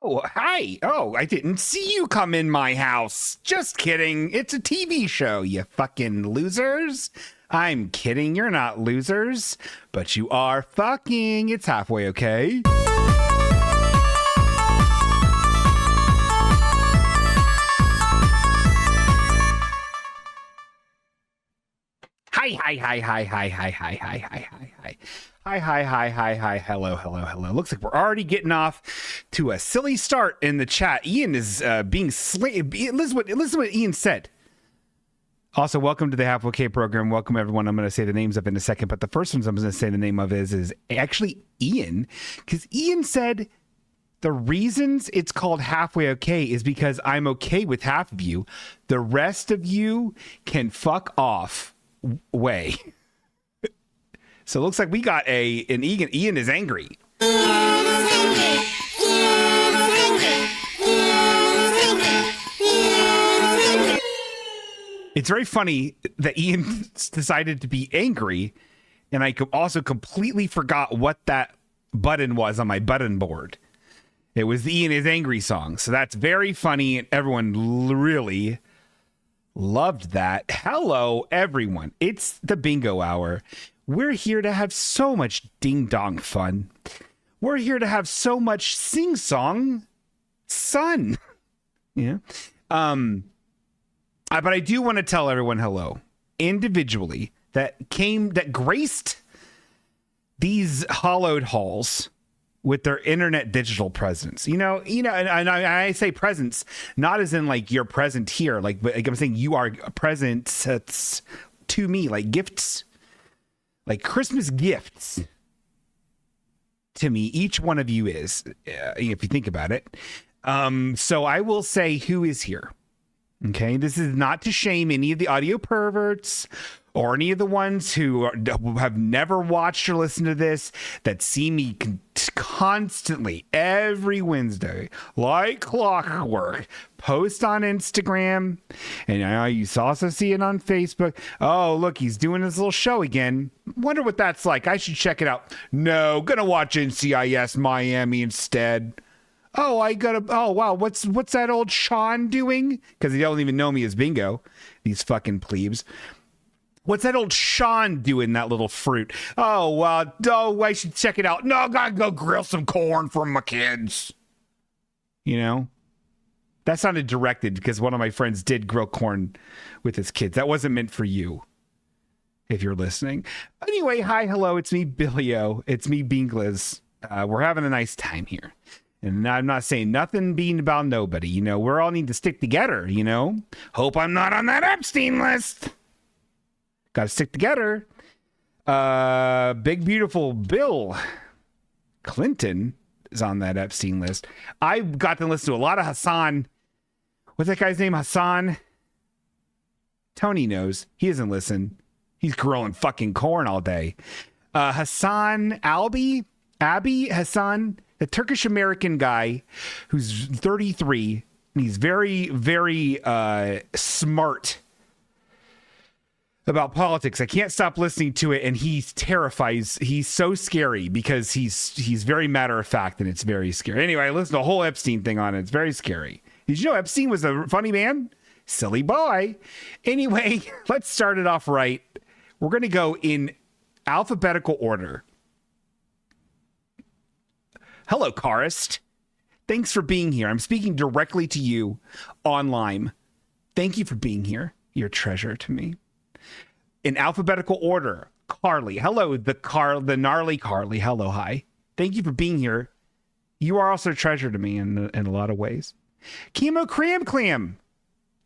Oh, hi. Oh, I didn't see you come in my house. Just kidding. It's a TV show, you fucking losers. I'm kidding. You're not losers, but you are fucking. It's halfway okay. Hi. Hello. Looks like we're already getting off to a silly start in the chat. Ian is being slayed. Listen what Ian said. Also, welcome to the Halfway Okay program. Welcome, everyone. I'm going to say the names of in a second, but the first ones I'm going to say the name of is actually Ian, because Ian said the reasons it's called Halfway Okay is because I'm okay with half of you. The rest of you can fuck off way. So it looks like we got an Ian. Ian is angry. It's very funny that Ian decided to be angry, and I also completely forgot what that button was on my button board. It was the Ian is angry song. So that's very funny, and everyone really loved that. Hello, everyone. It's the bingo hour. We're here to have so much ding-dong fun. We're here to have so much sing-song sun. Yeah. But I do want to tell everyone hello individually that graced these hollowed halls with their internet digital presence. And I say presence not as in like you're present here, but I'm saying you are present to me, like gifts, like Christmas gifts to me. Each one of you is, if you think about it. So I will say who is here. Okay, this is not to shame any of the audio perverts or any of the ones who have never watched or listened to this, that see me constantly every Wednesday, like clockwork, post on Instagram. And you also see it on Facebook. Oh, look, he's doing his little show again. Wonder what that's like. I should check it out. No, gonna watch NCIS Miami instead. Oh, wow, what's that old Sean doing? Because they don't even know me as Bingo, these fucking plebes. What's that old Sean doing, that little fruit? Oh, well, I should check it out. No, I gotta go grill some corn for my kids. That sounded directed because one of my friends did grill corn with his kids. That wasn't meant for you, if you're listening. Anyway, hi, hello, it's me, Billy-O. It's me, Bingliz. We're having a nice time here. And I'm not saying nothing being about nobody. We're all need to stick together, Hope I'm not on that Epstein list. Got to stick together. Big, beautiful Bill Clinton is on that Epstein list. I got to listen to a lot of Hassan. What's that guy's name? Hassan? Tony knows. He doesn't listen. He's grilling fucking corn all day. Hassan Abi Hassan, the Turkish American guy who's 33, and he's very, very smart about politics. I can't stop listening to it, and he's terrifies. He's so scary because he's very matter of fact, and it's very scary. Anyway, I listened to a whole Epstein thing on it. It's very scary. Did you know Epstein was a funny man? Silly boy. Anyway, let's start it off right. We're going to go in alphabetical order. Hello, Carist. Thanks for being here. I'm speaking directly to you online. Thank you for being here. You're a treasure to me. In alphabetical order, Carly. Hello, the gnarly Carly. Hello, hi. Thank you for being here. You are also a treasure to me in a lot of ways. Chemo Clam.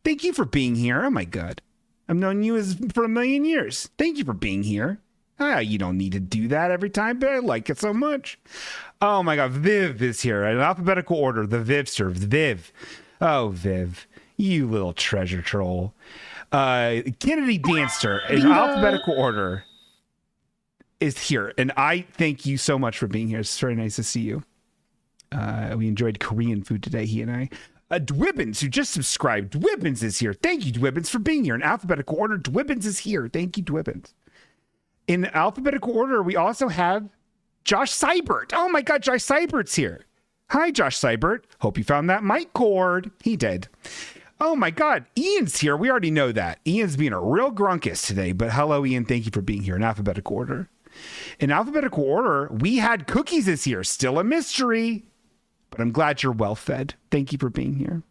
Thank you for being here. Oh my God. I've known you for a million years. Thank you for being here. You don't need to do that every time, but I like it so much. Oh my God, Viv is here in alphabetical order. The Vivster, Viv. Oh, Viv, you little treasure troll. Kennedy Dancer in alphabetical order is here, and I thank you so much for being here. It's very nice to see you. We enjoyed Korean food today, he and I. Dwibbins, who just subscribed. Dwibbins is here. Thank you, Dwibbins, for being here in alphabetical order. Dwibbins is here. Thank you, Dwibbins. In alphabetical order, we also have Josh Seibert. Oh my God, Josh Seibert's here. Hi, Josh Seibert. Hope you found that mic cord. He did. Oh my God, Ian's here. We already know that. Ian's being a real grunkus today, but hello, Ian. Thank you for being here in alphabetical order. In alphabetical order, we had cookies this year. Still a mystery, but I'm glad you're well fed. Thank you for being here.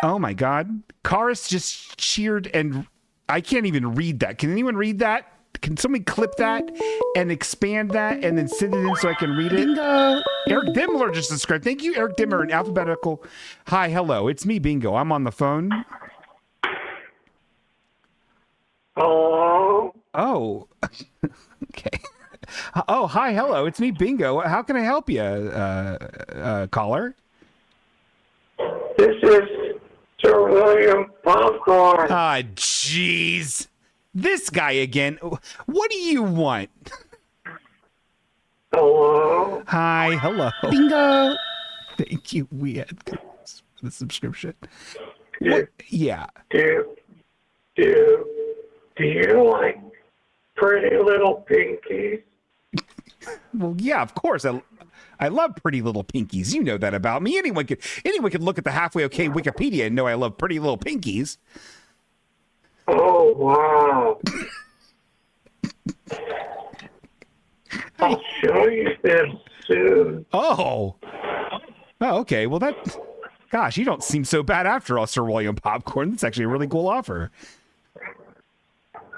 Oh my God. Carist just cheered, and I can't even read that. Can anyone read that? Can somebody clip that and expand that and then send it in so I can read it? Bingo. Eric Dimmler just subscribed. Thank you, Eric Dimmer, in alphabetical. Hi, hello. It's me, Bingo. I'm on the phone. Hello? Oh, okay. Oh, hi, hello. It's me, Bingo. How can I help you, caller? This is Sir William Popcorn. Ah, jeez. This guy again. What do you want? Hello? Hi, hello. Bingo. Thank you. We had the subscription. Do, What? Yeah. do you like Pretty Little Pinkies? Well, yeah, of course. I love Pretty Little Pinkies. You know that about me. Anyone could look at the Halfway Okay Wikipedia and know I love Pretty Little Pinkies. Oh, wow. I'll show you them soon. Oh, okay. Well, gosh, you don't seem so bad after all, Sir William Popcorn. That's actually a really cool offer.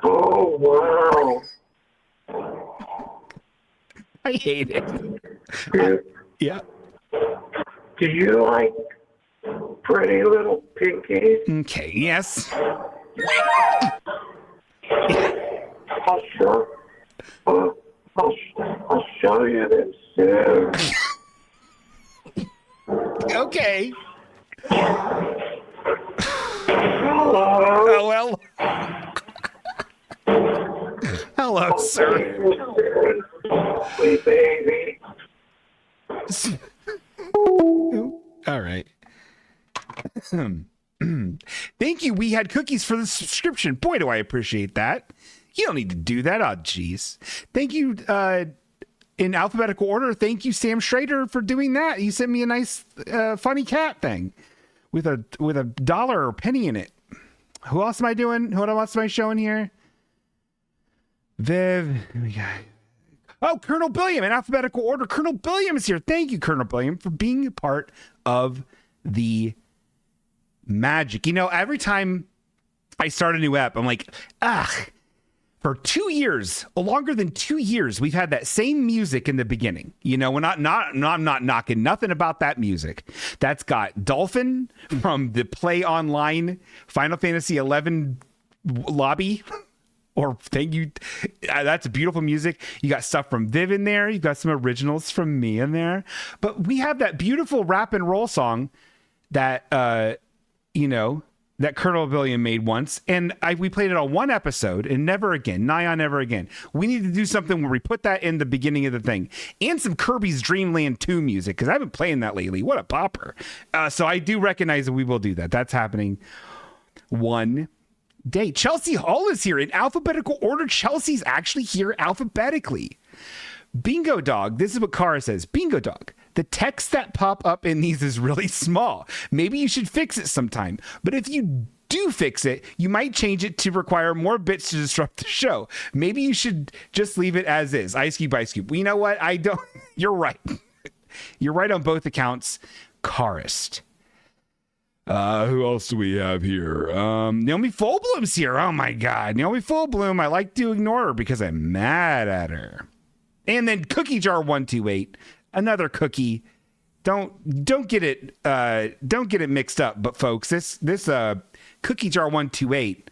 Oh, wow. I hate it. Yeah. Do you like Pretty Little Pinkies? Okay. Yes. I'll show you them soon. Okay. Hello? Oh well. Hello, sir. Sweet baby. All right. Thank you. We had cookies for the subscription. Boy, do I appreciate that. You don't need to do that. Oh, geez. Thank you. In alphabetical order, thank you, Sam Schrader, for doing that. He sent me a nice, funny cat thing with a dollar or penny in it. Who else am I doing? What else am I showing here? Viv. Oh, Colonel Billiam in alphabetical order. Colonel Billiam is here. Thank you, Colonel Billiam, for being a part of the magic. You know, every time I start a new app, I'm like, for 2 years, longer than 2 years, we've had that same music in the beginning. You know, I'm not knocking nothing about that music. That's got Dolphin from the Play Online Final Fantasy 11 lobby. Or thank you. That's beautiful music. You got stuff from Viv in there. You've got some originals from me in there. But we have that beautiful rap and roll song that, that Colonel Billiam made once. And we played it on one episode and never again. Nigh on never again. We need to do something where we put that in the beginning of the thing. And some Kirby's Dream Land 2 music, because I've been playing that lately. What a popper. So I do recognize that we will do that. That's happening one day. Chelsea Hall is here in alphabetical order. Chelsea's actually here alphabetically. Bingo Dog. This is what Kara says. Bingo Dog. The text that pop up in these is really small. Maybe you should fix it sometime. But if you do fix it, you might change it to require more bits to disrupt the show. Maybe you should just leave it as is. Ice Cube, Ice Cube. Well, you know what? I don't. You're right. You're right on both accounts. Carist. Who else do we have here? Naomi Fullbloom's here. Oh my God. Naomi Fullbloom. I like to ignore her because I'm mad at her. And then Cookie Jar 128. Another cookie. Don't get it mixed up. But folks, this Cookie Jar 128,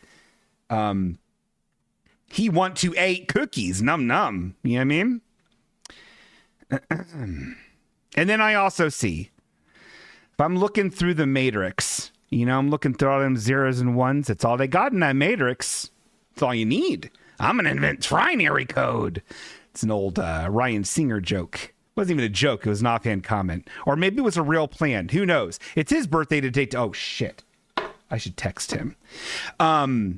he want to eat cookies. Num num. You know what I mean? And then I also see, if I'm looking through the matrix, I'm looking through all them zeros and ones. That's all they got in that matrix. That's all you need. I'm going to invent trinary code. It's an old Ryan Singer joke. It wasn't even a joke. It was an offhand comment. Or maybe it was a real plan. Who knows? It's his birthday today. Oh, shit. I should text him. Oh,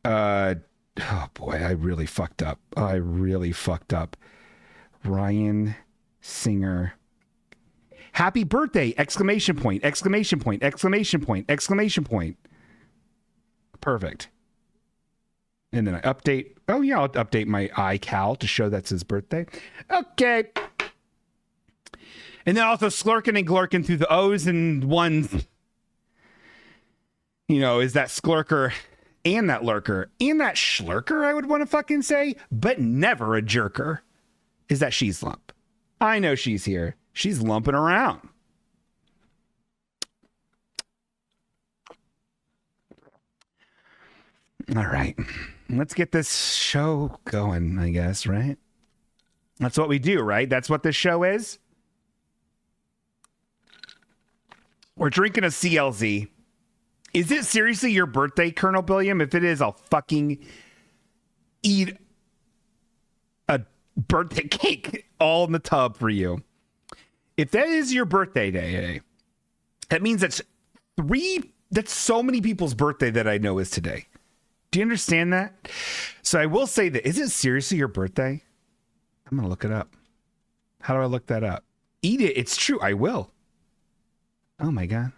boy. I really fucked up. Ryan Singer. Happy birthday! Exclamation point! Exclamation point! Exclamation point! Exclamation point! Perfect. And then I update. Oh yeah, I'll update my iCal to show that's his birthday. Okay. And then also slurking and glurking through the O's and ones. You know, is that sklurker and that lurker and that schlurker, I would want to fucking say, but never a jerker. Is that she's lump. I know she's here. She's lumping around. All right. Let's get this show going, I guess, right? That's what we do, right? That's what this show is. We're drinking a CLZ. Is it seriously your birthday, Colonel Billiam? If it is, I'll fucking eat a birthday cake all in the tub for you. If that is your birthday day, that means that's so many people's birthday that I know is today. Do you understand that? So I will say that, is it seriously your birthday? I'm going to look it up. How do I look that up? Eat it. It's true. I will. Oh my God.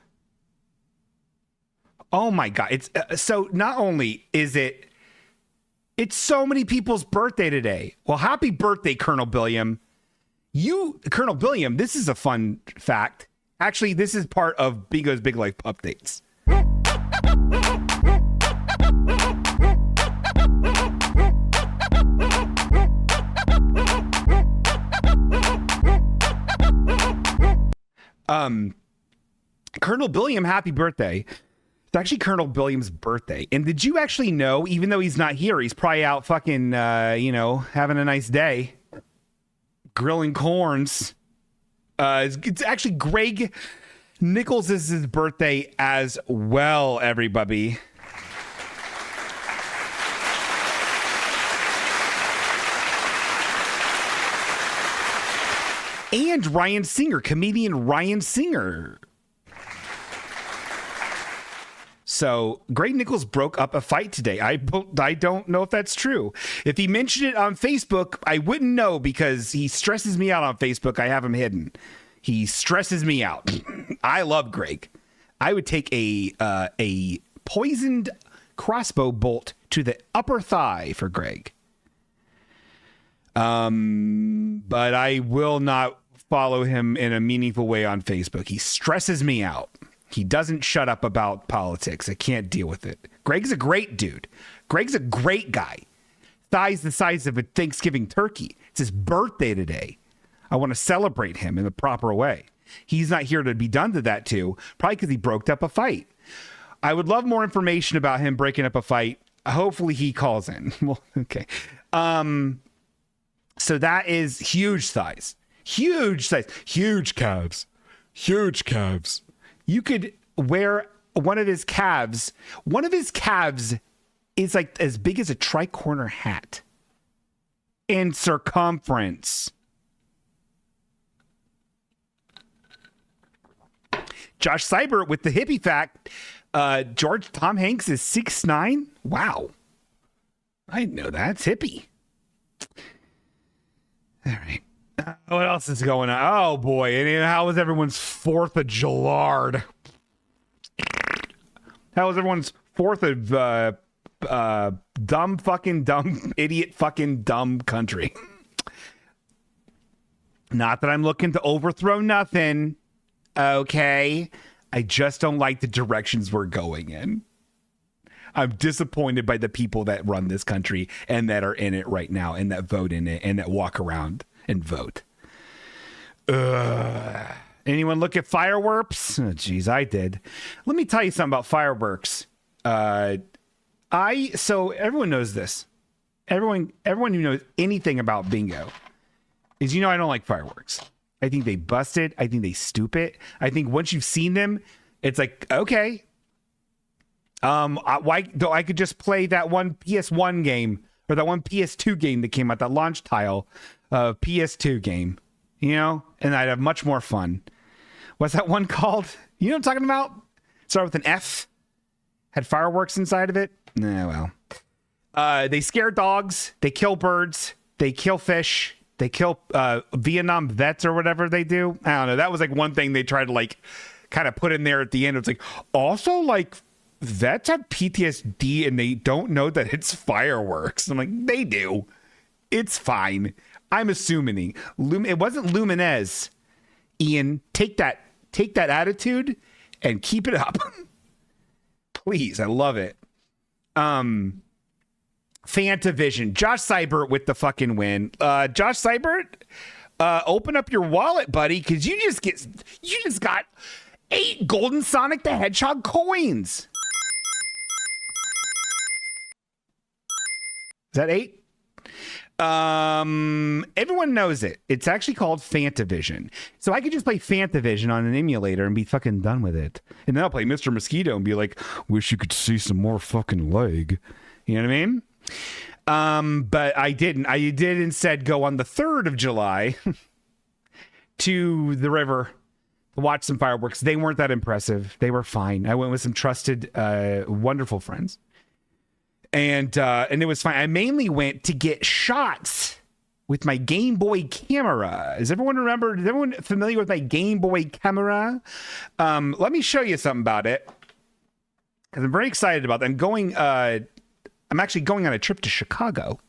Oh my God. It's so not only is it's so many people's birthday today. Well, happy birthday, Colonel Billiam. Colonel Billiam, this is a fun fact. Actually, this is part of Bingo's Big Life updates. Colonel Billiam, happy birthday. It's actually Colonel Billiam's birthday. And did you actually know, even though he's not here, he's probably out fucking, having a nice day, grilling corns. It's actually Greg Nichols is his birthday as well, everybody. And Ryan Singer, comedian Ryan Singer. So Greg Nichols broke up a fight today. I don't know if that's true. If he mentioned it on Facebook, I wouldn't know because he stresses me out on Facebook. I have him hidden. He stresses me out. I love Greg. I would take a poisoned crossbow bolt to the upper thigh for Greg. But I will not follow him in a meaningful way on Facebook. He stresses me out. He doesn't shut up about politics. I can't deal with it. Greg's a great dude. Greg's a great guy. Thighs the size of a Thanksgiving turkey. It's his birthday today. I want to celebrate him in the proper way. He's not here to be done to that too, probably because he broke up a fight. I would love more information about him breaking up a fight. Hopefully he calls in. Well, okay. So that is huge size. Huge size. Huge calves. Huge calves. You could wear one of his calves. One of his calves is like as big as a tri-corner hat in circumference. Josh Seibert with the hippie fact. Tom Hanks is 6'9". Wow. I didn't know that. It's hippie. All right. What else is going on? Oh, boy. And how was everyone's 4th of July? How was everyone's 4th of dumb, idiot, fucking dumb country? Not that I'm looking to overthrow nothing. Okay. I just don't like the directions we're going in. I'm disappointed by the people that run this country and that are in it right now and that vote in it and that walk around and vote. Anyone look at fireworks? Oh, geez, I did. Let me tell you something about fireworks. So everyone knows this. Everyone who knows anything about bingo is, I don't like fireworks. I think they busted. I think they stupid. I think once you've seen them, it's like, okay. Why though I could just play that one PS1 game or that one PS2 game that came out, that launch tile PS2 game, and I'd have much more fun. What's that one called? You know what I'm talking about? Started with an F. Had fireworks inside of it. Nah, well. They scare dogs. They kill birds. They kill fish. They kill Vietnam vets or whatever they do. I don't know. That was like one thing they tried to like kind of put in there at the end. It's like, also like vets have PTSD and they don't know that it's fireworks. I'm like, they do. It's fine. I'm assuming it wasn't Luminez. Ian, take that attitude and keep it up. Please. I love it. Fantavision, Josh Seibert with the fucking win. Josh Seibert, open up your wallet, buddy, because you just got 8 golden Sonic the Hedgehog coins. Is that 8? Everyone knows it. It's actually called Fantavision. So I could just play Fantavision on an emulator and be fucking done with it. And then I'll play Mr. Mosquito and be like, wish you could see some more fucking leg. You know what I mean? But I didn't. I did instead go on the 3rd of July to the river to watch some fireworks. They weren't that impressive. They were fine. I went with some trusted, wonderful friends. And it was fine. I mainly went to get shots with my Game Boy camera. Is everyone familiar with my Game Boy camera? Let me show you something about it, because I'm very excited about that. I'm actually going on a trip to Chicago.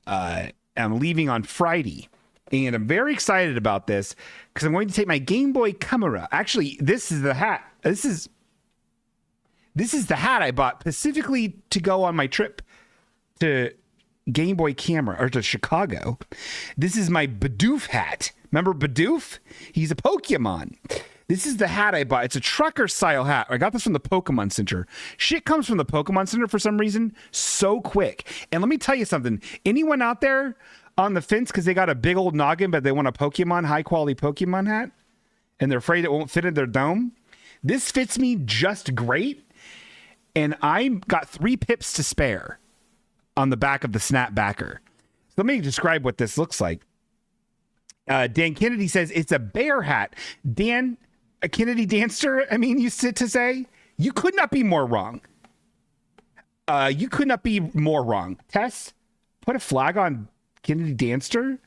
I'm leaving on Friday, and I'm very excited about this because I'm going to take my Game Boy camera. Actually, this is the hat. This is the hat I bought specifically to go on my trip to Game Boy camera, or to Chicago. This is my Bidoof hat. Remember Bidoof? He's a Pokemon. This is the hat I bought. It's a trucker style hat. I got this from the Pokemon Center. Shit comes from the Pokemon Center for some reason so quick. And let me tell you something. Anyone out there on the fence because they got a big old noggin, but they want a high quality Pokemon hat, and they're afraid it won't fit in their dome? This fits me just great. And I got 3 pips to spare on the back of the snapbacker. So let me describe what this looks like. Dan Kennedy says it's a bear hat. Dan, a Kennedy Danster, used to say, you could not be more wrong. You could not be more wrong. Tess, put a flag on Kennedy Danster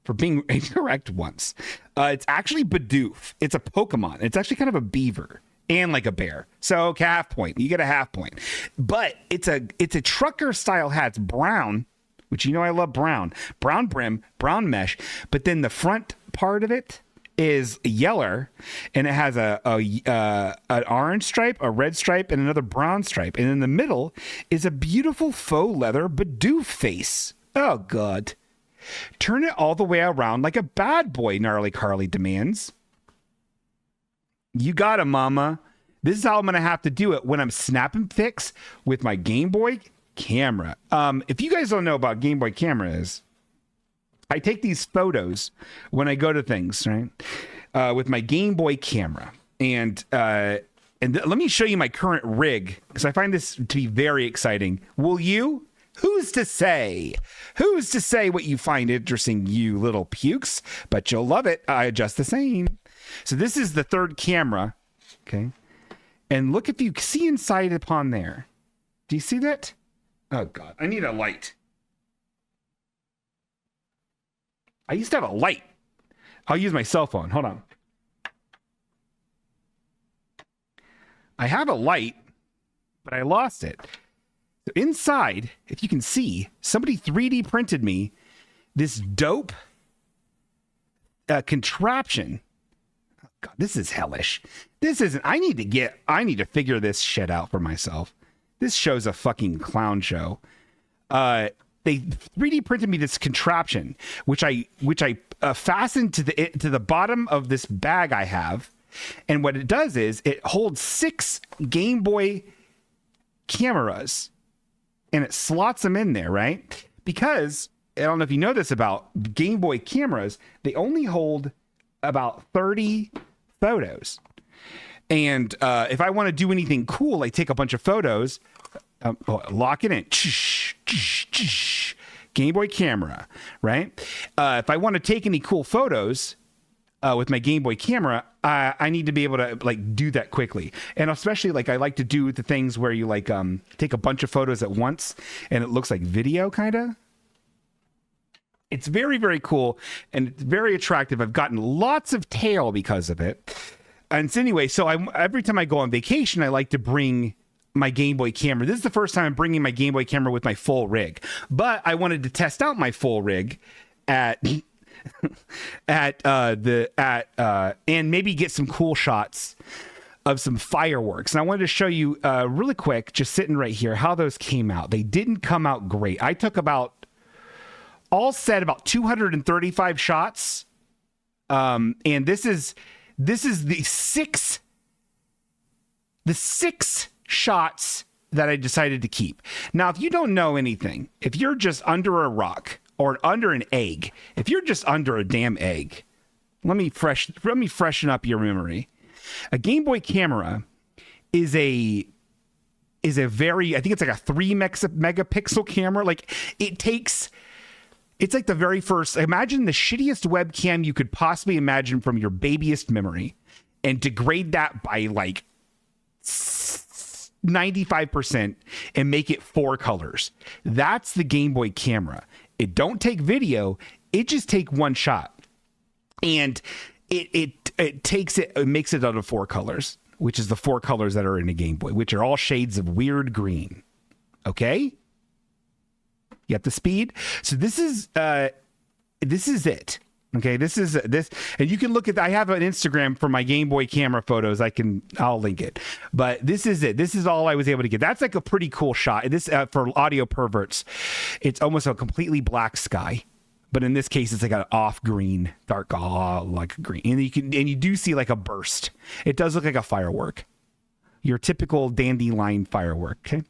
for being incorrect once. It's actually Bidoof. It's a Pokemon. It's actually kind of a beaver. And like a bear. So okay, half point. You get a half point. But it's a trucker style hat. It's brown, which I love brown. Brown brim, brown mesh. But then the front part of it is yeller, and it has an orange stripe, a red stripe, and another brown stripe. And in the middle is a beautiful faux leather Bidoof face. Oh God. Turn it all the way around like a bad boy, Gnarly Carly demands. You got it, mama. This is how I'm going to have to do it when I'm snapping pics with my Game Boy camera. If you guys don't know about Game Boy cameras, I take these photos when I go to things, right? With my Game Boy camera. And let me show you my current rig, because I find this to be very exciting. Will you? Who's to say? Who's to say what you find interesting, you little pukes? But you'll love it. Just the same. So this is the 3rd camera, okay? And look if you see inside upon there. Do you see that? Oh, God. I need a light. I used to have a light. I'll use my cell phone. Hold on. I have a light, but I lost it. So inside, if you can see, somebody 3D printed me this dope contraption. God, this is hellish. This isn't. I need to figure this shit out for myself. This show's a fucking clown show. They 3D printed me this contraption, which I fastened to the bottom of this bag I have, and what it does is it holds 6 Game Boy cameras, and it slots them in there, right? Because I don't know if you know this about Game Boy cameras, they only hold about 30 photos. And if I want to do anything cool, I take a bunch of photos, lock it in, Game Boy camera, right? If I want to take any cool photos with my Game Boy camera, I need to be able to like do that quickly. And especially like I like to do the things where you like take a bunch of photos at once and it looks like video kind of. It's very, very cool, and it's very attractive. I've gotten lots of tail because of it. And so anyway, so every time I go on vacation, I like to bring my Game Boy camera. This is the first time I'm bringing my Game Boy camera with my full rig. But I wanted to test out my full rig at and maybe get some cool shots of some fireworks. And I wanted to show you really quick, just sitting right here, how those came out. They didn't come out great. I took about 235 shots. And this is the six shots that I decided to keep. Now, if you don't know anything, if you're just under a rock or under an egg, if you're just under a damn egg, let me freshen up your memory. A Game Boy camera is a very, I think it's like a 3 megapixel camera. Like it's like the very first, imagine the shittiest webcam you could possibly imagine from your babyest memory and degrade that by like 95% and make it 4 colors. That's the Game Boy camera. It don't take video. It just take one shot. And it makes it out of 4 colors, which is the 4 colors that are in a Game Boy, which are all shades of weird green. Okay? You have the speed. So this is it. Okay, this, and you can look at, I have an Instagram for my Game Boy camera photos. I'll link it, but this is it. This is all I was able to get. That's like a pretty cool shot. This, for audio perverts, it's almost a completely black sky, but in this case, it's like an off green, dark, like green. And you do see like a burst. It does look like a firework, your typical dandelion firework. Okay.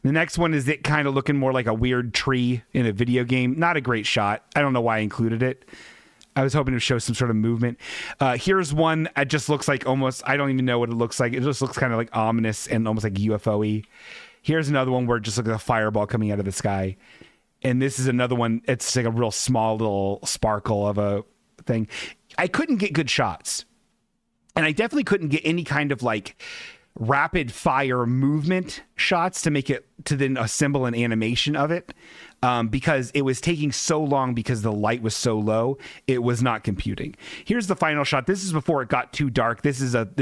The next one is it kind of looking more like a weird tree in a video game. Not a great shot. I don't know why I included it. I was hoping to show some sort of movement. Here's one. It just looks like almost, I don't even know what it looks like. It just looks kind of like ominous and almost like UFO-y. Here's another one where it just looks like a fireball coming out of the sky. And this is another one. It's like a real small little sparkle of a thing. I couldn't get good shots. And I definitely couldn't get any kind of like rapid fire movement shots to make it, to then assemble an animation of it. Because it was taking so long because the light was so low, it was not computing. Here's the final shot. This is before it got too dark. This is at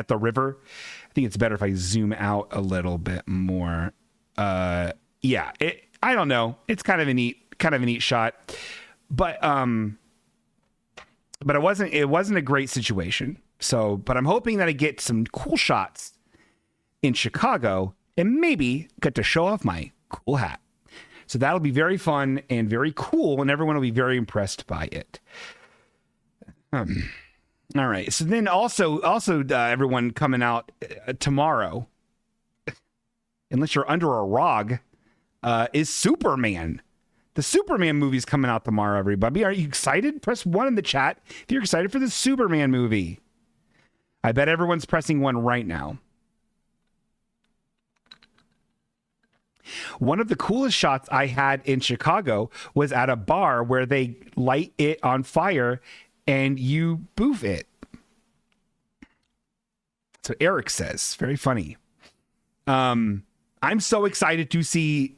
the river. I think it's better if I zoom out a little bit more. I don't know. It's kind of a neat shot, but it wasn't a great situation. So, but I'm hoping that I get some cool shots in Chicago and maybe get to show off my cool hat. So that'll be very fun and very cool, and everyone will be very impressed by it. All right. So then also everyone coming out tomorrow, unless you're under a rock, is Superman. The Superman movie's coming out tomorrow, everybody. Are you excited? Press 1 in the chat if you're excited for the Superman movie. I bet everyone's pressing 1 right now. One of the coolest shots I had in Chicago was at a bar where they light it on fire and you boof it. So Eric says, very funny. I'm so excited to see.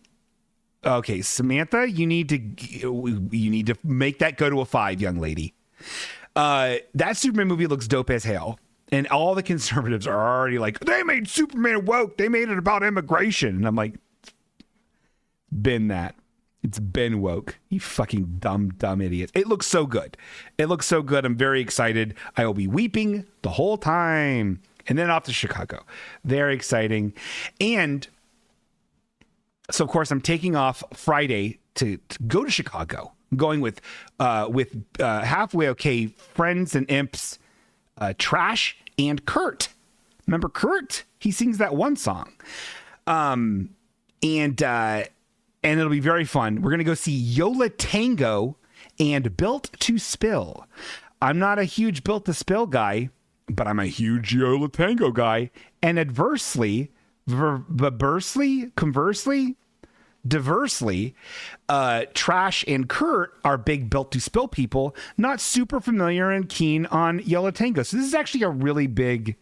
Okay, Samantha, you need to make that go to a 5, young lady. That Superman movie looks dope as hell. And all the conservatives are already like, they made Superman woke. They made it about immigration. And I'm like, it's been woke. You fucking dumb idiots. It looks so good. I'm very excited. I will be weeping the whole time. And then off to Chicago. Very exciting. And so, of course, I'm taking off Friday to go to Chicago. I'm going with Halfway Okay friends and imps, Trash and Kurt. Remember Kurt? He sings that one song. And it'll be very fun. We're going to go see Yola Tango and Built to Spill. I'm not a huge Built to Spill guy, but I'm a huge Yola Tango guy. And conversely, Trash and Kurt are big Built to Spill people, not super familiar and keen on Yola Tango. So this is actually a really big,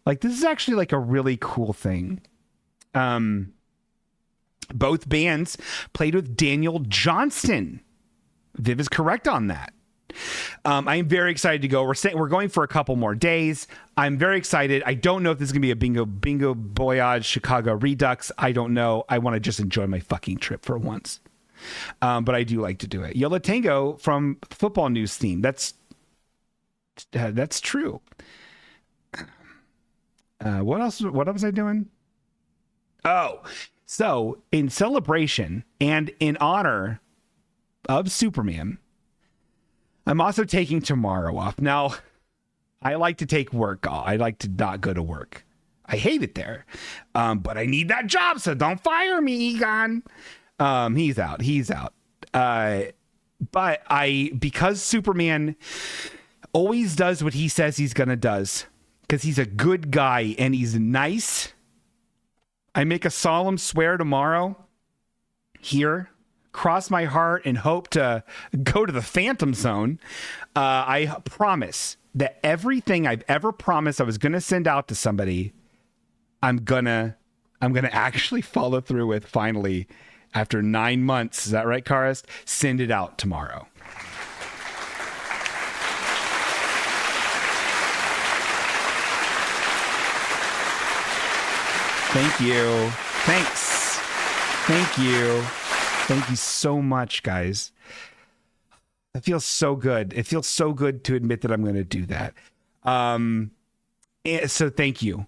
a really cool thing. Both bands played with Daniel Johnston. Viv is correct on that. I'm very excited to go. We're going for a couple more days. I'm very excited. I don't know if this is going to be a bingo voyage Chicago Redux. I don't know. I want to just enjoy my fucking trip for once. But I do like to do it. Yola Tango from Football News theme. That's true. What else? What was I doing? Oh, so in celebration and in honor of Superman, I'm also taking tomorrow off. Now, I like to take work off. I like to not go to work. I hate it there. But I need that job, so don't fire me, Egon. He's out. But because Superman always does what he says he's going to does, because he's a good guy and he's nice, I make a solemn swear tomorrow here, cross my heart and hope to go to the Phantom Zone. I promise that everything I've ever promised I was going to send out to somebody, I'm gonna actually follow through with finally after 9 months. Is that right, Carist? Send it out tomorrow. Thank you. Thanks. Thank you. Thank you so much, guys. It feels so good. It feels so good to admit that I'm going to do that. So thank you.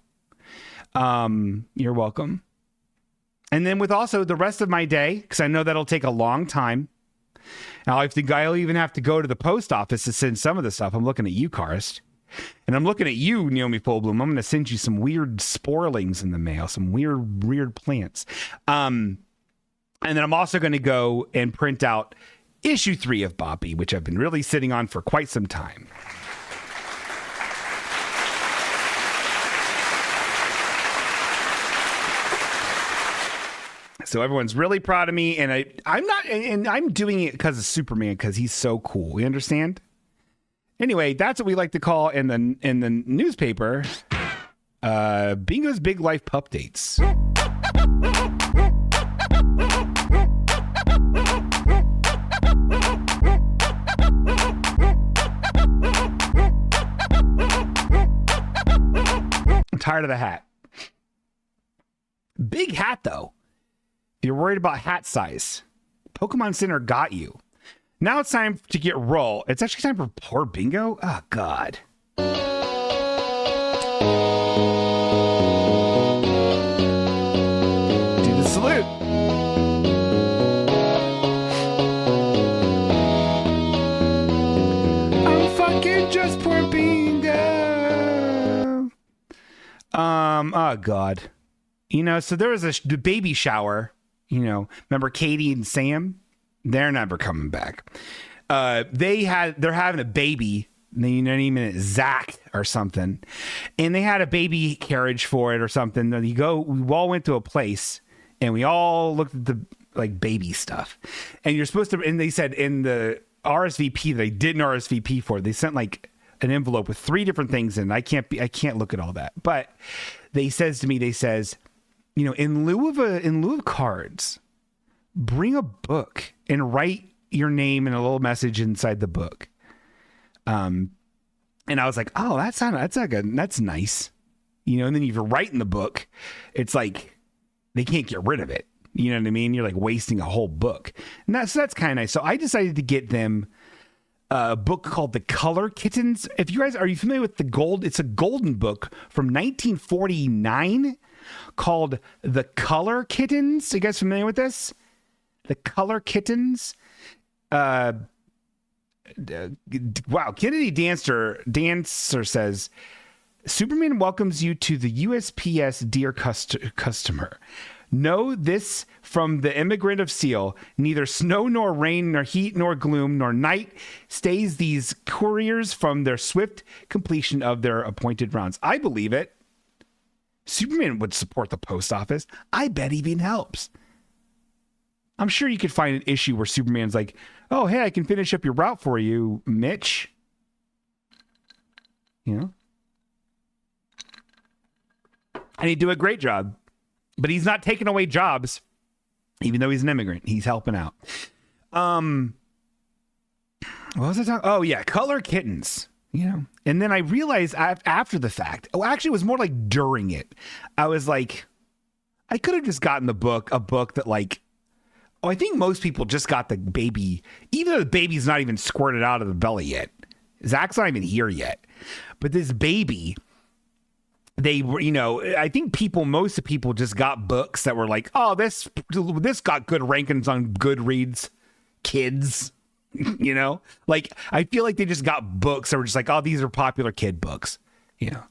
You're welcome. And then with also the rest of my day, because I know that'll take a long time. Now, I'll even have to go to the post office to send some of the stuff. I'm looking at you, Carist. And I'm looking at you, Naomi Fullbloom. I'm going to send you some weird sporlings in the mail, some weird plants. And then I'm also going to go and print out issue 3 of Boppy, which I've been really sitting on for quite some time. So everyone's really proud of me, and I'm doing it because of Superman, because he's so cool. You understand? Anyway, that's what we like to call in the newspaper, Bingo's Big Life Pupdates. I'm tired of the hat. Big hat, though. If you're worried about hat size, Pokemon Center got you. Now it's time to get roll. It's actually time for poor Bingo. Oh, God. Do the salute. I'm fucking just poor Bingo. Oh, God. You know, so there was a baby shower. You know, remember Katie and Sam? They're never coming back. They're having a baby. They name it Zach or something, and they had a baby carriage for it or something. We all went to a place, and we all looked at the baby stuff. And you're supposed to. And they said in the RSVP that they didn't RSVP for, they sent an envelope with 3 different things in. I can't look at all that, but they says, you know, in lieu of cards, bring a book and write your name and a little message inside the book. And I was like, oh, that's nice. You know, and then if you're writing the book, it's like they can't get rid of it. You know what I mean? You're wasting a whole book. And that's kind of nice. So I decided to get them a book called The Color Kittens. If you guys are you familiar with it's a golden book from 1949 called The Color Kittens. Are you guys familiar with this? The Color Kittens. Wow. Kennedy Dancer says, Superman welcomes you to the USPS, dear customer. Know this from the immigrant of Seal. Neither snow nor rain nor heat nor gloom nor night stays these couriers from their swift completion of their appointed rounds. I believe it. Superman would support the post office. I bet he even helps. I'm sure you could find an issue where Superman's like, oh, hey, I can finish up your route for you, Mitch. You know? And he'd do a great job. But he's not taking away jobs, even though he's an immigrant. He's helping out. What was I talking? Oh yeah, color kittens. You know, and then I realized after the fact. Oh, actually, it was more like during it. I was like, I could have just gotten a book that like. Oh, I think most people just got the baby, even though the baby's not even squirted out of the belly yet. Zach's not even here yet. But this baby, they were, you know, I think most of people just got books that were like, oh, this got good rankings on Goodreads, kids, you know? Like, I feel like they just got books that were just like, oh, these are popular kid books, you know?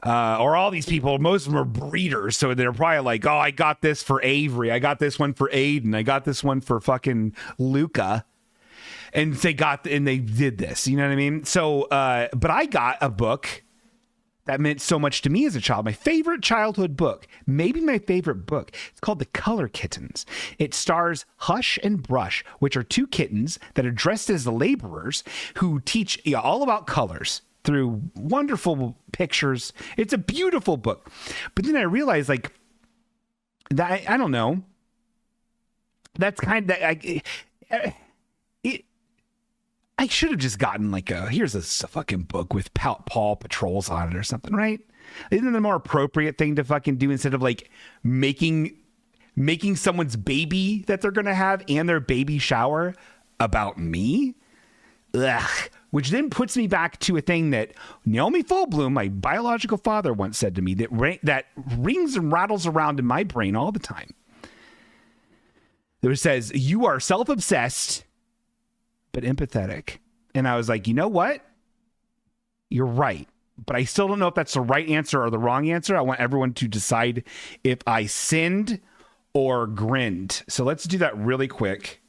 Or all these people, most of them are breeders. So they're probably like, oh, I got this for Avery. I got this one for Aiden. I got this one for fucking Luca. And they did this, you know what I mean? So, but I got a book that meant so much to me as a child. My favorite childhood book, maybe my favorite book. It's called The Color Kittens. It stars Hush and Brush, which are two kittens that are dressed as the laborers who teach all about colors through wonderful pictures. It's a beautiful book. But then I realized like that, I don't know. That's kind of, I should have just gotten like here's a fucking book with Paw Patrols on it or something, right? Isn't it a more appropriate thing to fucking do instead of like making someone's baby that they're going to have and their baby shower about me? Ugh. Which then puts me back to a thing that Naomi Fullbloom, my biological father, once said to me that rings and rattles around in my brain all the time. It says, you are self-obsessed, but empathetic. And I was like, you know what? You're right. But I still don't know if that's the right answer or the wrong answer. I want everyone to decide if I sinned or grinned. So let's do that really quick.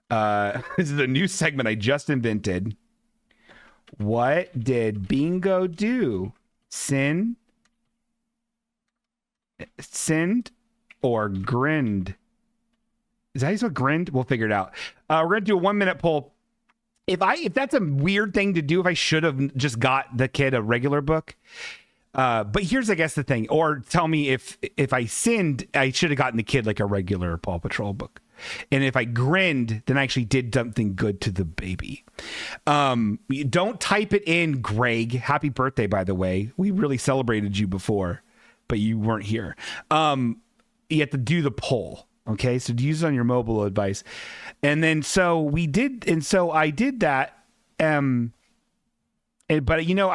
This is a new segment I just invented. What did Bingo do? Sinned or grinned? Is that how you spell grinned? We'll figure it out. We're gonna do a 1 minute poll. If that's a weird thing to do, if I should have just got the kid a regular book. But here's, I guess, the thing. Or tell me if I sinned, I should have gotten the kid like a regular Paw Patrol book. And if I grinned, then I actually did something good to the baby. Don't type it in, Greg. Happy birthday, by the way. We really celebrated you before, but you weren't here. You have to do the poll. Okay, so use it on your mobile device. And then so we did, and so I did that. But you know,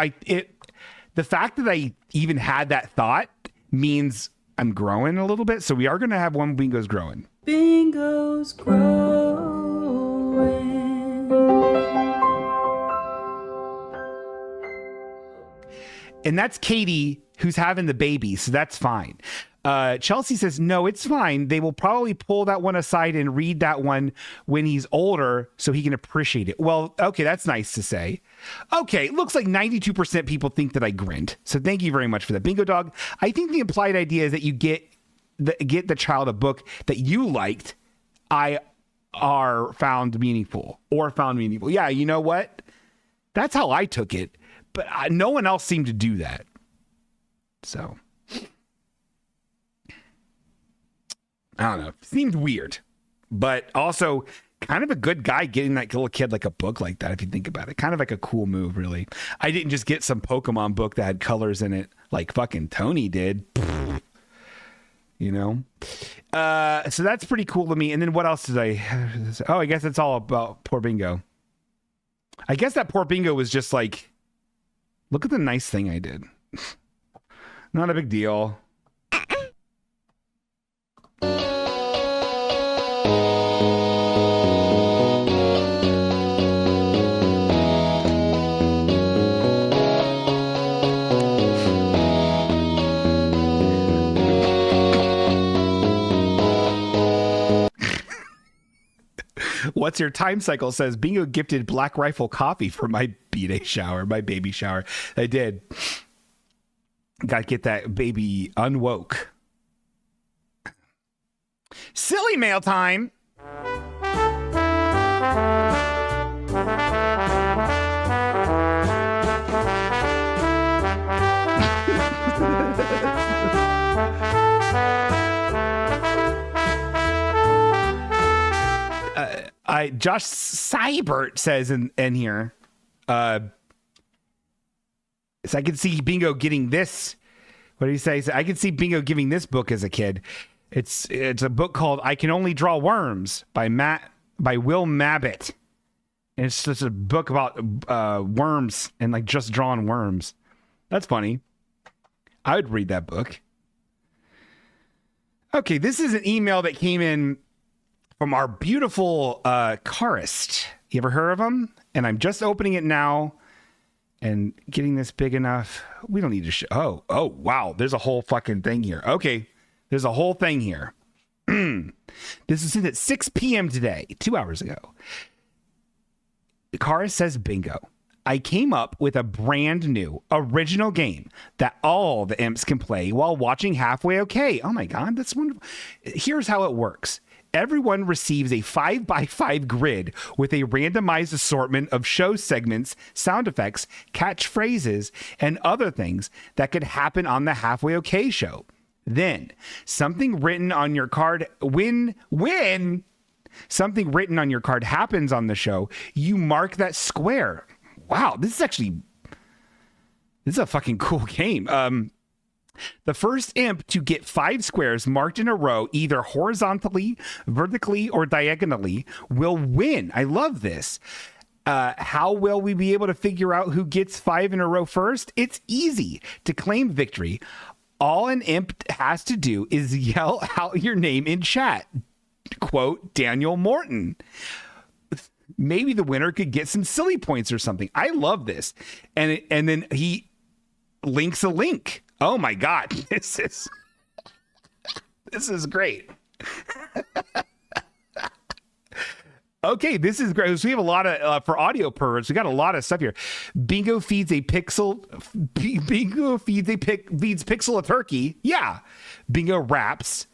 the fact that I even had that thought means I'm growing a little bit. So we are going to have one Bingo's growing. Bingo's growing. And that's Katie who's having the baby, so that's fine. Chelsea says, no, it's fine. They will probably pull that one aside and read that one when he's older so he can appreciate it. Well, okay, that's nice to say. Okay, looks like 92% people think that I grinned. So thank you very much for that. Bingo Dog, I think the implied idea is that you get the child a book that you liked, found meaningful. Yeah, you know what? That's how I took it. But no one else seemed to do that. So, I don't know. It seemed weird. But also kind of a good guy getting that little kid like a book like that, if you think about it. Kind of like a cool move, really. I didn't just get some Pokemon book that had colors in it like fucking Tony did. You know? So that's pretty cool to me. And then what else did I guess it's all about poor Bingo. I guess that poor Bingo was just like, look at the nice thing I did. Not a big deal. What's your time cycle? Says Bingo gifted Black Rifle coffee for my B-Day shower, my baby shower. I did. Got to get that baby unwoke. Silly mail time. Josh Seibert says in here, so I could see Bingo getting this. What did he say? I could see Bingo giving this book as a kid. It's a book called I Can Only Draw Worms by Will Mabbitt. And it's just a book about worms and like just drawing worms. That's funny. I would read that book. Okay, this is an email that came in from our beautiful Carist. You ever heard of him? And I'm just opening it now and getting this big enough. We don't need to show. Oh, wow. There's a whole fucking thing here. Okay, there's a whole thing here. This is at 6 p.m. today, 2 hours ago. Carist says, Bingo. I came up with a brand new original game that all the imps can play while watching Halfway Okay. Oh my God, that's wonderful. Here's how it works. Everyone receives a 5x5 grid with a randomized assortment of show segments, sound effects, catchphrases, and other things that could happen on the Halfway Okay show. Then, something written on your card, when something written on your card happens on the show, you mark that square. Wow, this is a fucking cool game. The first imp to get 5 squares marked in a row, either horizontally, vertically, or diagonally, will win. I love this. How will we be able to figure out who gets 5 in a row first? It's easy. To claim victory, all an imp has to do is yell out your name in chat. Quote, Daniel Morton. Maybe the winner could get some silly points or something. I love this. And then he links a link. Oh my God. This is great. Okay, this is great. So we have a lot of, for audio perverts, we got a lot of stuff here. Bingo feeds Pixel a turkey. Yeah. Bingo raps.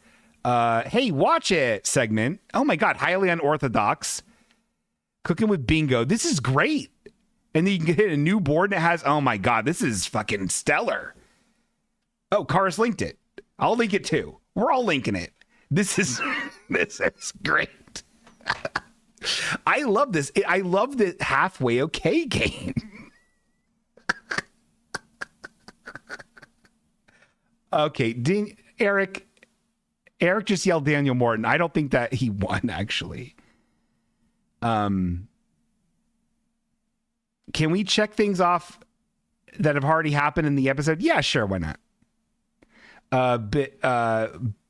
Hey, watch it segment. Oh my God, highly unorthodox. Cooking with Bingo. This is great. And then you can hit a new board and it has, oh my God, this is fucking stellar. Oh, Carist linked it. I'll link it too. We're all linking it. This is great. I love this. I love the Halfway Okay game. Okay, Eric just yelled Daniel Morton. I don't think that he won, actually. Can we check things off that have already happened in the episode? Yeah, sure. Why not?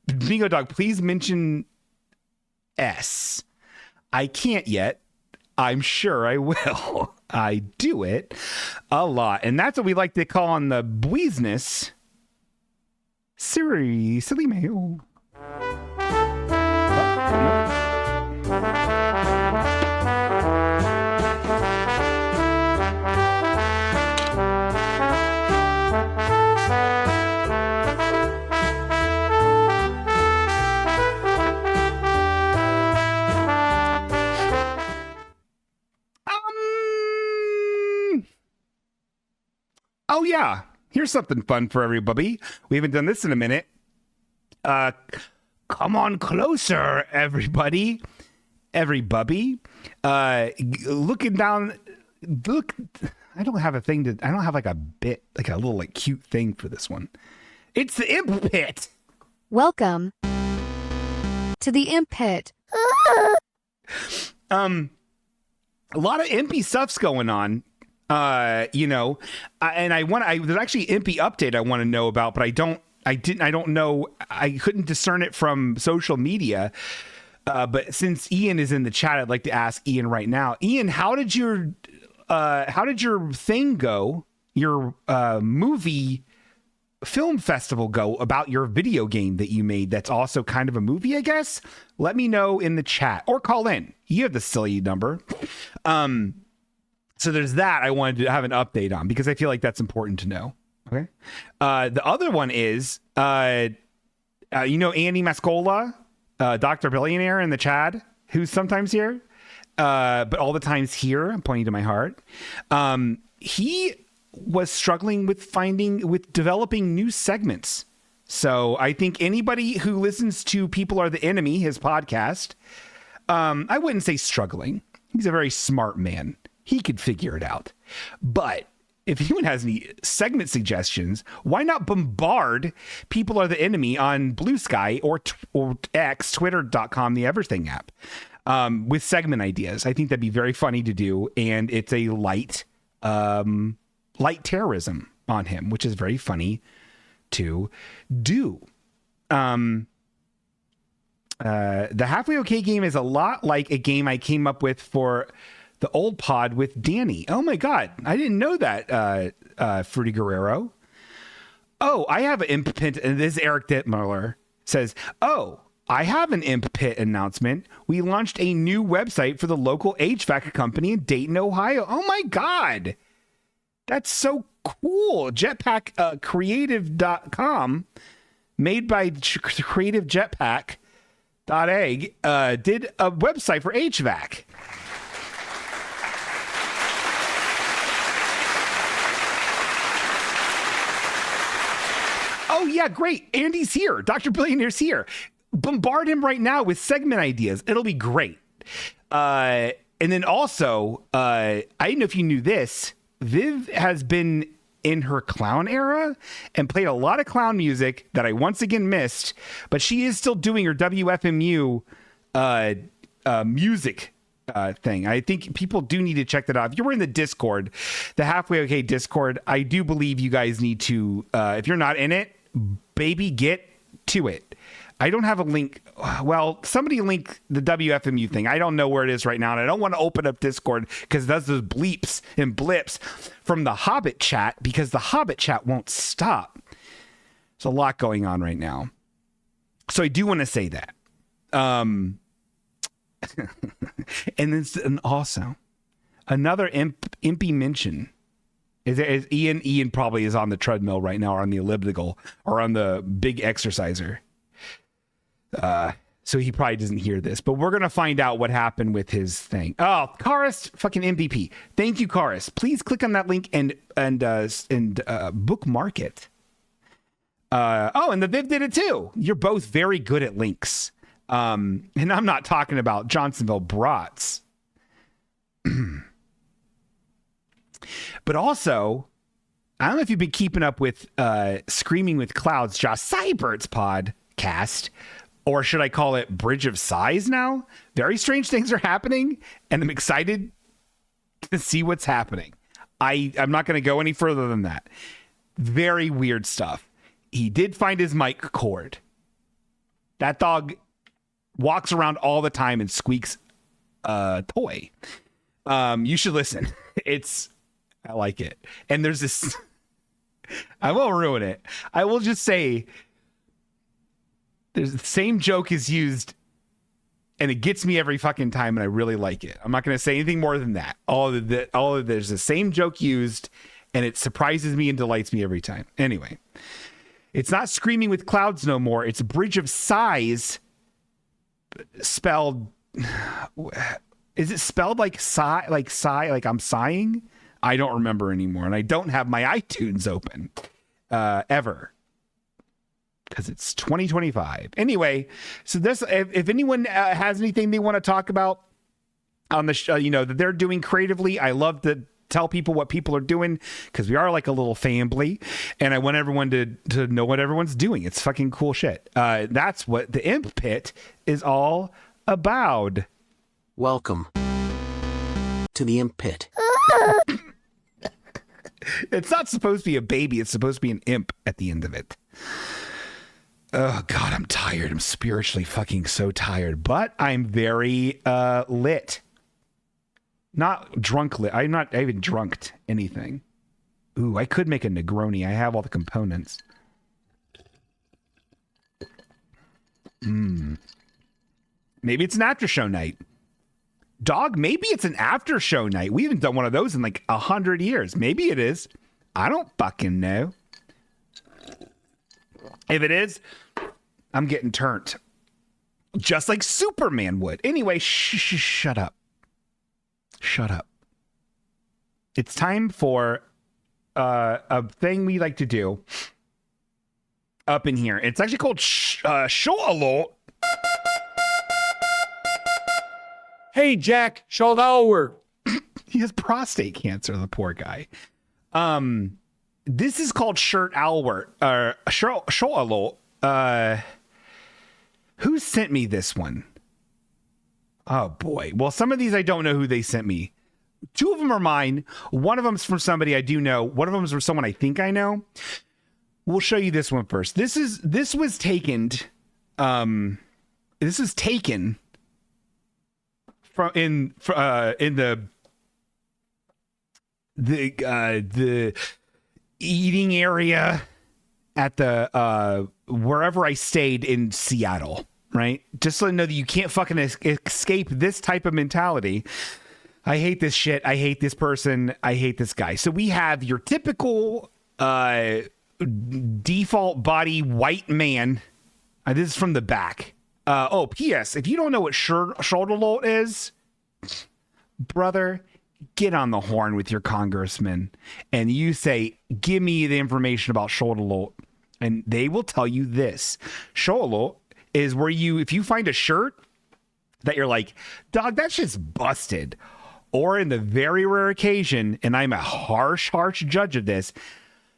Bingo Dog, please mention S. I can't yet. I'm sure I will. I do it a lot. And that's what we like to call on the business. Silly mail. Oh yeah, here's something fun for everybody. We haven't done this in a minute. Come on closer, everybody. Looking down. Look, I don't have like a bit, like a little like cute thing for this one. It's the Imp Pit. Welcome to the Imp Pit. A lot of impy stuff's going on. And there's actually impy update I want to know about, but I don't know. I couldn't discern it from social media. But since Ian is in the chat, I'd like to ask Ian right now. Ian, how did your thing go? Your movie film festival go about your video game that you made? That's also kind of a movie, I guess. Let me know in the chat or call in. You have the silly number. So there's that I wanted to have an update on because I feel like that's important to know. Okay. The other one is, Andy Mascola, Dr. Billionaire in the chat, who's sometimes here, but all the times here. I'm pointing to my heart. He was struggling with developing new segments. So I think anybody who listens to People Are the Enemy, his podcast, I wouldn't say struggling. He's a very smart man. He could figure it out. But if anyone has any segment suggestions, why not bombard People Are the Enemy on Blue Sky or X, twitter.com, the Everything app, with segment ideas? I think that'd be very funny to do. And it's a light terrorism on him, which is very funny to do. The Halfway Okay game is a lot like a game I came up with for the old pod with Danny. Oh my God. I didn't know that, Fruity Guerrero. Oh, I have an Imp Pit. And this Eric Dittmuller says, oh, I have an Imp Pit announcement. We launched a new website for the local HVAC company in Dayton, Ohio. Oh my God. That's so cool. Jetpack creative.com, made by Creative Jetpack.egg, did a website for HVAC. Oh, yeah, great. Andy's here. Dr. Billionaire's here. Bombard him right now with segment ideas. It'll be great. And then also, I didn't know if you knew this. Viv has been in her clown era and played a lot of clown music that I once again missed, but she is still doing her WFMU music thing. I think people do need to check that out. If you're in the Discord, the Halfway Okay Discord, I do believe you guys need to, if you're not in it, baby, get to it. I don't have a link. Well, somebody link the WFMU thing. I don't know where it is right now, and I don't want to open up Discord because it does those bleeps and blips from the Hobbit chat, because the Hobbit chat won't stop. There's a lot going on right now. So I do want to say that. And then also another impy mention is Ian. Ian probably is on the treadmill right now, or on the elliptical, or on the big exerciser. So he probably doesn't hear this, but we're going to find out what happened with his thing. Oh, Carist, fucking MVP. Thank you, Carist. Please click on that link and bookmark it. Oh, and the Viv did it too. You're both very good at links. And I'm not talking about Johnsonville brats. But also, I don't know if you've been keeping up with Screaming with Clouds, Josh Seibert's podcast, or should I call it Bridge of Sighs now? Very strange things are happening, and I'm excited to see what's happening. I'm not going to go any further than that. Very weird stuff. He did find his mic cord. That dog walks around all the time and squeaks a toy. You should listen. I like it. And there's this, I won't ruin it. I will just say, there's the same joke is used, and it gets me every fucking time, and I really like it. I'm not going to say anything more than that. There's the same joke used, and it surprises me and delights me every time. Anyway, it's not Screaming with Clouds no more. It's Bridge of Sighs, spelled. Is it spelled like sigh, like I'm sighing? I don't remember anymore, and I don't have my iTunes open ever, because it's 2025. Anyway, so this, if anyone has anything they want to talk about on the show, that they're doing creatively, I love to tell people what people are doing, because we are like a little family, and I want everyone to know what everyone's doing. It's fucking cool shit. That's what the Imp Pit is all about. Welcome to the Imp Pit. It's not supposed to be a baby. It's supposed to be an imp at the end of it. Oh, God, I'm tired. I'm spiritually fucking so tired. But I'm very lit. Not drunk lit. I haven't drunked anything. Ooh, I could make a Negroni. I have all the components. Maybe it's an after show night. Dog, maybe it's an after show night. We haven't done one of those in like 100 years. Maybe it is. I don't fucking know. If it is, I'm getting turned. Just like Superman would. Anyway, shut up. Shut up. It's time for a thing we like to do up in here. It's actually called Show Alert. Hey, Jack, shoulder over. He has prostate cancer, the poor guy. This is called Shirt Albert. Who sent me this one? Oh boy. Well, some of these I don't know who they sent me. 2 of them are mine. One of them's from somebody I do know. One of them's from someone I think I know. We'll show you this one first. This was taken. This was taken from in the eating area at the wherever I stayed in Seattle, right? Just so you know that you can't fucking escape this type of mentality. I hate this shit. I hate this person. I hate this guy. So we have your typical default body white man. This is from the back. P.S. If you don't know what shoulder load is, brother, get on the horn with your congressman and you say, give me the information about shoulder load. And they will tell you this. Shoulder load is where if you find a shirt that you're like, dog, that's just busted. Or in the very rare occasion, and I'm a harsh judge of this,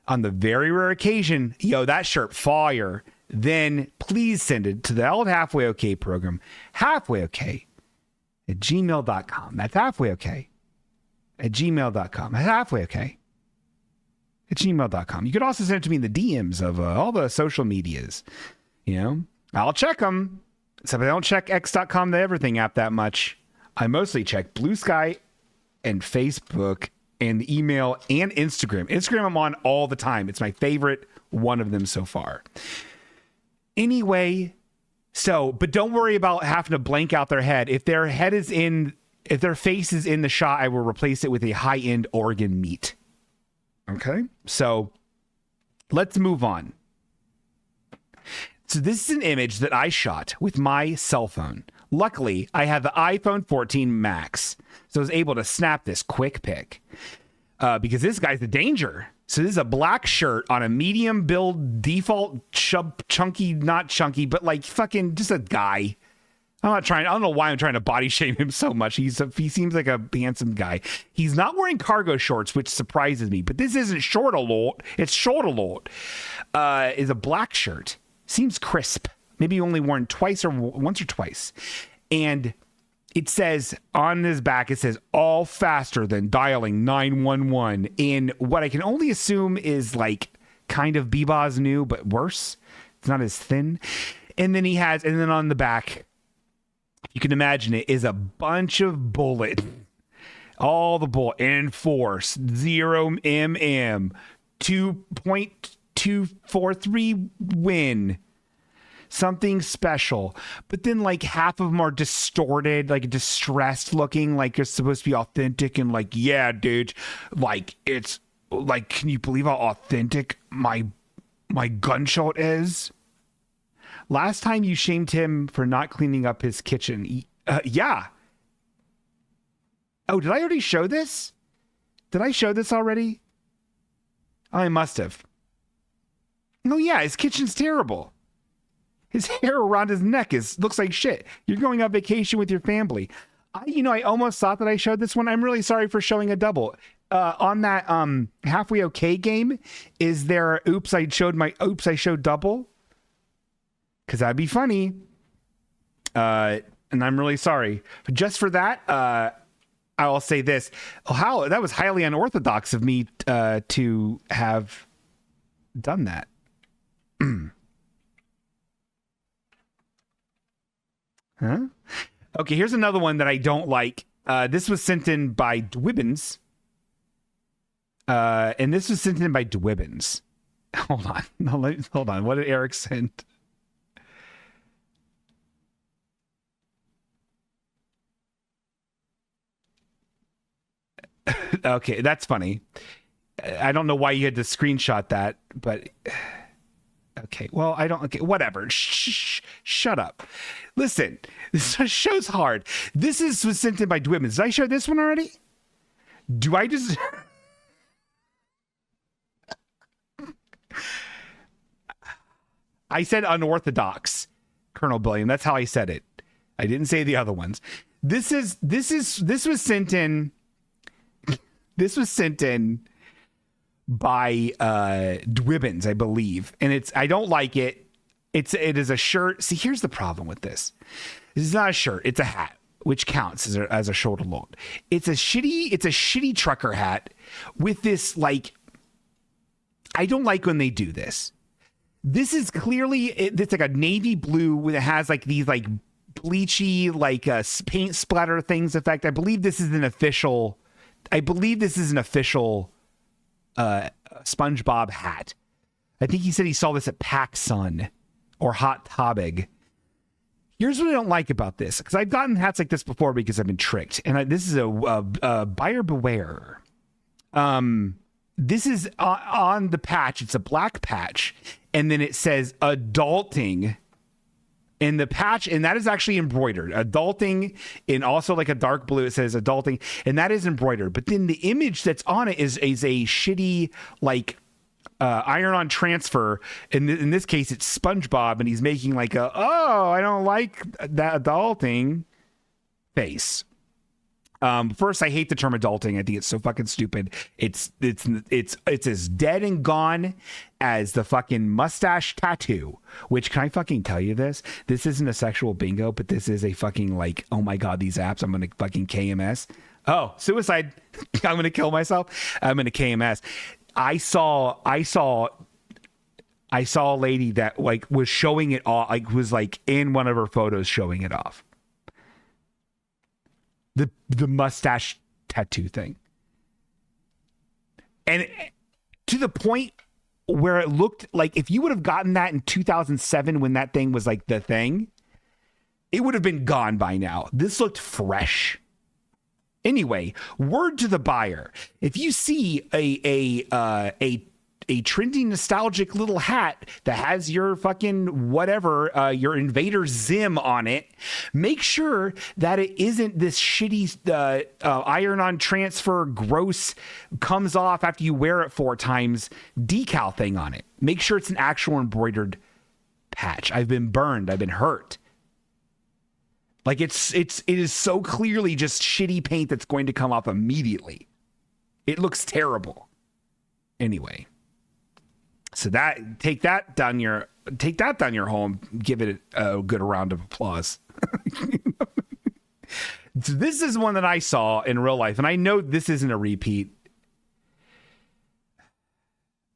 on the very rare occasion, yo, that shirt fire, then please send it to the old Halfway Okay program, halfwayokay@gmail.com. That's halfwayokay@gmail.com. halfwayokay@gmail.com. You could also send it to me in the DMs of all the social medias. You know, I'll check them. Except I don't check x.com, the everything app, that much. I mostly check Blue Sky and Facebook and the email and Instagram. Instagram I'm on all the time. It's my favorite one of them so far. Anyway, but don't worry about having to blank out their head. If their face is in the shot, I will replace it with a high-end organ meat. Okay? So let's move on. So this is an image that I shot with my cell phone. Luckily, I have the iPhone 14 Max, so I was able to snap this quick pic because this guy's a danger. So this is a black shirt on a medium build default chunky, not chunky, but like fucking just a guy. I don't know why I'm trying to body shame him so much. He seems like a handsome guy. He's not wearing cargo shorts, which surprises me, but this isn't short alert. It's short alert. Is a black shirt. Seems crisp. Maybe only worn once or twice. And it says on his back, it says all faster than dialing 911 in what I can only assume is like kind of Bebop's new, but worse. It's not as thin. And then on the back, you can imagine it is a bunch of bullets. All the bullet Enforce 0mm 2.243 win. Something special, but then like half of them are distorted, like distressed looking, like it's supposed to be authentic and like, yeah, dude, like it's like, can you believe how authentic my gunshot is? Last time you shamed him for not cleaning up his kitchen. Yeah. Oh, did I already show this? Did I show this already? I must have. Oh yeah, his kitchen's terrible. His hair around his neck looks like shit. You're going on vacation with your family. I almost thought that I showed this one. I'm really sorry for showing a double. On that Halfway Okay game, is there oops I showed double? Because that'd be funny. And I'm really sorry. But just for that, I'll say this. Oh, that was highly unorthodox of me to have done that. Huh? Okay, here's another one that I don't like. This was sent in by Dwibbins. And this was sent in by Dwibbins. Hold on. Hold on. What did Eric send? Okay, that's funny. I don't know why you had to screenshot that, but... Okay, well, okay, whatever. Shut up. Listen, this show's hard. This was sent in by Dwibbins. Did I show this one already? Do I just... I said unorthodox, Colonel Billiam. That's how I said it. I didn't say the other ones. This was sent in. This was sent in by Dwibbins, I believe, and I don't like it. It is a shirt. See, here's the problem with this. This is not a shirt. It's a hat, which counts as a shoulder load. It's a shitty trucker hat with this, like, I don't like when they do this. This is clearly, it's like a navy blue that has like these like bleachy, like paint splatter things effect. I believe this is an official SpongeBob hat. I think he said he saw this at PacSun or Hot Topic. Here's what I don't like about this, because I've gotten hats like this before because I've been tricked, and this is a buyer beware. This is on the patch. It's a black patch, and then it says adulting in the patch, and that is actually embroidered. Adulting in also like a dark blue. It says adulting, and that is embroidered. But then the image that's on it is a shitty like iron-on transfer. In this case, it's SpongeBob, and he's making like I don't like that adulting face. First, I hate the term adulting. I think it's so fucking stupid. It's as dead and gone as the fucking mustache tattoo. Which, can I fucking tell you this? This isn't a sexual bingo, but this is a fucking like, oh my god, these apps. I'm gonna fucking KMS. Oh, suicide. I'm gonna kill myself. I'm gonna KMS. I saw a lady that like was showing it off, like was like in one of her photos showing it off. The mustache tattoo thing. And to the point where it looked like if you would have gotten that in 2007 when that thing was like the thing, it would have been gone by now. This looked fresh. Anyway, word to the buyer. If you see a trendy nostalgic little hat that has your fucking whatever, your Invader Zim on it, make sure that it isn't this shitty iron-on transfer, gross, comes off after you wear it 4 times decal thing on it. Make sure it's an actual embroidered patch. I've been burned. I've been hurt. Like it is so clearly just shitty paint that's going to come off immediately. It looks terrible. Anyway. So take that down your home. Give it a good round of applause. So this is one that I saw in real life, and I know this isn't a repeat.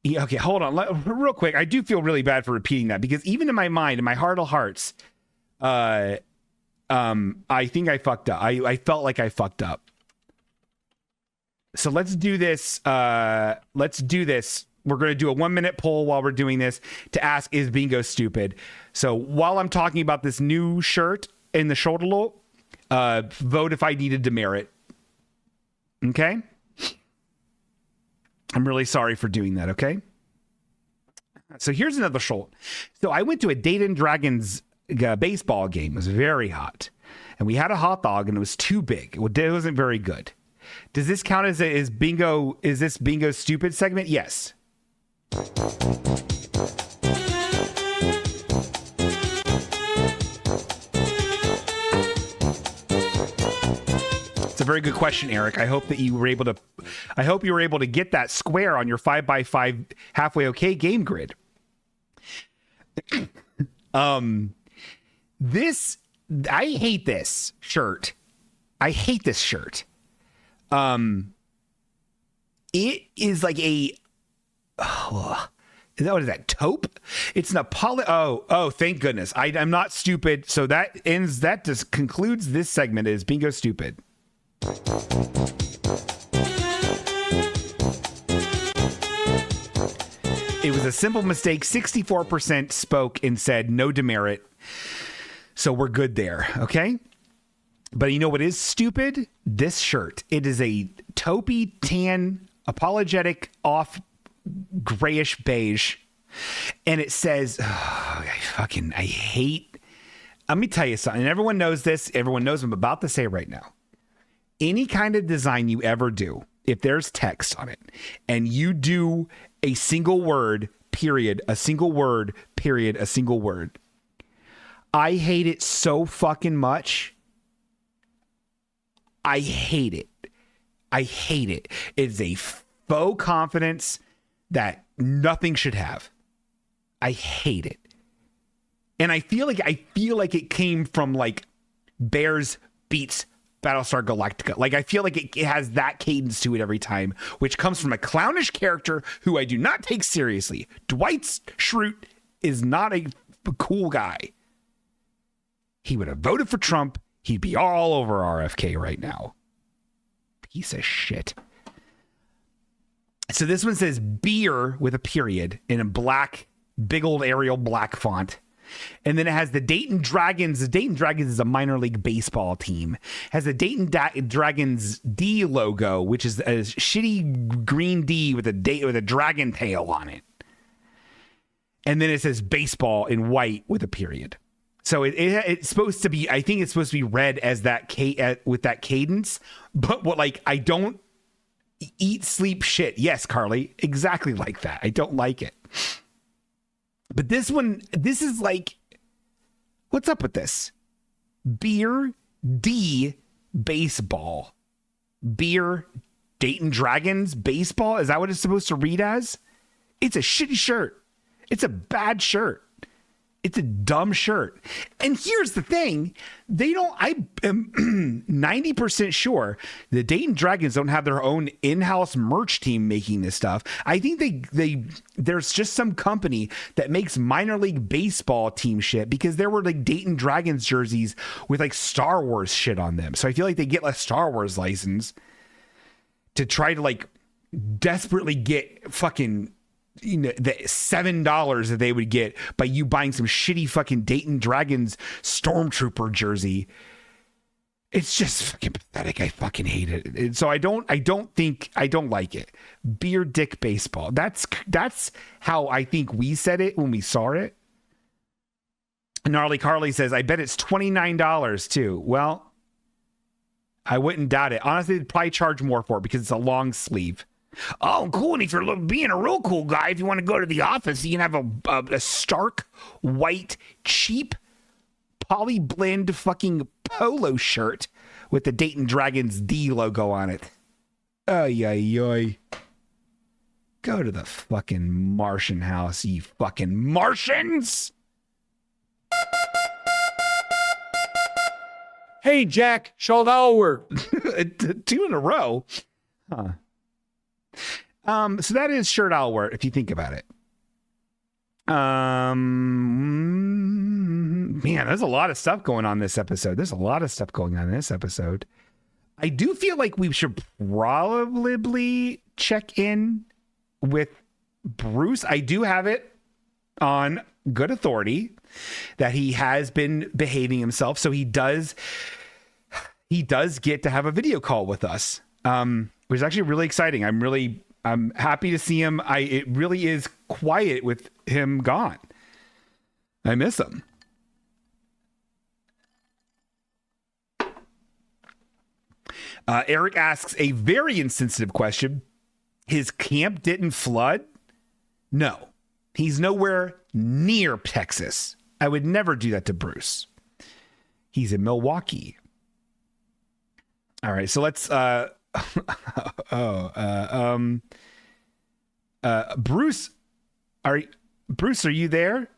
Yeah, okay, hold on, real quick. I do feel really bad for repeating that because even in my mind, in my heart of hearts, I think I fucked up. I felt like I fucked up. So let's do this. We're going to do a 1-minute poll while we're doing this to ask, is bingo stupid? So while I'm talking about this new shirt in the shoulder loop, vote if I needed demerit. Okay? I'm really sorry for doing that, okay? So here's another shoulder. So I went to a Dayton Dragons baseball game. It was very hot. And we had a hot dog, and it was too big. It wasn't very good. Does this count as bingo? Is this bingo stupid segment? Yes. It's a very good question, Eric. I hope you were able to get that square on your 5x5 halfway okay game grid. This, I hate this shirt. I hate this shirt. It is like a, what is that? Taupe? It's an Oh, thank goodness. I'm not stupid. So that just concludes this segment is bingo stupid. It was a simple mistake. 64% spoke and said no demerit. So we're good there. Okay. But you know what is stupid? This shirt. It is a taupey tan, apologetic, off grayish beige. And it says, let me tell you something. And everyone knows this. Everyone knows what I'm about to say right now. Any kind of design you ever do, if there's text on it, and you do a single word, period, a single word, period, a single word, I hate it so fucking much. I hate it. I hate it. It's a faux confidence that nothing should have. I hate it. And I feel like it came from like Bears beats Battlestar Galactica. Like I feel like it has that cadence to it every time, which comes from a clownish character who I do not take seriously. Dwight Schrute is not a cool guy. He would have voted for Trump. He'd be all over RFK right now. Piece of shit. So this one says beer with a period in a black, big old Arial black font. And then it has the Dayton Dragons. The Dayton Dragons is a minor league baseball team. It has the Dayton Dragons D logo, which is a shitty green D with a dragon tail on it. And then it says baseball in white with a period. So it's supposed to be, I think it's supposed to be read as that with that cadence. But what, like, I don't eat, sleep, shit. Yes, Carly, exactly like that. I don't like it. But this one, this is like, what's up with this? Beer D baseball. Beer Dayton Dragons baseball. Is that what it's supposed to read as? It's a shitty shirt. It's a bad shirt. It's a dumb shirt. And here's the thing. I am 90% sure the Dayton Dragons don't have their own in-house merch team making this stuff. I think there's just some company that makes minor league baseball team shit because there were like Dayton Dragons jerseys with like Star Wars shit on them. So I feel like they get a Star Wars license to try to like desperately get fucking, you know, the $7 that they would get by you buying some shitty fucking Dayton Dragons Stormtrooper jersey. It's just fucking pathetic. I fucking hate it. And so I don't like it. Beer dick baseball. That's how I think we said it when we saw it. Gnarly Carly says, I bet it's $29 too. Well, I wouldn't doubt it. Honestly, they'd probably charge more for it because it's a long sleeve. Oh, cool. And if you're being a real cool guy, if you want to go to the office, you can have a stark, white, cheap, poly blend fucking polo shirt with the Dayton Dragons D logo on it. Ay, ay, ay. Go to the fucking Martian house, you fucking Martians! Hey, Jack, shall all work? 2 in a row. Huh. So that is shirt I'll wear if you think about it. Man, there's a lot of stuff going on this episode. I do feel like we should probably check in with Bruce. I do have it on good authority that he has been behaving himself. So he does get to have a video call with us, which is actually really exciting. I'm happy to see him. It really is quiet with him gone. I miss him. Eric asks a very insensitive question. His camp didn't flood? No. He's nowhere near Texas. I would never do that to Bruce. He's in Milwaukee. All right, so let's Bruce, are you there?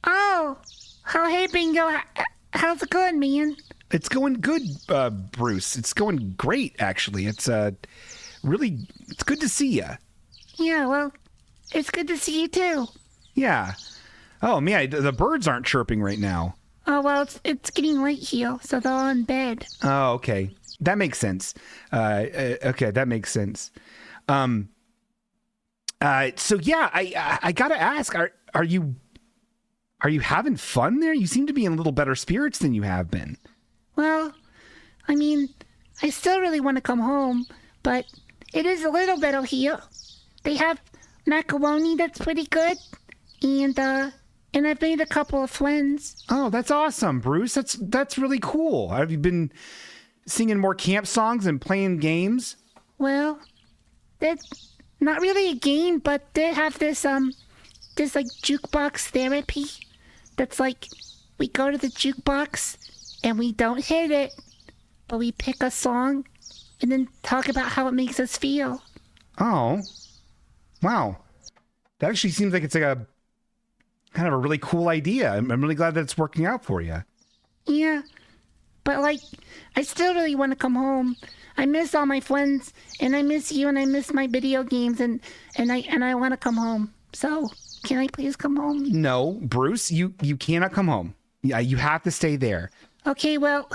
Oh, hey, Bingo. How's it going, man? It's going good, Bruce. It's going great, actually. It's it's good to see you. Yeah, well, it's good to see you too. Yeah. Oh man, the birds aren't chirping right now. Oh well, it's getting late here, so they're all in bed. Oh, okay. That makes sense. Okay, that makes sense. So yeah, I gotta ask, are you having fun there? You seem to be in a little better spirits than you have been. Well, I mean, I still really want to come home, but it is a little better here. They have macaroni that's pretty good, and I've made a couple of friends. Oh, that's awesome, Bruce. That's really cool. Have you been singing more camp songs and playing games? Well, that's not really a game, but they have this like jukebox therapy. That's like, we go to the jukebox and we don't hit it, but we pick a song and then talk about how it makes us feel. Oh, wow. That actually seems like it's like a kind of a really cool idea. I'm really glad that it's working out for you. Yeah, but like, I still really want to come home. I miss all my friends, and I miss you, and I miss my video games, and I want to come home. So, can I please come home? No, Bruce, you cannot come home. Yeah, you have to stay there. Okay, well,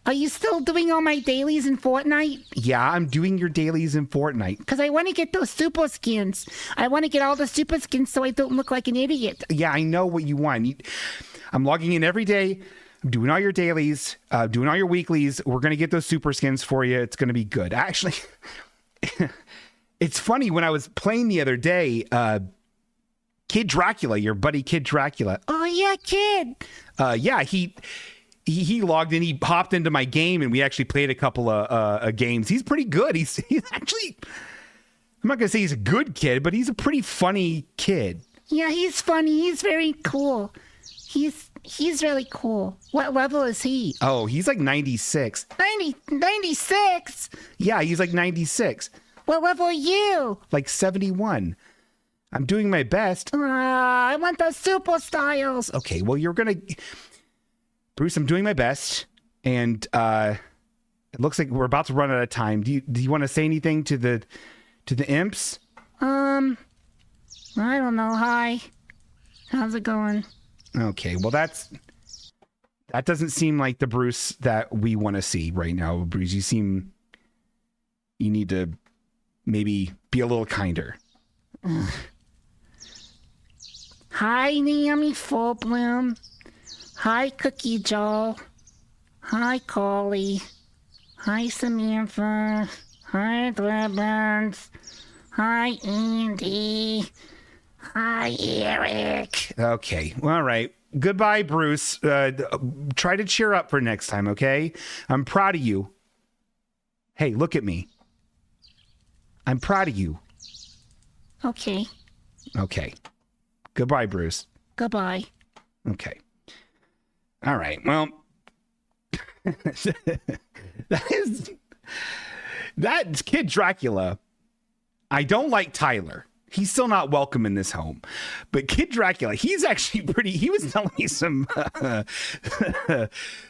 are you still doing all my dailies in Fortnite? Yeah, I'm doing your dailies in Fortnite. Because I want to get those super skins. I want to get all the super skins so I don't look like an idiot. Yeah, I know what you want. I'm logging in every day. I'm doing all your dailies, doing all your weeklies. We're going to get those super skins for you. It's going to be good. Actually, it's funny. When I was playing the other day, Kid Dracula, your buddy Kid Dracula. Oh, yeah, Kid. Yeah, he logged in. He popped into my game, and we actually played a couple of games. He's pretty good. He's actually, I'm not going to say he's a good kid, but he's a pretty funny kid. Yeah, he's funny. He's very cool. He's really cool. What level is he? Oh, he's like 96. 96? Yeah, he's like 96. What level are you? Like 71. I'm doing my best. I want the super styles. Okay, well, Bruce, I'm doing my best. And it looks like we're about to run out of time. Do you want to say anything to the imps? I don't know. Hi. How's it going? Okay, well, that doesn't seem like the Bruce that we want to see right now. Bruce, you need to maybe be a little kinder. Hi, Naomi Fullbloom. Hi, Cookie Joel. Hi, Collie. Hi, Samantha. Hi, Blabberns. Hi, Andy. Hi, Eric. Okay, well, all right. Goodbye, Bruce. Try to cheer up for next time, okay? I'm proud of you. Hey, look at me. I'm proud of you. Okay. Okay. Goodbye, Bruce. Goodbye. Okay. All right. Well, that's Kid Dracula. I don't like Tyler. He's still not welcome in this home. But Kid Dracula, he's actually he was telling me some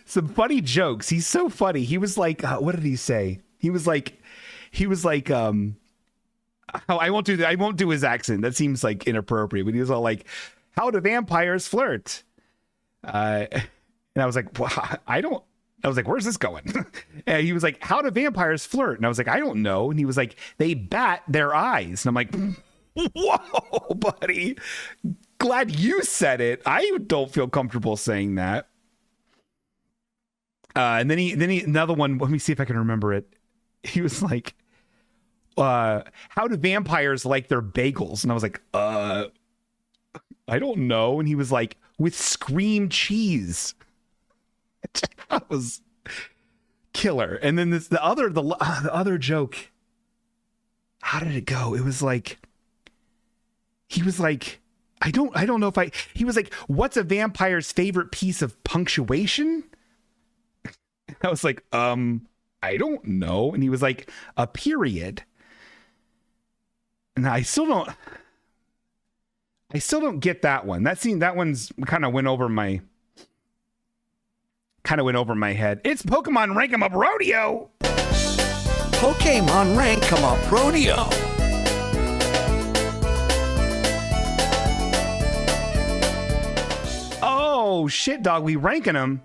some funny jokes. He's so funny. He was like, what did he say? He was like, I won't do his accent. That seems like inappropriate. But he was all like, how do vampires flirt? And I was like, well, I was like, where's this going? And he was like, how do vampires flirt? And I was like, I don't know. And he was like, they bat their eyes. And I'm like, whoa, buddy. Glad you said it. I don't feel comfortable saying that. And then he another one. Let me see if I can remember it. He was like, how do vampires like their bagels? And I was like, I don't know. And he was like, with scream cheese. That was killer. And then the other joke. How did it go? It was like, he was like, I don't know if he was like, what's a vampire's favorite piece of punctuation? I was like, I don't know. And he was like, a period. And I still don't get that one. That one's kind of went over my head. It's Pokemon Rank 'em Up Rodeo. Pokemon Rank 'em Up Rodeo. Oh shit, dog! We ranking them.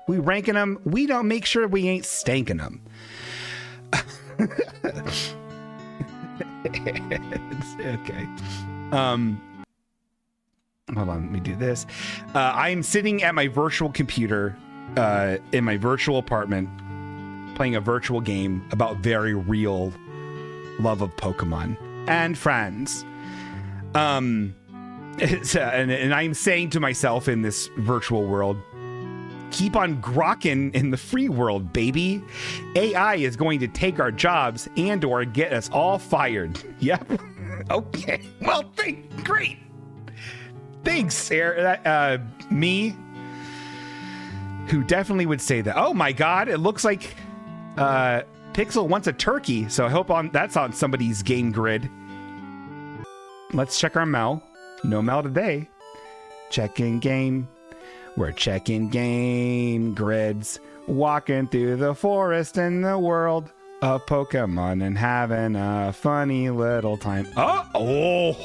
We don't make sure we ain't stanking them. Okay. Hold on, let me do this. I'm sitting at my virtual computer in my virtual apartment playing a virtual game about very real love of Pokemon and friends. And I'm saying to myself in this virtual world, keep on grokking in the free world, baby. AI is going to take our jobs and or get us all fired. Yep. Okay. Well, great. Thanks, Sarah. Me. who definitely would say that. Oh my God, it looks like Pixel wants a turkey. So I hope that's on somebody's game grid. Let's check our mail. No mail today. Checking game. We're checking game grids. Walking through the forest in the world of Pokemon and having a funny little time. Oh,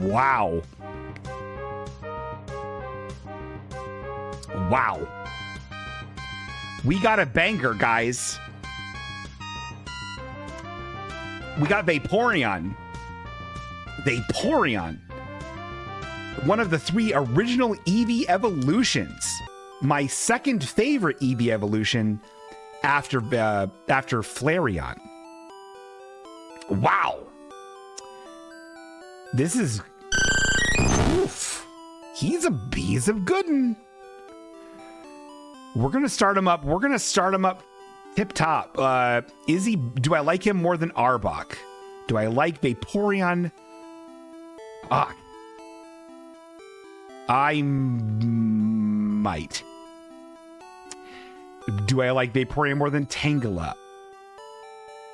wow. Wow. We got a banger, guys. We got Vaporeon. Vaporeon. One of the 3 original Eevee evolutions. My second favorite Eevee evolution after Flareon. Wow. This is... Oof. He's a good one. We're going to start him up tip top. Do I like him more than Arbok? Do I like Vaporeon? I might. Do I like Vaporeon more than Tangela?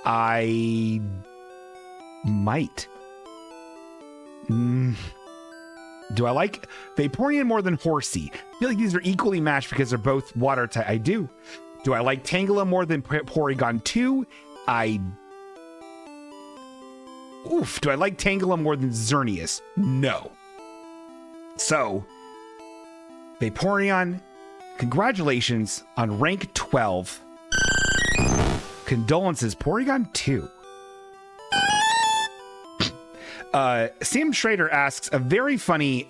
I might. Do I like Vaporeon more than Horsey? I feel like these are equally matched because they're both water type. I do. Do I like Tangela more than Porygon 2? Do I like Tangela more than Xerneas? No. So, Vaporeon, congratulations on rank 12. Condolences, Porygon 2. Sam Schrader asks a very funny,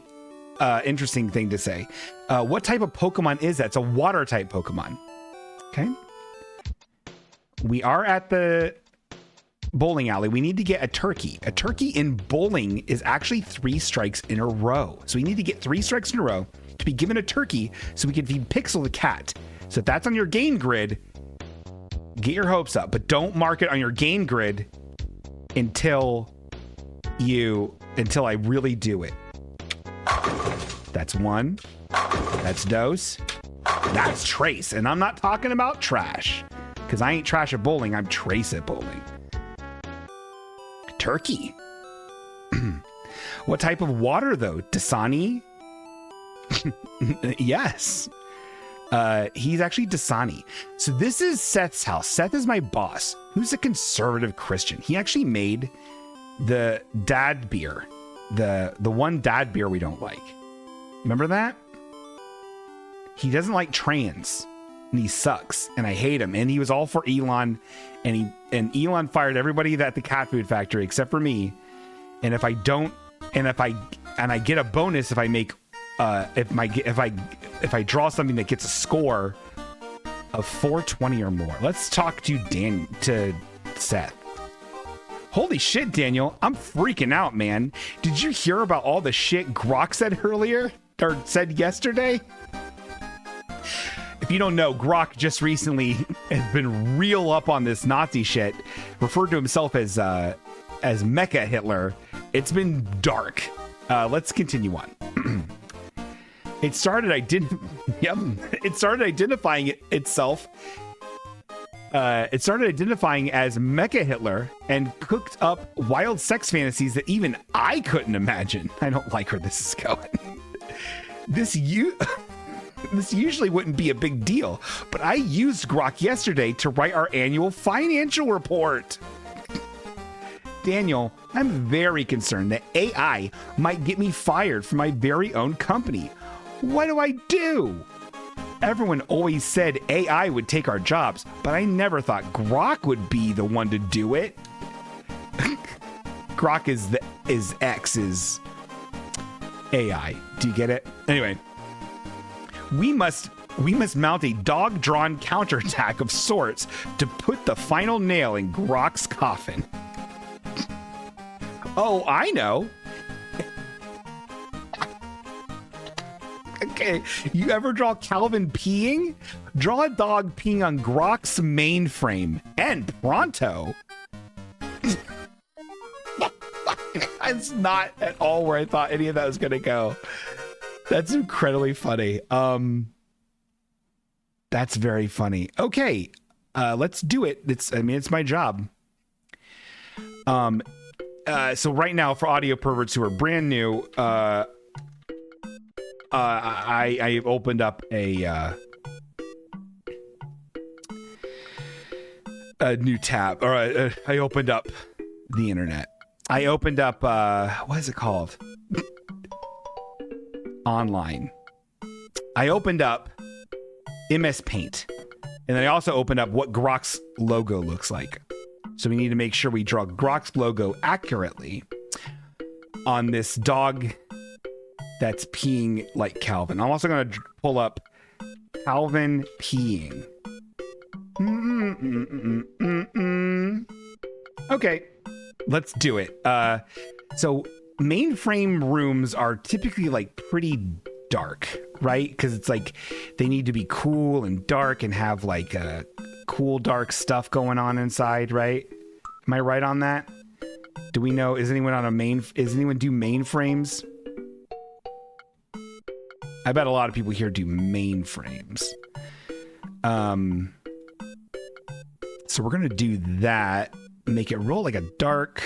interesting thing to say. What type of Pokemon is that? It's a water type Pokemon. Okay. We are at the bowling alley. We need to get a turkey. A turkey in bowling is actually 3 strikes in a row. So we need to get 3 strikes in a row to be given a turkey so we can feed Pixel the cat. So if that's on your game grid, get your hopes up, but don't mark it on your game grid until I really do it. That's 1. That's Dose. That's Trace. And I'm not talking about trash, because I ain't trash at bowling. I'm Trace at bowling. Turkey. What type of water, though? Dasani? Yes. He's actually Dasani. So this is Seth's house. Seth is my boss, who's a conservative Christian. He actually made the dad beer. The one dad beer we don't like. Remember that? He doesn't like trans, and he sucks, and I hate him. And he was all for Elon, and Elon fired everybody at the cat food factory except for me. And if I don't, and I get a bonus if I make, if I draw something that gets a score of 420 or more. Let's talk to Seth. Holy shit, Daniel, I'm freaking out, man. Did you hear about all the shit GROK said earlier, or said yesterday? If you don't know, GROK just recently has been real up on this Nazi shit, referred to himself as Mecha Hitler. It's been dark. Let's continue on. It started identifying itself. It started identifying as Mecha Hitler and cooked up wild sex fantasies that even I couldn't imagine. I don't like where this is going. This usually wouldn't be a big deal, but I used GROK yesterday to write our annual financial report. Daniel, I'm very concerned that AI might get me fired from my very own company. What do I do? Everyone always said AI would take our jobs, but I never thought GROK would be the one to do it. GROK is X's AI. Do you get it? Anyway, we must mount a dog-drawn counterattack of sorts to put the final nail in GROK's coffin. Oh, I know. Okay, you ever draw Calvin peeing? Draw a dog peeing on GROK's mainframe and pronto. That's not at all where I thought any of that was gonna go. That's incredibly funny. That's very funny. Okay, let's do it. It's my job. So right now, for audio perverts who are brand new, I opened up a new tab, or I opened up the internet. I opened up what is it called? Online. I opened up MS Paint, and then I also opened up what GROK's logo looks like. So we need to make sure we draw GROK's logo accurately on this dog that's peeing like Calvin. I'm also going to pull up Calvin peeing. Okay, let's do it. So mainframe rooms are typically like pretty dark, right? Because it's like they need to be cool and dark and have like cool dark stuff going on inside, right? Am I right on that? Do we know? Is anyone do mainframes? I bet a lot of people here do mainframes. So we're gonna do that. Make it roll like a dark,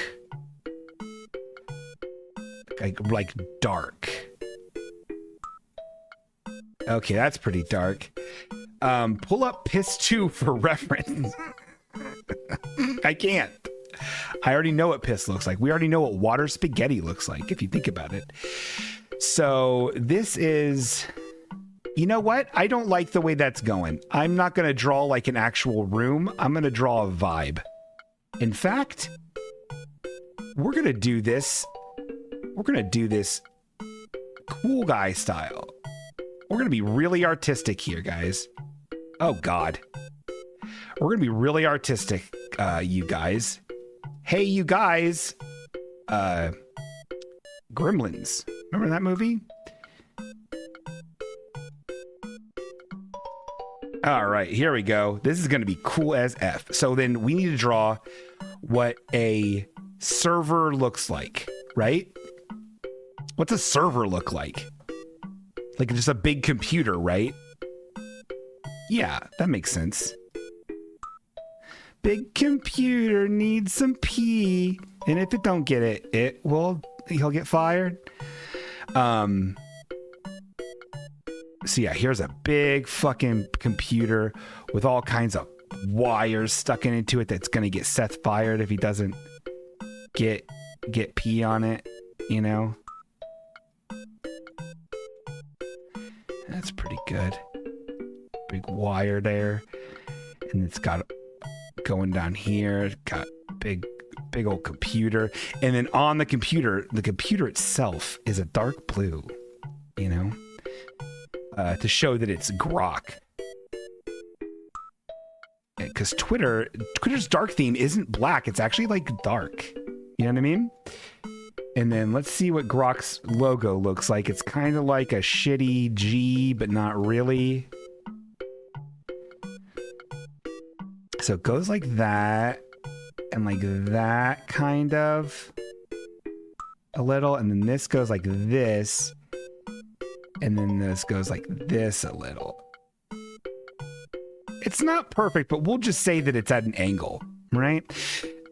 like dark. Okay, that's pretty dark. Pull up Piss 2 for reference. I can't. I already know what piss looks like. We already know what water spaghetti looks like, if you think about it. So this is... You know what? I don't like the way that's going. I'm not going to draw like an actual room. I'm going to draw a vibe. In fact, we're going to do this. We're going to do this cool guy style. We're going to be really artistic here, guys. Oh, God. We're going to be really artistic, you guys. Hey, you guys. Gremlins. Remember that movie? All right, here we go. This is going to be cool as F. So then we need to draw what a server looks like, right? What's a server look like? Like just a big computer, right? Yeah, that makes sense. Big computer needs some pee. And if it don't get it, he'll get fired. So yeah, here's a big fucking computer with all kinds of wires stuck into it that's gonna get Seth fired if he doesn't get pee on it, you know? That's pretty good. Big wire there. And it's got going down here, it's got big old computer. And then on the computer itself is a dark blue, you know? To show that it's GROK. Because Twitter's dark theme isn't black. It's actually like dark. You know what I mean? And then let's see what GROK's logo looks like. It's kind of like a shitty G, but not really. So it goes like that. And like that, kind of. A little. And then this goes like this. And then this goes like this a little. It's not perfect, but we'll just say that it's at an angle, right?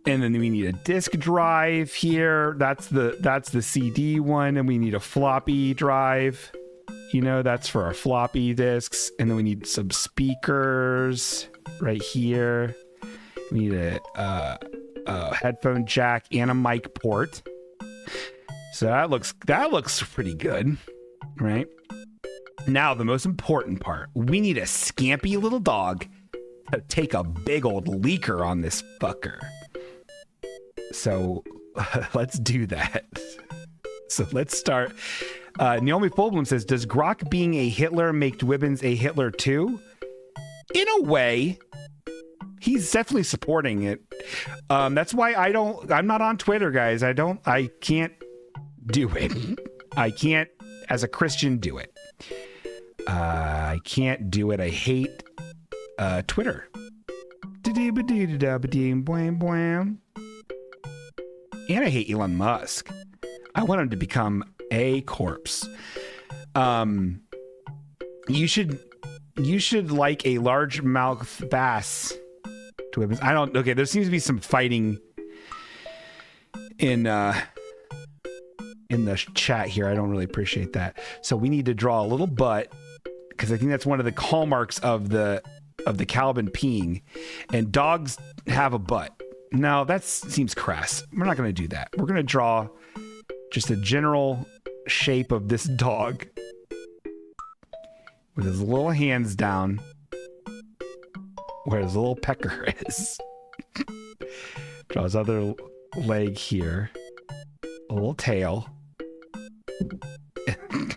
And then we need a disk drive here. That's the CD one, and we need a floppy drive. You know, that's for our floppy disks. And then we need some speakers right here. We need a headphone jack and a mic port. So that looks pretty good. Right? Now, the most important part. We need a scampy little dog to take a big old leaker on this fucker. So, let's do that. So, let's start. Naomi Fulblum says, does GROK being a Hitler make Dwibbins a Hitler too? In a way. He's definitely supporting it. That's why I'm not on Twitter, guys. I can't do it. I can't, as a Christian, do it. I can't do it. I hate Twitter. And I hate Elon Musk. I want him to become a corpse. You should You should like a largemouth bass. I don't. Okay, there seems to be some fighting in the chat here. I don't really appreciate that. So we need to draw a little butt because I think that's one of the hallmarks of the Calvin peeing. And dogs have a butt. No, that seems crass. We're not going to do that. We're going to draw just a general shape of this dog with his little hands down where his little pecker is. Draw his other leg here. A little tail.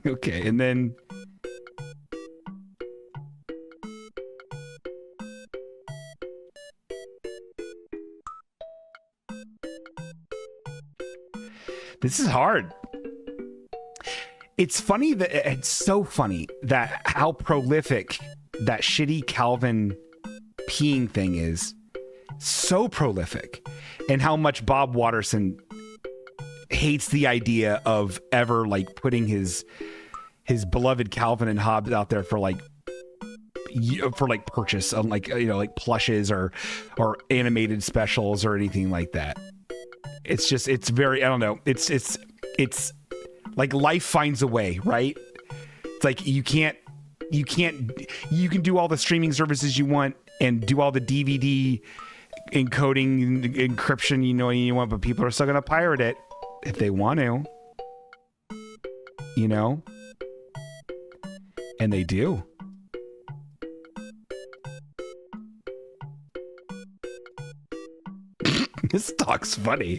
Okay, and then this is hard. It's funny that it's so funny that how prolific that shitty Calvin peeing thing is. So prolific. And how much Bob Watterson hates the idea of ever like putting his beloved Calvin and Hobbes out there for like purchase on like, you know, like plushes or animated specials or anything like that. It's just, it's very, I don't know. It's like life finds a way, right? It's like you can do all the streaming services you want and do all the DVD encoding, encryption, you want, but people are still going to pirate it if they want to, you know? And they do. This dog's funny.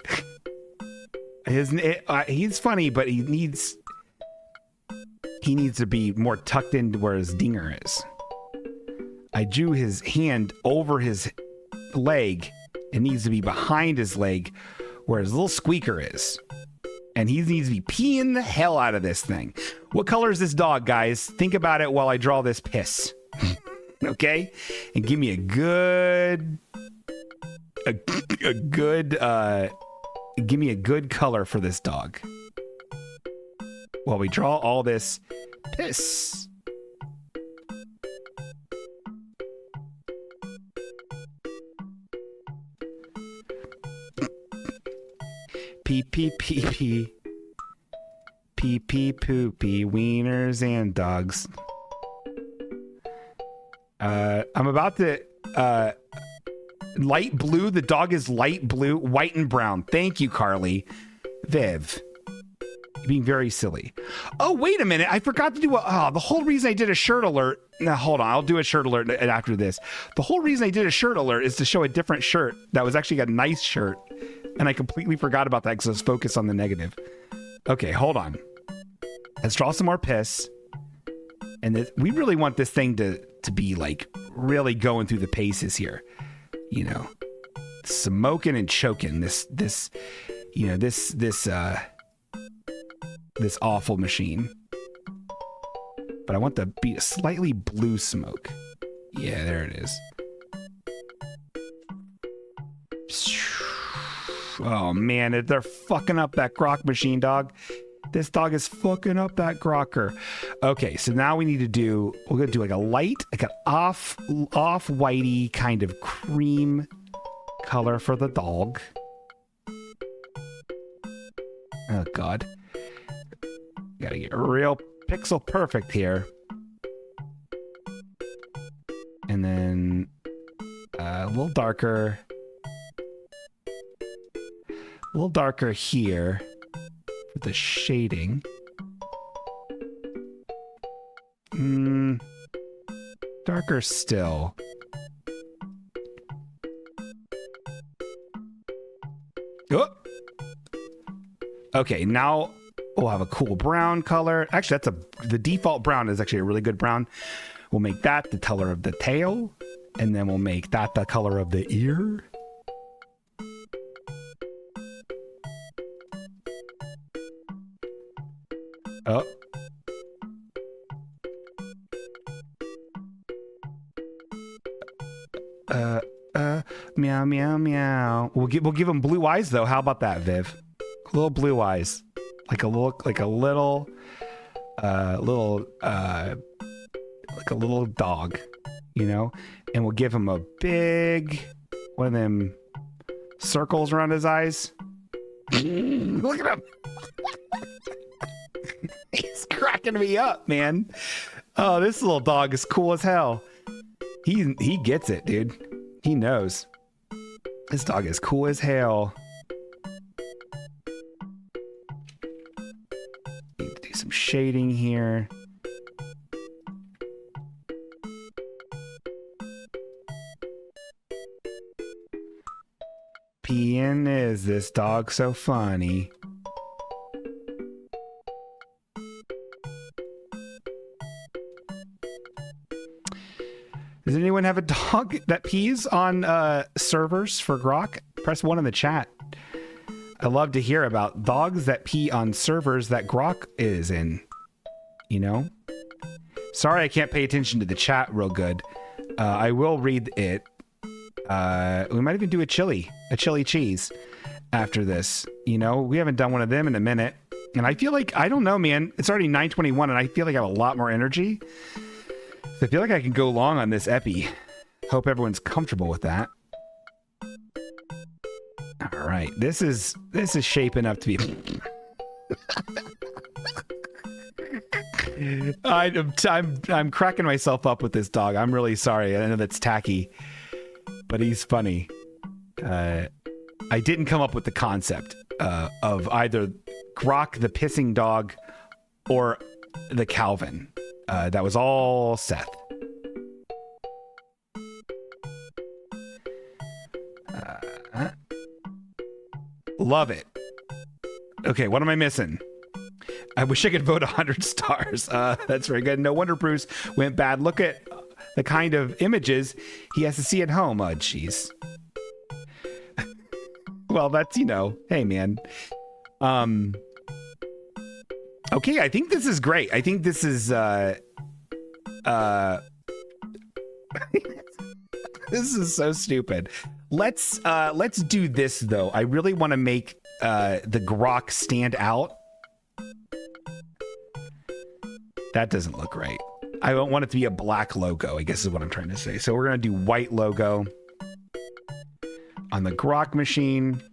He's funny, but he needs to be more tucked into where his dinger is. I drew his hand over his leg. It needs to be behind his leg where his little squeaker is. And he needs to be peeing the hell out of this thing. What color is this dog, guys? Think about it while I draw this piss. Okay? And give me a good color for this dog while we draw all this piss. Pee pee pee pee pee pee poopy wieners and dogs. I'm about to light blue. The dog is light blue, white and brown. Thank you, Carly. Viv, you're being very silly. Oh, wait a minute. I forgot to do the whole reason I did a shirt alert. Now, hold on. I'll do a shirt alert after this. The whole reason I did a shirt alert is to show a different shirt that was actually a nice shirt. And I completely forgot about that because I was focused on the negative. Okay, hold on. Let's draw some more piss. And we really want this thing to be like really going through the paces here. You know, smoking and choking this awful machine. But I want to be a slightly blue smoke. Yeah, there it is. Oh man, they're fucking up that GROK machine, dog. This dog is fucking up that GROKer. Okay, so now we're gonna do like a light, like an off whitey kind of cream color for the dog. Oh god. Gotta get real pixel perfect here. And then a little darker. A little darker here for the shading. Darker still. Oh. Okay, now we'll have a cool brown color. Actually, the default brown is actually a really good brown. We'll make that the color of the tail, and then we'll make that the color of the ear. Oh. Meow, meow, meow. We'll give him blue eyes though. How about that, Viv? Little blue eyes, like a little like a little dog, you know, and we'll give him a big one of them circles around his eyes. Look at him. He's cracking me up, man. Oh, this little dog is cool as hell. He gets it, dude. He knows. This dog is cool as hell. Need to do some shading here. Peeing, is this dog so funny? Does anyone have a dog that pees on servers for GROK? Press 1 in the chat. I love to hear about dogs that pee on servers that GROK is in. You know? Sorry I can't pay attention to the chat real good. I will read it. We might even do a chili cheese after this. You know, we haven't done one of them in a minute. And I feel like, I don't know, man. It's already 9:21 and I feel like I have a lot more energy. I feel like I can go long on this epi. Hope everyone's comfortable with that. All right, this is shaping up to be. I'm cracking myself up with this dog. I'm really sorry. I know that's tacky, but he's funny. I didn't come up with the concept of either GROK the pissing dog or the Calvin. That was all Seth. Love it. Okay, what am I missing? I wish I could vote 100 stars. That's very good. No wonder Bruce went bad. Look at the kind of images he has to see at home. Oh, jeez. Well, that's, you know, hey, man. Okay, I think this is great. I think this is this is so stupid. Let's do this though. I really want to make the GROK stand out. That doesn't look right. I don't want it to be a black logo, I guess is what I'm trying to say. So we're gonna do white logo on the GROK machine.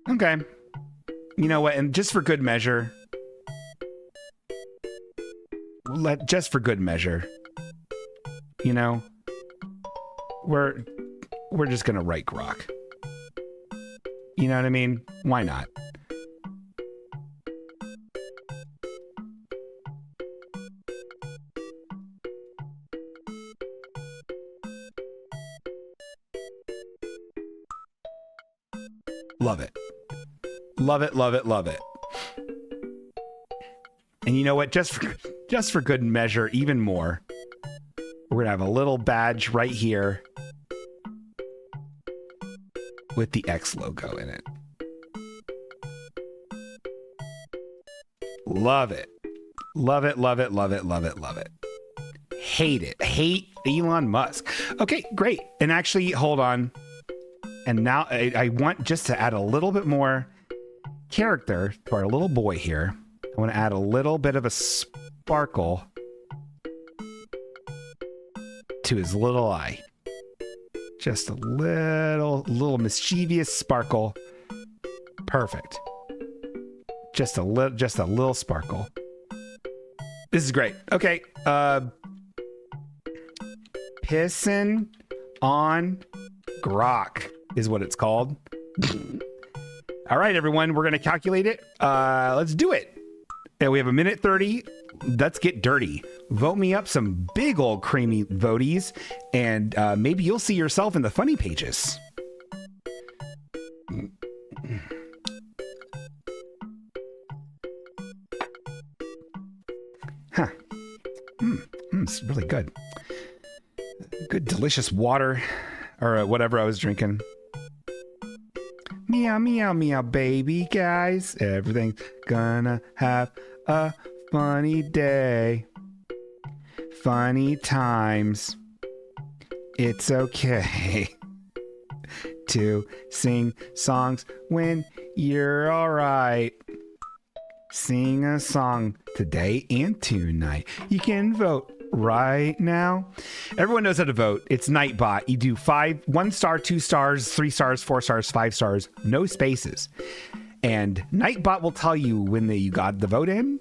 Okay. You know what? And just for good measure, you know, we're just gonna write GROK. You know what I mean? Why not? Love it. Love it, love it, love it. And you know what? Just for good measure, even more, we're gonna have a little badge right here with the X logo in it. Love it. Love it, love it, love it, love it, love it. Hate it. Hate Elon Musk. Okay, great. And actually, hold on. And now I want just to add a little bit more character to our little boy here. I want to add a little bit of a sparkle to his little eye. Just a little mischievous sparkle. Perfect. Just a little sparkle. This is great. Okay. Pissin' on GROK is what it's called. All right, everyone, we're going to calculate it. Let's do it. And we have 1:30. Let's get dirty. Vote me up some big old creamy voties, and maybe you'll see yourself in the funny pages. Huh. It's really good. Good, delicious water, or whatever I was drinking. Meow, meow, meow, baby guys. Everything's gonna have a funny day. Funny times. It's okay to sing songs when you're alright. Sing a song today and tonight. You can vote right now. Everyone knows how to vote. It's Nightbot. You do 1 star, 2 stars, 3 stars, 4 stars, 5 stars, no spaces. And Nightbot will tell you when you got the vote in.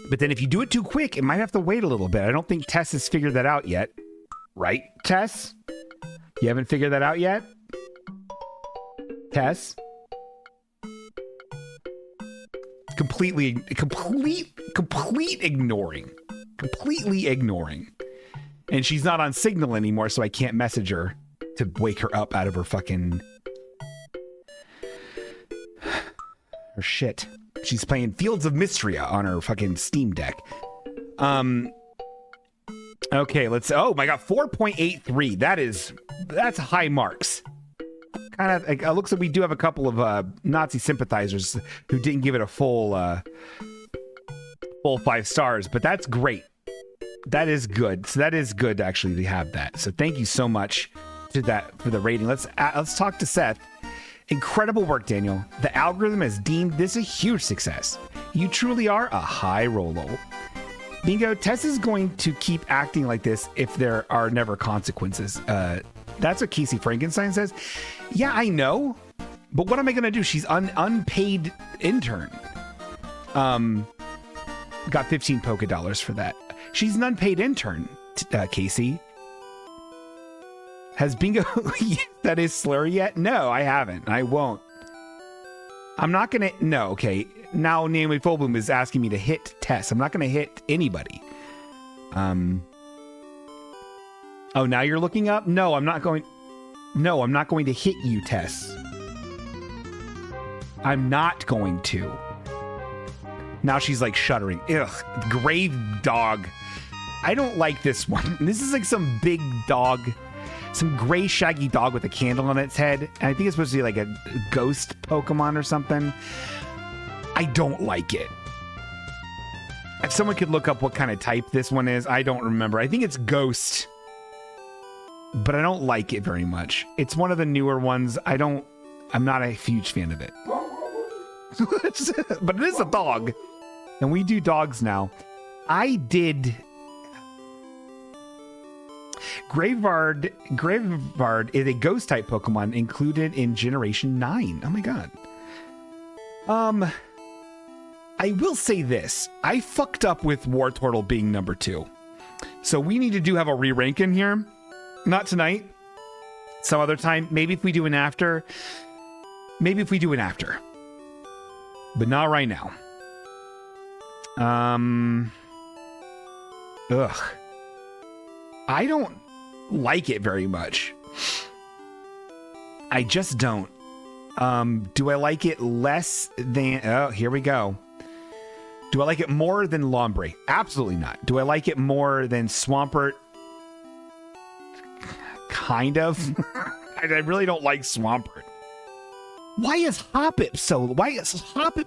But then if you do it too quick, it might have to wait a little bit. I don't think Tess has figured that out yet. Right, Tess? You haven't figured that out yet? Tess? Completely ignoring. Completely ignoring. And she's not on Signal anymore, so I can't message her to wake her up out of her fucking... her shit. She's playing Fields of Mystria on her fucking Steam Deck. Okay, let's... Oh my god, 4.83. That's high marks. Kind of, it looks like we do have a couple of Nazi sympathizers who didn't give it a full 5 stars, but that's great. That is good. So that is good actually to have that. So thank you so much for the rating. Let's talk to Seth. Incredible work, Daniel. The algorithm has deemed this a huge success. You truly are a high Rolo. Bingo, Tess is going to keep acting like this if there are never consequences. That's what Casey Frankenstein says. Yeah, I know. But what am I going to do? She's unpaid intern. Got 15 polka dollars for that. She's an unpaid intern, Casey. Has Bingo that is slur yet? No, I haven't. I won't. I'm not going to... No, okay. Now Naomi Folbloom is asking me to hit Tess. I'm not going to hit anybody. Oh, now you're looking up? No, I'm not going... No, I'm not going to hit you, Tess. I'm not going to. Now she's like shuddering. Ugh, grave dog. I don't like this one. This is like some big dog, some gray shaggy dog with a candle on its head. And I think it's supposed to be like a ghost Pokemon or something. I don't like it. If someone could look up what kind of type this one is, I don't remember. I think it's ghost. But I don't like it very much. It's one of the newer ones. I'm not a huge fan of it. But it is a dog. And we do dogs now. I did... Graveyard is a ghost type Pokemon included in Generation 9. Oh my god. I will say this. I fucked up with Wartortle being number 2. So we need to have a re-rank in here. Not tonight. Some other time. Maybe if we do an after. Maybe if we do an after. But not right now. Ugh. I don't like it very much. I just don't. Do I like it less than... Oh, here we go. Do I like it more than Lombre? Absolutely not. Do I like it more than Swampert? Kind of. I really don't like Swampert. Why is Hoppip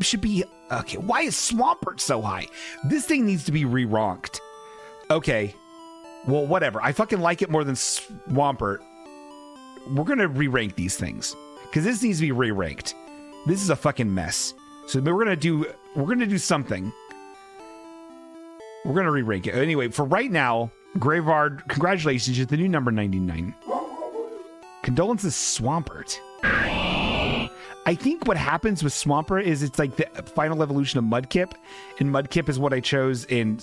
should be... Okay, why is Swampert so high? This thing needs to be re-ranked. Okay. Well, whatever. I fucking like it more than Swampert. We're going to re-rank these things. Because this needs to be re-ranked. This is a fucking mess. So we're going to do something. We're going to re-rank it. Anyway, for right now, Graveyard, congratulations, you're the new number 99. Condolences, Swampert. I think what happens with Swampert is it's like the final evolution of Mudkip, and Mudkip is what I chose in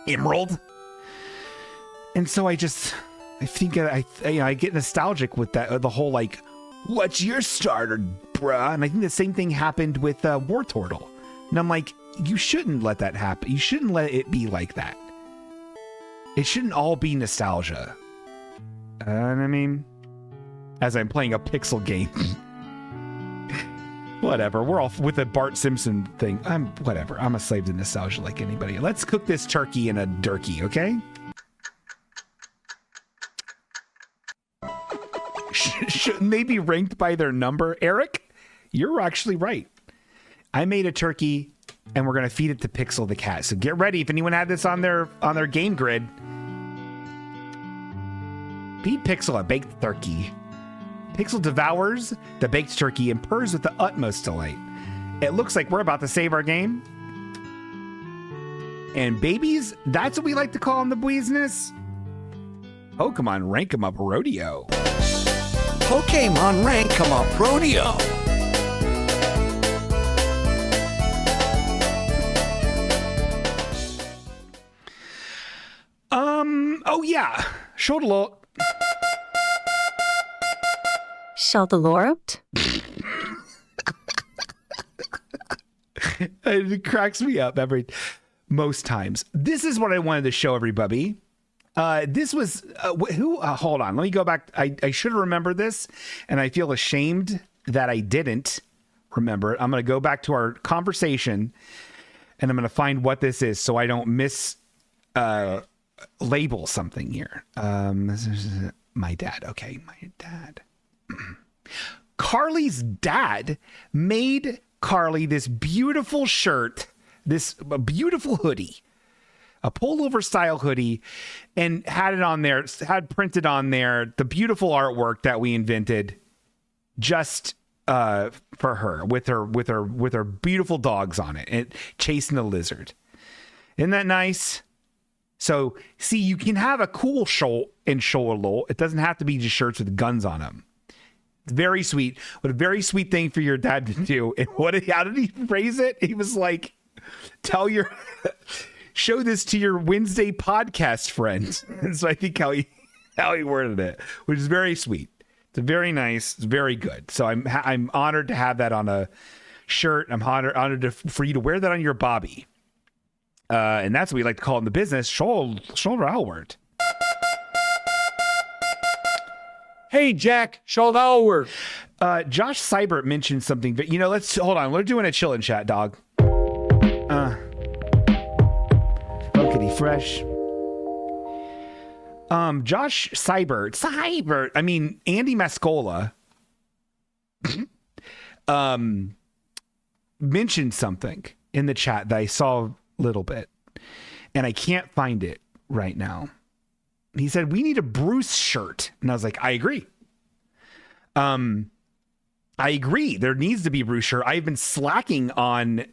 Emerald. And so I think I get nostalgic with that, the whole like, what's your starter, bruh? And I think the same thing happened with Wartortle. And I'm like, you shouldn't let that happen. You shouldn't let it be like that. It shouldn't all be nostalgia. And I mean, as I'm playing a pixel game. Whatever. We're all with the Bart Simpson thing. Whatever. I'm a slave to nostalgia like anybody. Let's cook this turkey in a durkey, okay? Shouldn't they be ranked by their number? Eric, you're actually right. I made a turkey and we're going to feed it to Pixel the cat. So get ready. If anyone had this on their game grid, feed Pixel a baked turkey. Pixel devours the baked turkey and purrs with the utmost delight. It looks like we're about to save our game. And babies, that's what we like to call in the business. Pokemon Rank 'em Up Rodeo. Pokemon Rank 'em Up Rodeo. Oh yeah. Shodelot. Sheldalorped? It cracks me up most times. This is what I wanted to show everybody. This was hold on, let me go back. I should have remembered this, and I feel ashamed that I didn't remember it. I'm going to go back to our conversation, and I'm going to find what this is so I don't label something here. This is my dad. Okay, my dad. Carly's dad made Carly this beautiful shirt, this beautiful hoodie, a pullover style hoodie, and had it on there, had printed on there the beautiful artwork that we invented just for her with her beautiful dogs on it and chasing the lizard. Isn't that nice? So see, you can have a cool shirt in Shoelol. It doesn't have to be just shirts with guns on them. It's very sweet. What a very sweet thing for your dad to do. And how did he phrase it? He was like, show this to your Wednesday podcast friends. And so I think how he worded it, which is very sweet. It's very nice. It's very good. So I'm honored to have that on a shirt. I'm honored for you to wear that on your bobby. And that's what we like to call it in the business, shoulder. Hey, Jack, Sheldalworth. Josh Seibert mentioned something, but let's hold on. We're doing a chill and chat, dog. Kitty fresh. Josh Seibert. I mean, Andy Mascola mentioned something in the chat that I saw a little bit, and I can't find it right now. He said, we need a Bruce shirt. And I was like, I agree. I agree. There needs to be a Bruce shirt. I've been slacking on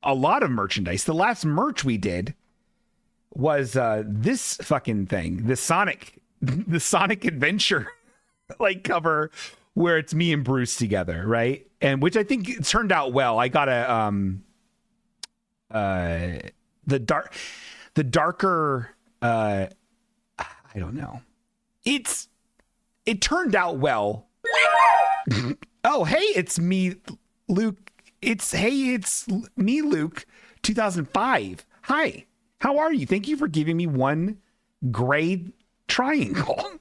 a lot of merchandise. The last merch we did was this fucking thing, the Sonic Adventure like cover where it's me and Bruce together, right? And which I think it turned out well. I got the darker I don't know. It turned out well. Oh, hey, it's me, Luke. It's me, Luke, 2005. Hi, how are you? Thank you for giving me one gray triangle.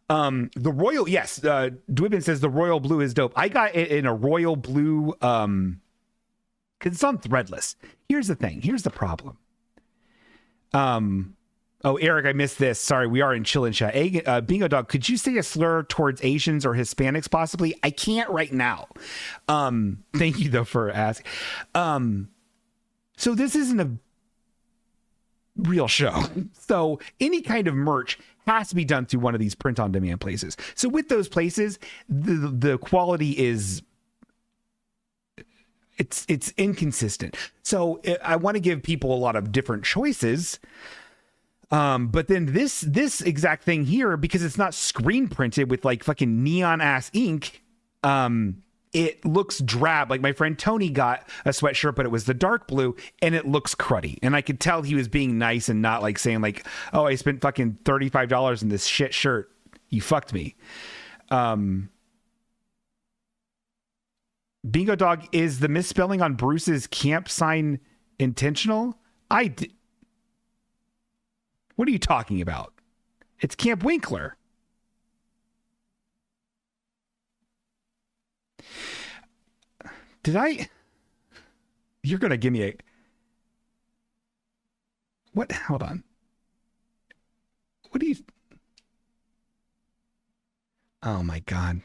The royal, yes. Dwibin says the royal blue is dope. I got it in a royal blue, because it's on Threadless. Here's the thing. Here's the problem. Oh, Eric, I missed this. Sorry, we are in chill and chat. Bingo Dog, could you say a slur towards Asians or Hispanics possibly? I can't right now. Thank you, though, for asking. So this isn't a real show. So any kind of merch has to be done through one of these print-on-demand places. So with those places, the quality is... It's inconsistent. So I want to give people a lot of different choices. But then this exact thing here, because it's not screen printed with like fucking neon ass ink, it looks drab. Like my friend Tony got a sweatshirt, but it was the dark blue and it looks cruddy. And I could tell he was being nice and not like saying like, oh, I spent fucking $35 in this shit shirt. You fucked me. Bingo Dog, is the misspelling on Bruce's camp sign intentional? What are you talking about? It's Camp Winkler. You're going to give me what? Hold on. What do you... Oh my God.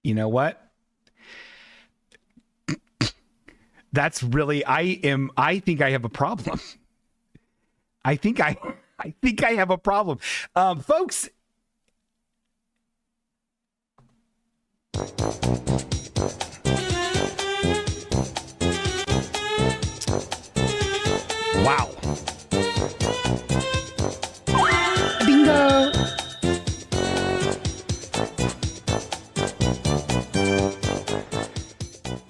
You know what? That's really, I think I have a problem. I think I think I have a problem. Folks. Wow. Bingo.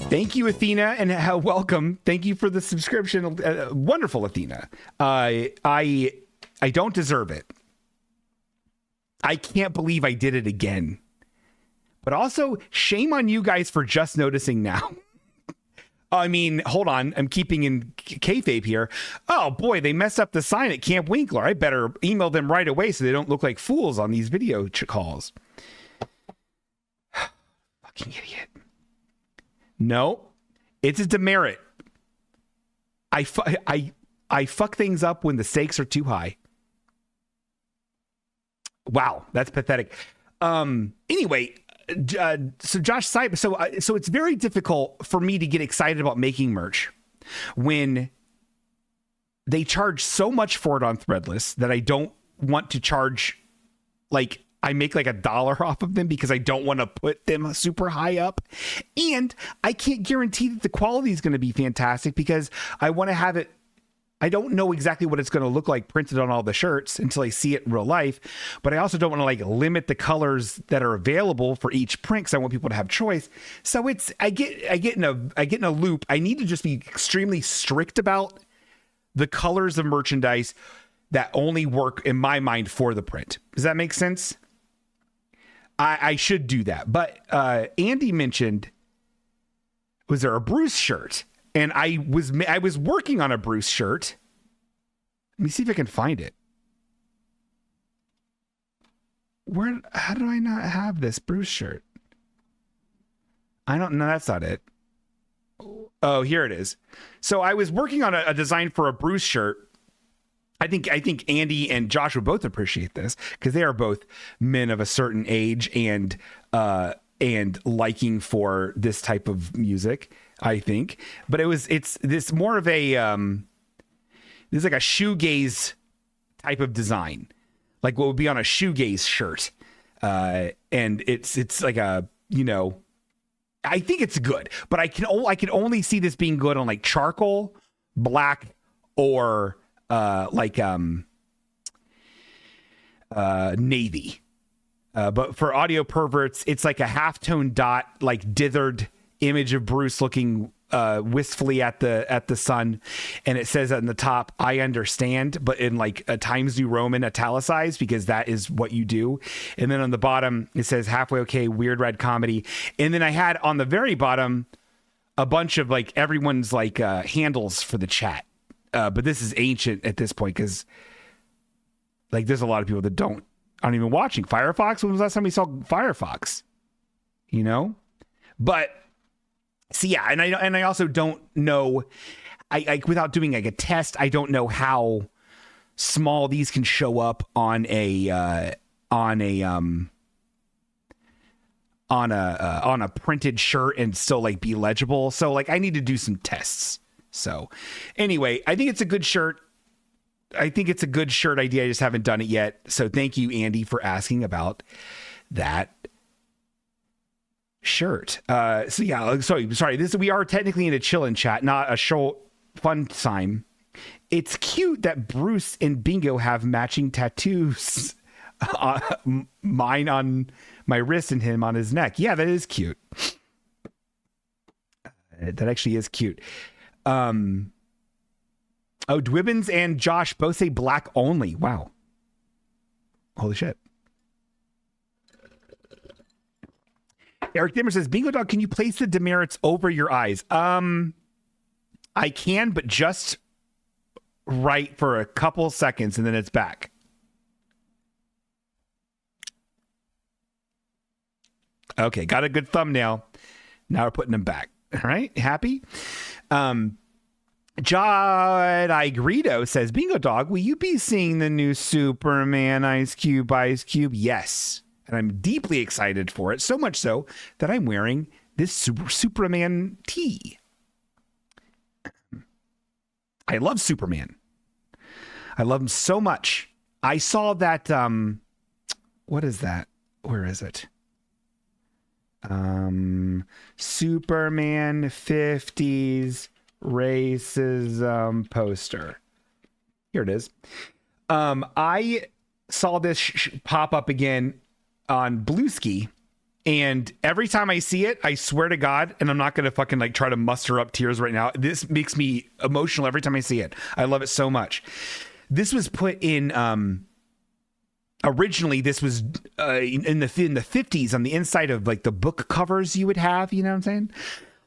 Thank you, Athena, and welcome. Thank you for the subscription. Wonderful, Athena. I don't deserve it. I can't believe I did it again. But also, shame on you guys for just noticing now. I mean, hold on. I'm keeping in kayfabe here. Oh, boy, they messed up the sign at Camp Winkler. I better email them right away so they don't look like fools on these video calls. Fucking idiot. No, it's a demerit. I fuck things up when the stakes are too high. Wow, that's pathetic. Anyway, so Josh Seib, so it's very difficult for me to get excited about making merch when they charge so much for it on Threadless that I don't want to charge, like, I make like $1 off of them because I don't want to put them super high up. And I can't guarantee that the quality is going to be fantastic because I want to have it. I don't know exactly what it's going to look like printed on all the shirts until I see it in real life. But I also don't want to like limit the colors that are available for each print because I want people to have choice. So I get in a loop. I need to just be extremely strict about the colors of merchandise that only work in my mind for the print. Does that make sense? I should do that. But Andy mentioned, was there a Bruce shirt? And I was working on a Bruce shirt. Let me see if I can find it. How do I not have this Bruce shirt? I don't know. That's not it. Oh, here it is. So I was working on a design for a Bruce shirt. I think Andy and Josh would both appreciate this because they are both men of a certain age and liking for this type of music, I think. But it's this more of a this is like a shoegaze type of design, like what would be on a shoegaze shirt. And it's like a, you know, I think it's good, but I can only see this being good on like charcoal, black, or navy. But for audio perverts, it's like a halftone dot, like dithered image of Bruce looking wistfully at the sun, and it says on the top, "I understand," but in like a Times New Roman italicized because that is what you do. And then on the bottom it says "Halfway Okay, Weird Red Comedy." And then I had on the very bottom a bunch of like everyone's like handles for the chat. But this is ancient at this point because like there's a lot of people that aren't even watching Firefox. When was the last time we saw Firefox? You know? But so yeah, and I also don't know, I without doing like a test, I don't know how small these can show up on a printed shirt and still like be legible. So like I need to do some tests. So anyway, I think it's a good shirt. I think it's a good shirt idea. I just haven't done it yet. So thank you, Andy, for asking about that shirt. So yeah, sorry. We are technically in a chillin' chat, not a show fun time. It's cute that Bruce and Bingo have matching tattoos. Mine on my wrist and him on his neck. Yeah, that is cute. That actually is cute. Dwibbins and Josh both say black only. Wow. Holy shit. Eric Dimmer says, Bingo Dog, can you place the demerits over your eyes? I can, but just right for a couple seconds and then it's back. Okay, got a good thumbnail. Now we're putting them back. All right, happy? Jod Igredo says, Bingo Dog, will you be seeing the new Superman Ice Cube? Yes. And I'm deeply excited for it, so much so that I'm wearing this Superman tee. I love Superman. I love him so much. I saw that. What is that? Where is it? Superman 50s racism poster. Here it is. I saw this pop up again on Bluesky, and every time I see it, I swear to God, and I'm not going to fucking like try to muster up tears right now. This makes me emotional every time I see it. I love it so much. This was put in, originally this was in the 50s on the inside of like the book covers you would have, you know what I'm saying?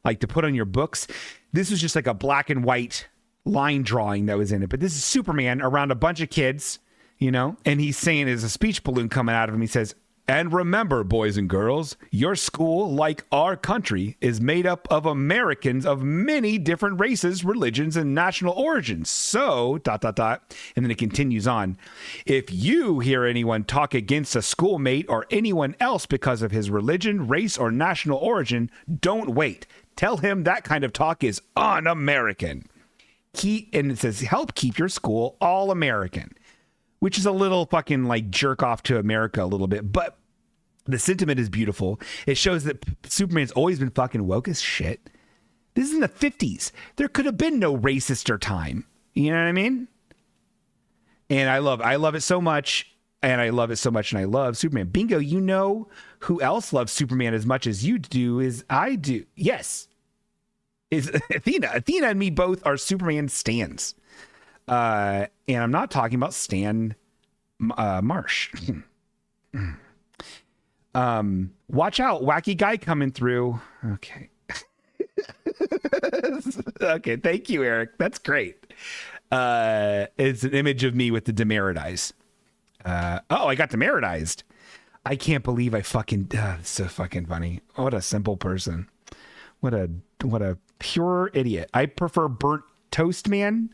Like to put on your books. This was just like a black and white line drawing that was in it. But this is Superman around a bunch of kids, you know, and he's saying there's a speech balloon coming out of him. He says, "And remember, boys and girls, your school, like our country, is made up of Americans of many different races, religions, and national origins. So, ... And then it continues on. If you hear anyone talk against a schoolmate or anyone else because of his religion, race, or national origin, don't wait. Tell him that kind of talk is un-American." And it says, help keep your school all American, which is a little fucking like jerk off to America a little bit. But the sentiment is beautiful. It shows that Superman's always been fucking woke as shit. This is in the 50s. There could have been no racister time. You know what I mean? And I love it so much. And I love it so much. And I love Superman. Bingo, you know who else loves Superman as much as you do is I do. Yes. Is Athena. Athena and me both are Superman stans. And I'm not talking about Stan Marsh. Watch out, wacky guy coming through. Okay. Okay, thank you, Eric. That's great. It's an image of me with the demeritized. I got demeritized. I can't believe I fucking it's so fucking funny. What a simple person. What a pure idiot. I prefer burnt toast man.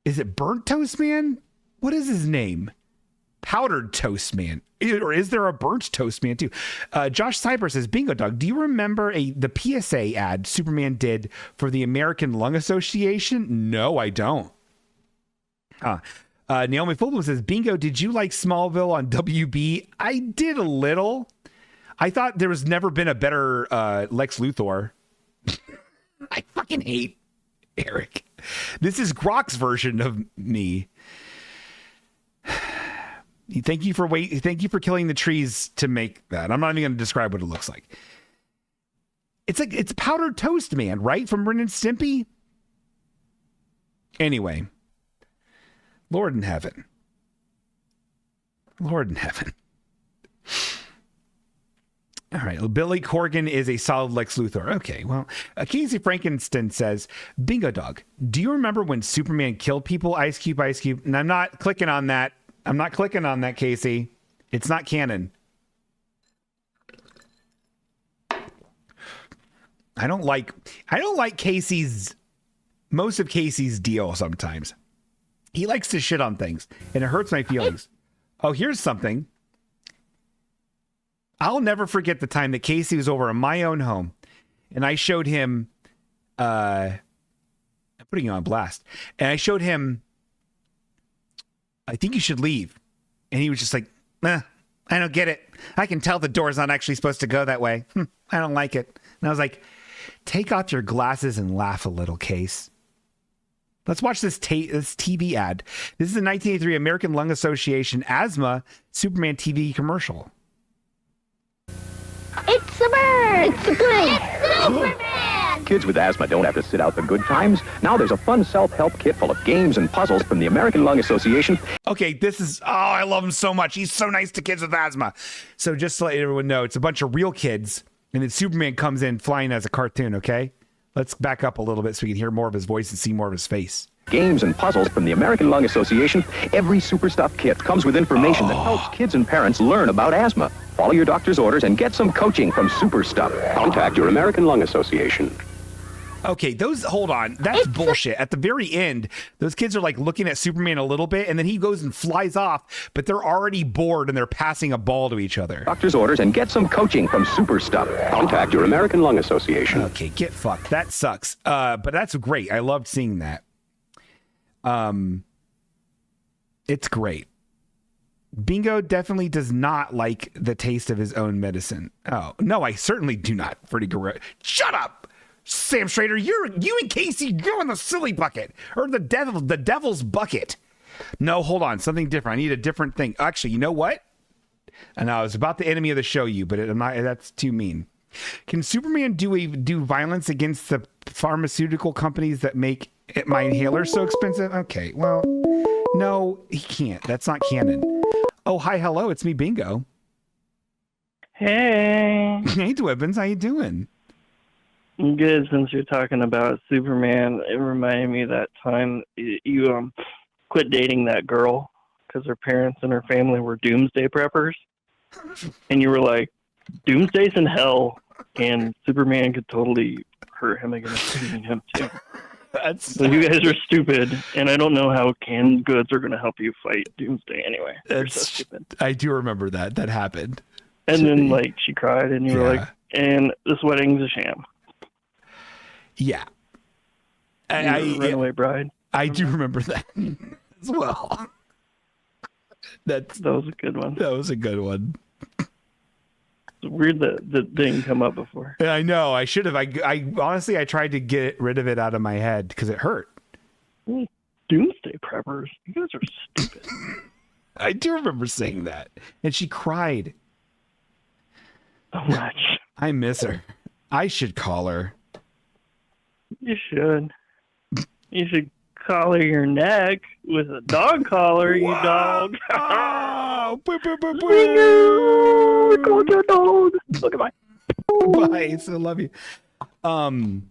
Is it burnt toast man? What is his name? Powdered toast man. Or is there a burnt toast man too? Josh Cyber says, Bingo Dog, do you remember the PSA ad Superman did for the American Lung Association? No, I don't. Naomi Fulham says, Bingo, did you like Smallville on WB? I did a little. I thought there was never been a better Lex Luthor. I fucking hate Eric. This is GROK's version of me. Thank you for killing the trees to make that. I'm not even going to describe what it looks like. It's powdered toast man, right? From Ren and Stimpy. Anyway, Lord in heaven. Lord in heaven. All right, Billy Corgan is a solid Lex Luthor. Okay, well, Casey Frankenstein says, Bingo Dog, do you remember when Superman killed people? Ice Cube, Ice Cube. And I'm not clicking on that. I'm not clicking on that, Casey. It's not canon. I don't like most of Casey's deal sometimes. He likes to shit on things, and it hurts my feelings. Oh, here's something. I'll never forget the time that Casey was over in my own home, and I showed him, I'm putting you on blast, and I showed him, I think you should leave. And he was just like, I don't get it. I can tell the door's not actually supposed to go that way. I don't like it. And I was like, take off your glasses and laugh a little, Case. Let's watch this TV ad. This is a 1983 American Lung Association asthma Superman TV commercial. It's a bird! It's a bird! It's Superman! Kids with asthma don't have to sit out the good times. Now there's a fun self-help kit full of games and puzzles from the American Lung Association. Okay, this is... Oh, I love him so much. He's so nice to kids with asthma. So just to let everyone know, it's a bunch of real kids, and then Superman comes in flying as a cartoon, okay? Let's back up a little bit so we can hear more of his voice and see more of his face. Games and puzzles from the American Lung Association. Every Super Stuff kit comes with information that helps kids and parents learn about asthma. Follow your doctor's orders and get some coaching from Super Stuff. Contact your American Lung Association. Okay, hold on. That's bullshit. At the very end, those kids are like looking at Superman a little bit, and then he goes and flies off, but they're already bored and they're passing a ball to each other. Doctor's orders and get some coaching from Super Stuff. Contact your American Lung Association. Okay, get fucked. That sucks. But that's great. I loved seeing that. It's great. Bingo definitely does not like the taste of his own medicine. Oh, no, I certainly do not. Freddie Guerrero. Shut up, Sam Schrader. You and Casey, you're in the silly bucket. Or the devil's bucket. No, hold on. Something different. I need a different thing. Actually, you know what? And I was about the enemy of the show you, but that's too mean. Can Superman do violence against the pharmaceutical companies that make my inhaler so expensive? Okay, well, no, he can't. That's not canon. Oh, hi, hello, it's me, Bingo. Hey. Hey, Dwebbins, how you doing? I'm good. Since you're talking about Superman, it reminded me of that time you quit dating that girl because her parents and her family were doomsday preppers. And you were like, doomsday's in hell, and Superman could totally hurt him against him, too. So you guys are stupid, and I don't know how canned goods are going to help you fight doomsday anyway. You're so stupid. I do remember that. That happened. And then, like, she cried, and you were like, and this wedding's a sham. Yeah. Runaway bride. I do remember that as well. That was a good one. That was a good one. It's weird that didn't come up before. I know. I should have. I honestly, I tried to get rid of it out of my head because it hurt. Doomsday preppers. You guys are stupid. I do remember saying that. And she cried. So much. I miss her. I should call her. You should. You should collar your neck with a dog collar, you dog. Oh, boo, boo, boo, boo. Call your dog. Look at my. Bye. I still love you. Oh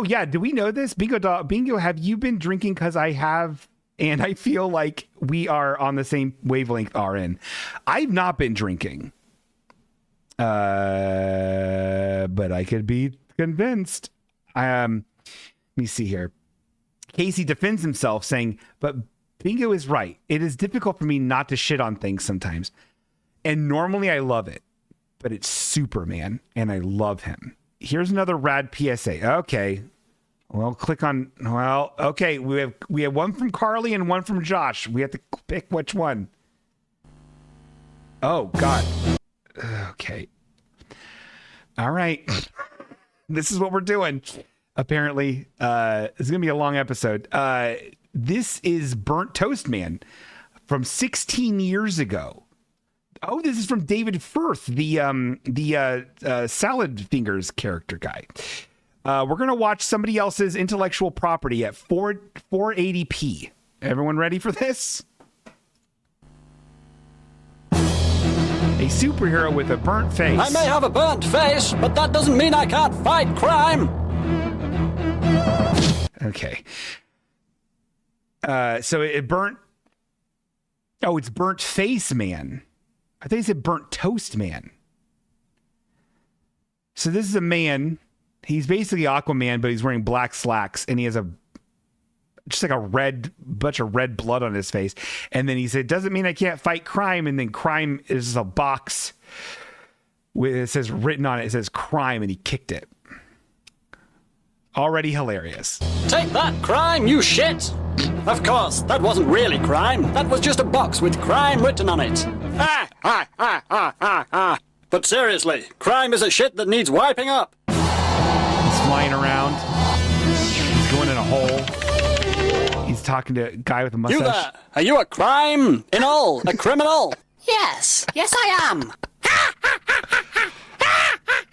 yeah. Do we know this? Bingo, have you been drinking? Because I have, and I feel like we are on the same wavelength. RN. I've not been drinking. But I could be convinced. Let me see here. Casey defends himself saying, but Bingo is right. It is difficult for me not to shit on things sometimes. And normally I love it, but it's Superman and I love him. Here's another rad PSA. Okay. Well, click on, okay. We have one from Carly and one from Josh. We have to pick which one. Oh God. Okay. All right. This is what we're doing. Apparently, it's gonna be a long episode. This is Burnt Toast Man from 16 years ago. Oh, this is from David Firth, the Salad Fingers character guy. We're gonna watch somebody else's intellectual property at 480p. Everyone ready for this? A superhero with a burnt face. I may have a burnt face, but that doesn't mean I can't fight crime. Okay. So it burnt. Oh, it's Burnt Face Man. I think it said Burnt Toast Man. So this is a man. He's basically Aquaman, but he's wearing black slacks, and he has just like a bunch of red blood on his face. And then he said, "Doesn't mean I can't fight crime." And then crime is a box with it says written on it. It says crime, and he kicked it. Already hilarious. Take that, crime, you shit! Of course, that wasn't really crime. That was just a box with crime written on it. But seriously, crime is a shit that needs wiping up. He's flying around. He's going in a hole. He's talking to a guy with a mustache. You there, are you a crime? In all, a criminal? Yes, I am.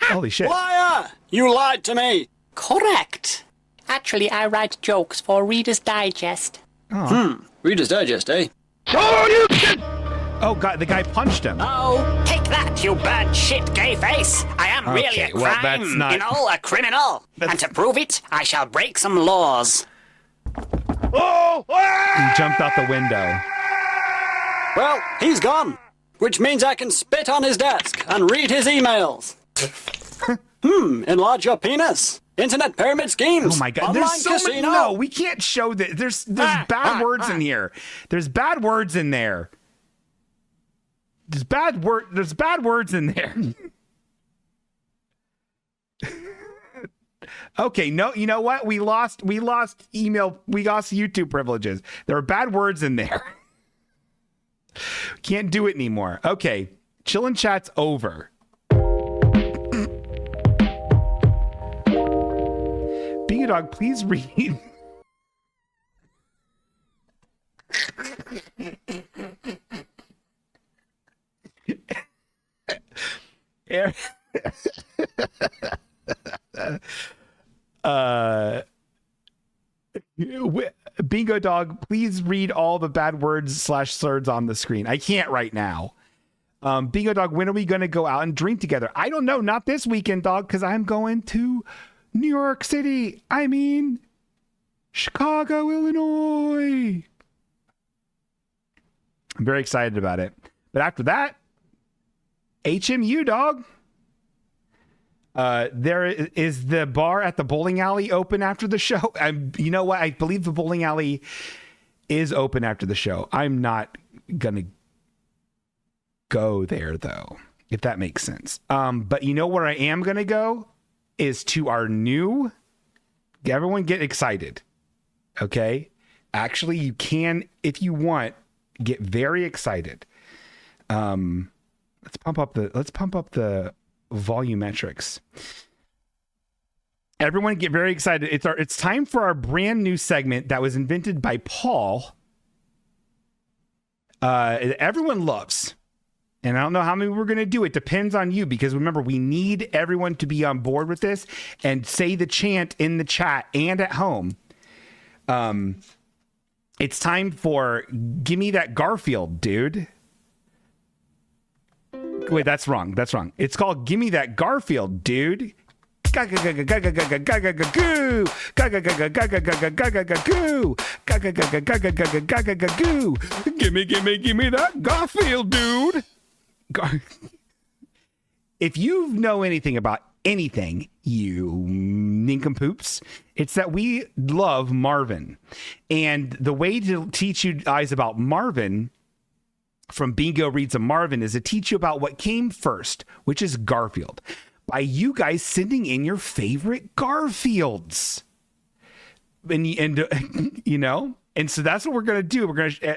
Holy shit. Liar! You lied to me. Correct. Actually, I write jokes for Reader's Digest. Reader's Digest, eh? Oh, God, the guy punched him. Oh, take that, you burnt shit, gay face. I am really a crime, well, that's not... a criminal. And to prove it, I shall break some laws. He jumped out the window. Well, he's gone. Which means I can spit on his desk and read his emails. Enlarge your penis. Internet pyramid schemes. Oh my God! Online There's so casino. many. No, we can't show that. There's bad words in here. There's bad words in there. There's bad words in there. Okay, no, you know what? We lost email. We lost YouTube privileges. There are bad words in there. Can't do it anymore. Okay. Chillin' chat's over. Being a dog, please read. Bingo dog, please read all the bad words / slurs on the screen. I can't right now. Bingo dog, when are we going to go out and drink together? I don't know. Not this weekend, dog, because I'm going to New York City. I mean, Chicago, Illinois. I'm very excited about it. But after that, HMU, dog. There is the bar at the bowling alley open after the show. You know what? I believe the bowling alley is open after the show. I'm not going to go there, though, if that makes sense. But you know where I am going to go is to our new... Everyone get excited. Okay? Actually, you can, if you want, get very excited. Let's pump up the volumetrics. Everyone get very excited. It's time for our brand new segment that was invented by Paul. Everyone loves. And I don't know how many we're going to do. It depends on you, because remember, we need everyone to be on board with this and say the chant in the chat and at home. It's time for Gimme That Garfield, Dude. Wait, that's wrong. It's called Gimme That Garfield, Dude. Gimme that Garfield, dude. If you know anything about anything, you nincompoops, it's that we love Marvin. And the way to teach you guys about Marvin from Bingo Reads a Marvin is to teach you about what came first, which is Garfield, by you guys sending in your favorite Garfields. And you know, and so that's what we're going to do.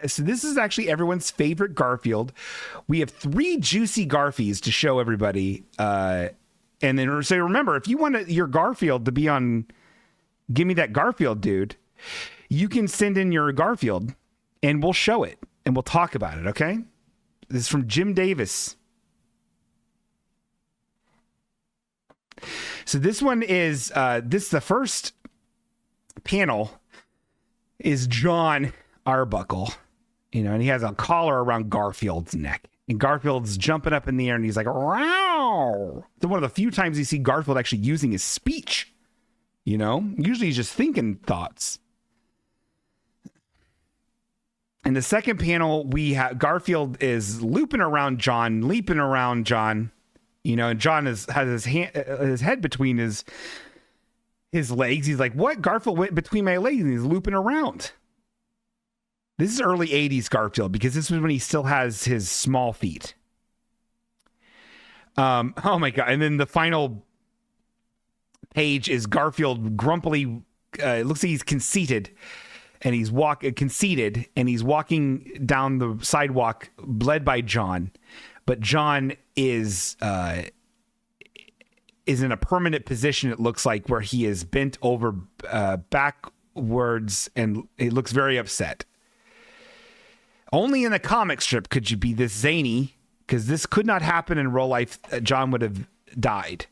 So this is actually everyone's favorite Garfield. We have 3 juicy Garfies to show everybody. And then, so remember, if you want your Garfield to be on Gimme That Garfield, Dude, you can send in your Garfield and we'll show it and we'll talk about it. Okay. This is from Jim Davis. So this one is, the first panel is John Arbuckle, and he has a collar around Garfield's neck, and Garfield's jumping up in the air and he's like, wow. It's one of the few times you see Garfield actually using his speech, usually he's just thinking thoughts. In the second panel, we have Garfield is looping around John, leaping around John, and John has his head between his legs. He's like, what? Garfield went between my legs and he's looping around. This is early 80s Garfield, because this was when he still has his small feet. Oh my God. And then the final page is Garfield grumpily, it looks like he's conceited. And he's conceited, and he's walking down the sidewalk, led by John. But John is in a permanent position, it looks like, where he is bent over backwards, and he looks very upset. Only in the comic strip could you be this zany, because this could not happen in real life. John would have died.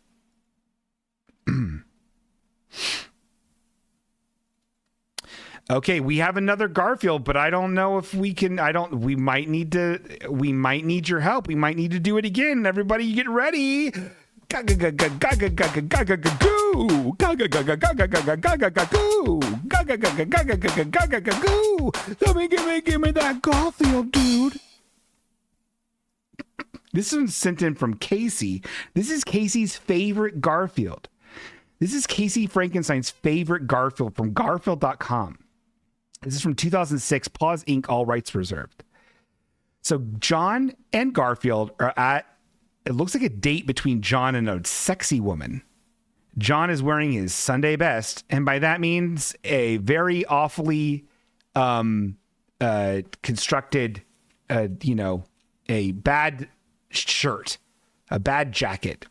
Okay, we have another Garfield, but I don't know if we can. We might need your help. We might need to do it again. Everybody get ready. Gimme that Garfield, dude. This one's sent in from Casey. This is Casey's favorite Garfield. This is Casey Frankenstein's favorite Garfield from Garfield.com. This is from 2006, Paws Inc., all rights reserved. So John and Garfield are at, it looks like a date between John and a sexy woman. John is wearing his Sunday best, and by that means a very awfully constructed, bad shirt, a bad jacket.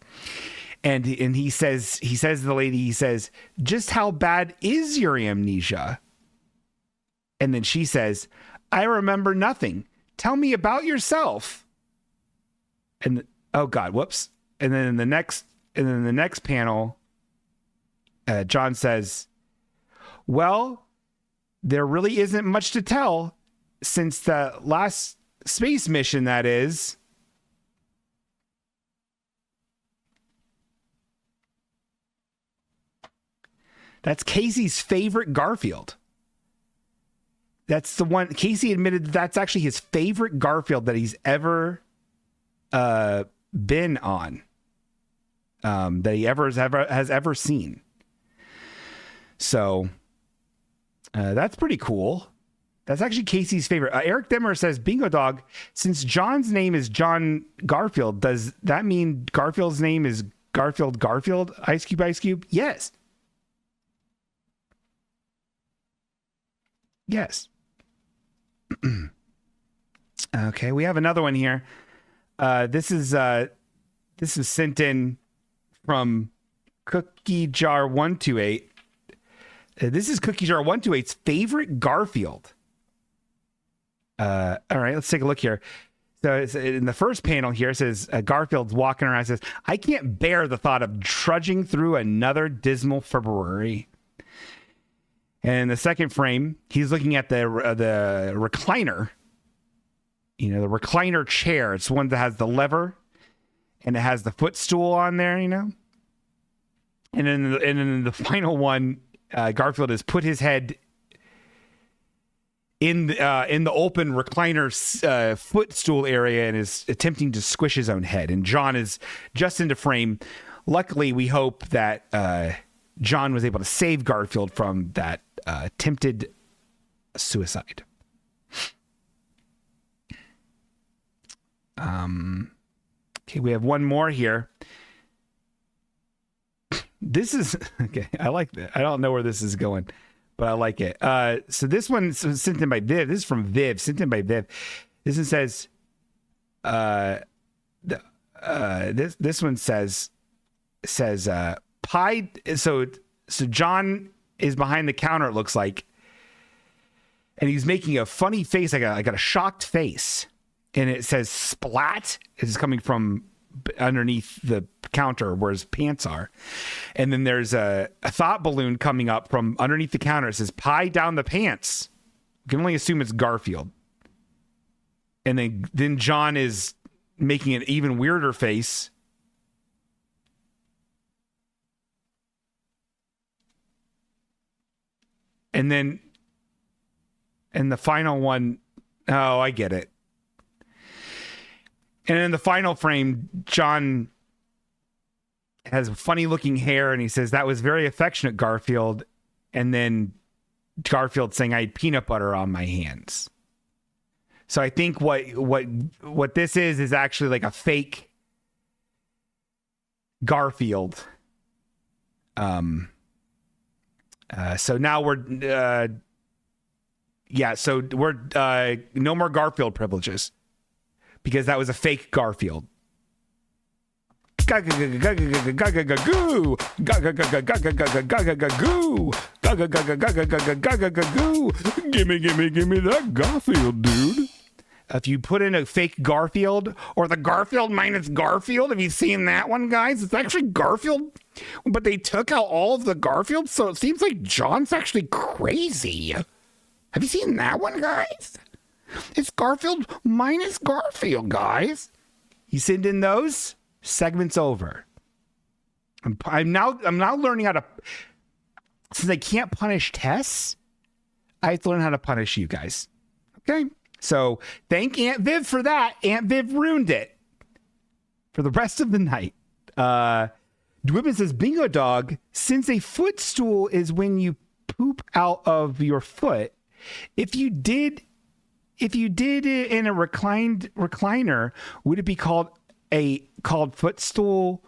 And he says to the lady, he says, just how bad is your amnesia? And then she says, I remember nothing. Tell me about yourself. And oh God, whoops. And then in the next panel, John says, well, there really isn't much to tell since the last space mission, that is. That's Casey's favorite Garfield. That's the one. Casey admitted that's actually his favorite Garfield that he's ever been on. That he has ever seen. So that's pretty cool. That's actually Casey's favorite. Eric Demmer says, Bingo Dog, since John's name is John Garfield, does that mean Garfield's name is Garfield? Ice Cube? Yes. Yes. Okay, we have another one here. This is sent in from Cookie Jar 128. This is Cookie Jar 128's favorite Garfield. All right, let's take a look here. So it's in the first panel here, it says Garfield's walking around. It says, I can't bear the thought of trudging through another dismal February. And in the second frame, he's looking at the recliner. You know, the recliner chair. It's one that has the lever and it has the footstool on there, you know. And in the final one, Garfield has put his head in the open recliner footstool area and is attempting to squish his own head. And John is just into frame. Luckily, we hope that John was able to save Garfield from that attempted suicide. Okay, we have one more here. This is okay. I like that. I don't know where this is going, but I like it. So this one's sent in by Viv. This is from Viv. Sent in by Viv. This one says, this one says pie. So John is behind the counter. It looks like, and he's making a funny face. I got a shocked face, and it says splat. It's coming from underneath the counter where his pants are. And then there's a thought balloon coming up from underneath the counter. It says pie down the pants. You can only assume it's Garfield. And then John is making an even weirder face. And then in the final one, oh, I get it. And in the final frame, John has funny looking hair and he says, that was very affectionate, Garfield. And then Garfield saying, I had peanut butter on my hands. So I think what this is actually like a fake Garfield. So now we're no more Garfield privileges. Because that was a fake Garfield. Gimme that Garfield, dude. If you put in a fake Garfield or the Garfield minus Garfield, have you seen that one, guys? It's actually Garfield, but they took out all of the Garfields, so it seems like John's actually crazy. Have you seen that one, guys? It's Garfield minus Garfield, guys. You send in those, segment's over. I'm now learning how to, since I can't punish Tess, I have to learn how to punish you guys. Okay? So thank Aunt Viv for that. Aunt Viv ruined it for the rest of the night. Dwibbin says, Bingo Dog, since a footstool is when you poop out of your foot, if you did it in a recliner, would it be called footstool?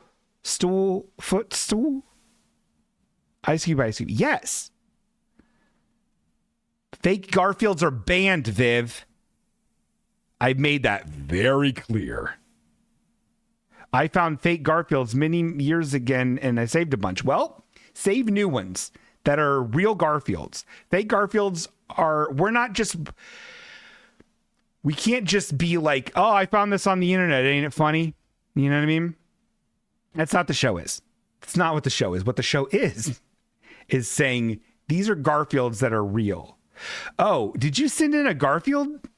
Footstool? Ice Cube. Yes. Fake Garfields are banned, Viv. I made that very clear. I found fake Garfields many years again, and I saved a bunch. Well, save new ones that are real Garfields. Fake Garfields we can't just be like, oh, I found this on the internet. Ain't it funny? You know what I mean? That's not the show is. It's not what the show is. What the show is saying these are Garfields that are real. Oh, did you send in a Garfield?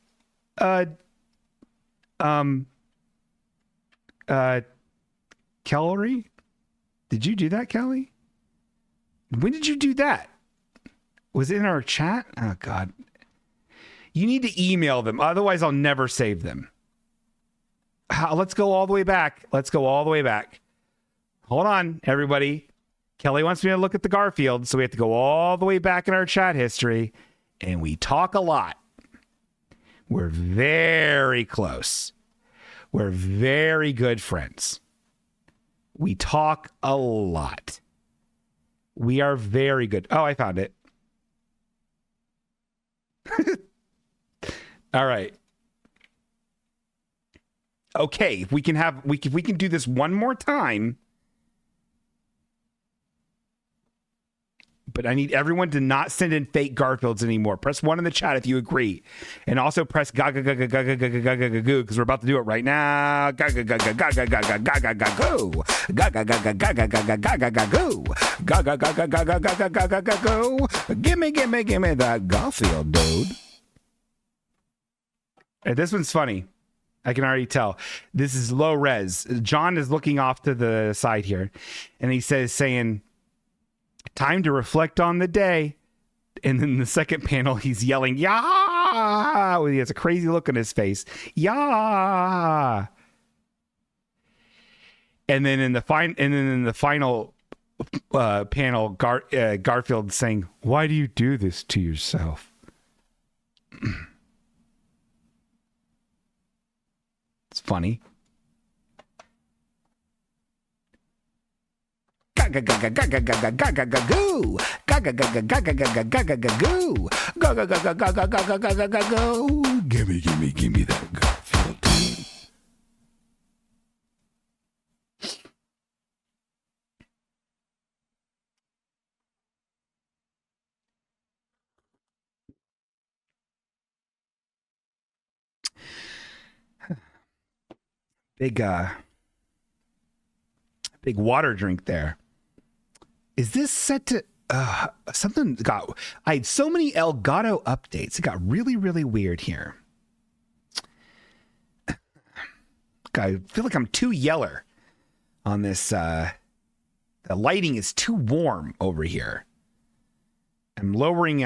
Kelly? Did you do that, Kelly? When did you do that? Was it in our chat? Oh, God. You need to email them. Otherwise, I'll never save them. Let's go all the way back. Hold on, everybody. Kelly wants me to look at the Garfield, so we have to go all the way back in our chat history, and we talk a lot. We're very close. We're very good friends. We talk a lot. We are very good. Oh, I found it. All right. Okay, if we can do this one more time. But I need everyone to not send in fake Garfields anymore. Press 1 in the chat if you agree. And also press goo because we're about to do it right now. Goo. Gimme that Garfield, dude. This one's funny. I can already tell. This is low res. John is looking off to the side here, and he saying, time to reflect on the day. And then the second panel, he's yelling, "Yeah!" He has a crazy look on his face. "Yeah!" And then in the final panel, Garfield saying, "Why do you do this to yourself?" It's funny. Gimme that Garfield. Big water drink there. Is this set to something I had so many Elgato updates. It got really, really weird here. I feel like I'm too yeller on this. The lighting is too warm over here. I'm lowering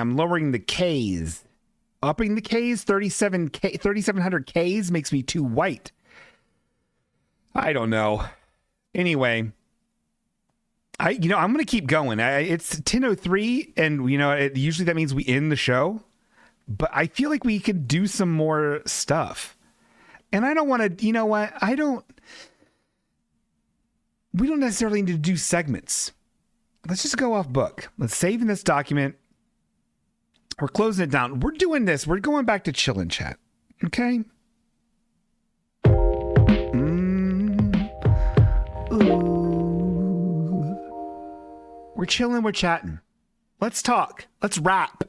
the Ks. Upping the Ks, 3700 Ks makes me too white. I don't know. Anyway, I'm going to keep going. It's 10:03, and usually that means we end the show. But I feel like we could do some more stuff. And I don't want to, we don't necessarily need to do segments. Let's just go off book. Let's save in this document. We're closing it down. We're doing this. We're going back to chill and chat. Okay? Ooh. We're chilling. We're chatting. Let's talk. Let's rap.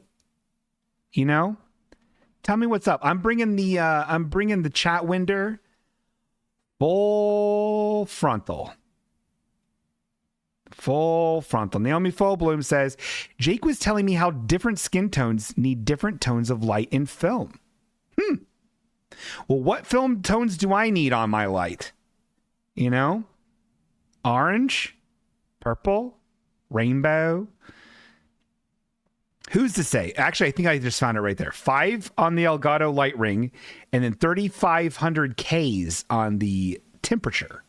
Tell me what's up. I'm bringing the chat window full frontal. Full frontal. Naomi Fullbloom says, Jake was telling me how different skin tones need different tones of light in film. Well, what film tones do I need on my light? Orange, purple, rainbow. Who's to say? Actually, I think I just found it right there. 5 on the Elgato light ring, and then 3,500 Ks on the temperature.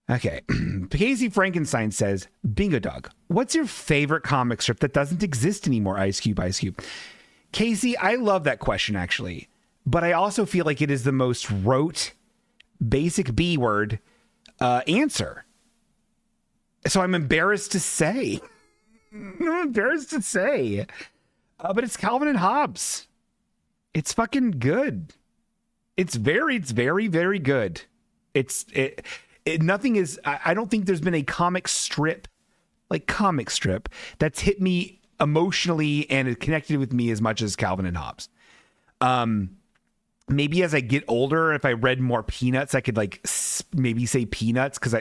Okay. Casey Frankenstein says, Bingo Dog, what's your favorite comic strip that doesn't exist anymore? Ice Cube, Ice Cube. Casey, I love that question, actually. But I also feel like it is the most rote, basic B word answer. So I'm embarrassed to say. But it's Calvin and Hobbes. It's fucking good. It's very, very good. Nothing is. I don't think there's been a comic strip that's hit me emotionally and it connected with me as much as Calvin and Hobbes. Maybe as I get older, if I read more Peanuts, I could like maybe say Peanuts, because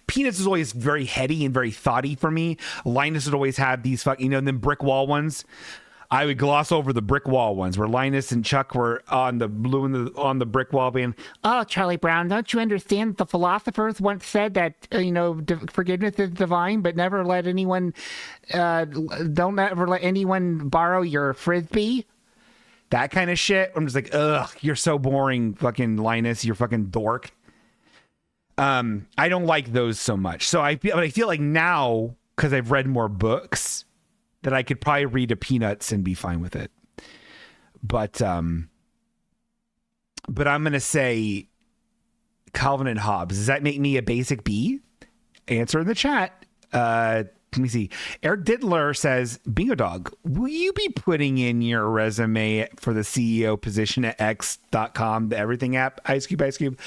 Peanuts is always very heady and very thoughty for me. Linus would always have these and then brick wall ones. I would gloss over the brick wall ones where Linus and Chuck were on the on the brick wall being, "Oh, Charlie Brown, don't you understand? The philosophers once said that forgiveness is divine, but never let anyone don't ever let anyone borrow your frisbee." That kind of shit. I'm just like, ugh, you're so boring, fucking Linus, you're fucking dork. I don't like those so much. So I feel like now, because I've read more books, that I could probably read a Peanuts and be fine with it. But I'm gonna say Calvin and Hobbes. Does that make me a basic B? Answer in the chat. Let me see. Eric Dittler says, Bingo Dog, will you be putting in your resume for the CEO position at X.com, the everything app? Ice Cube.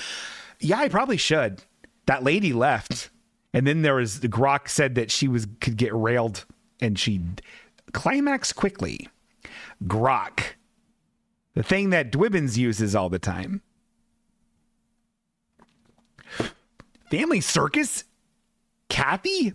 Yeah, I probably should. That lady left. And then there was the GROK said that she could get railed and she'd climax quickly. GROK. The thing that Dwibbins uses all the time. Family Circus? Kathy?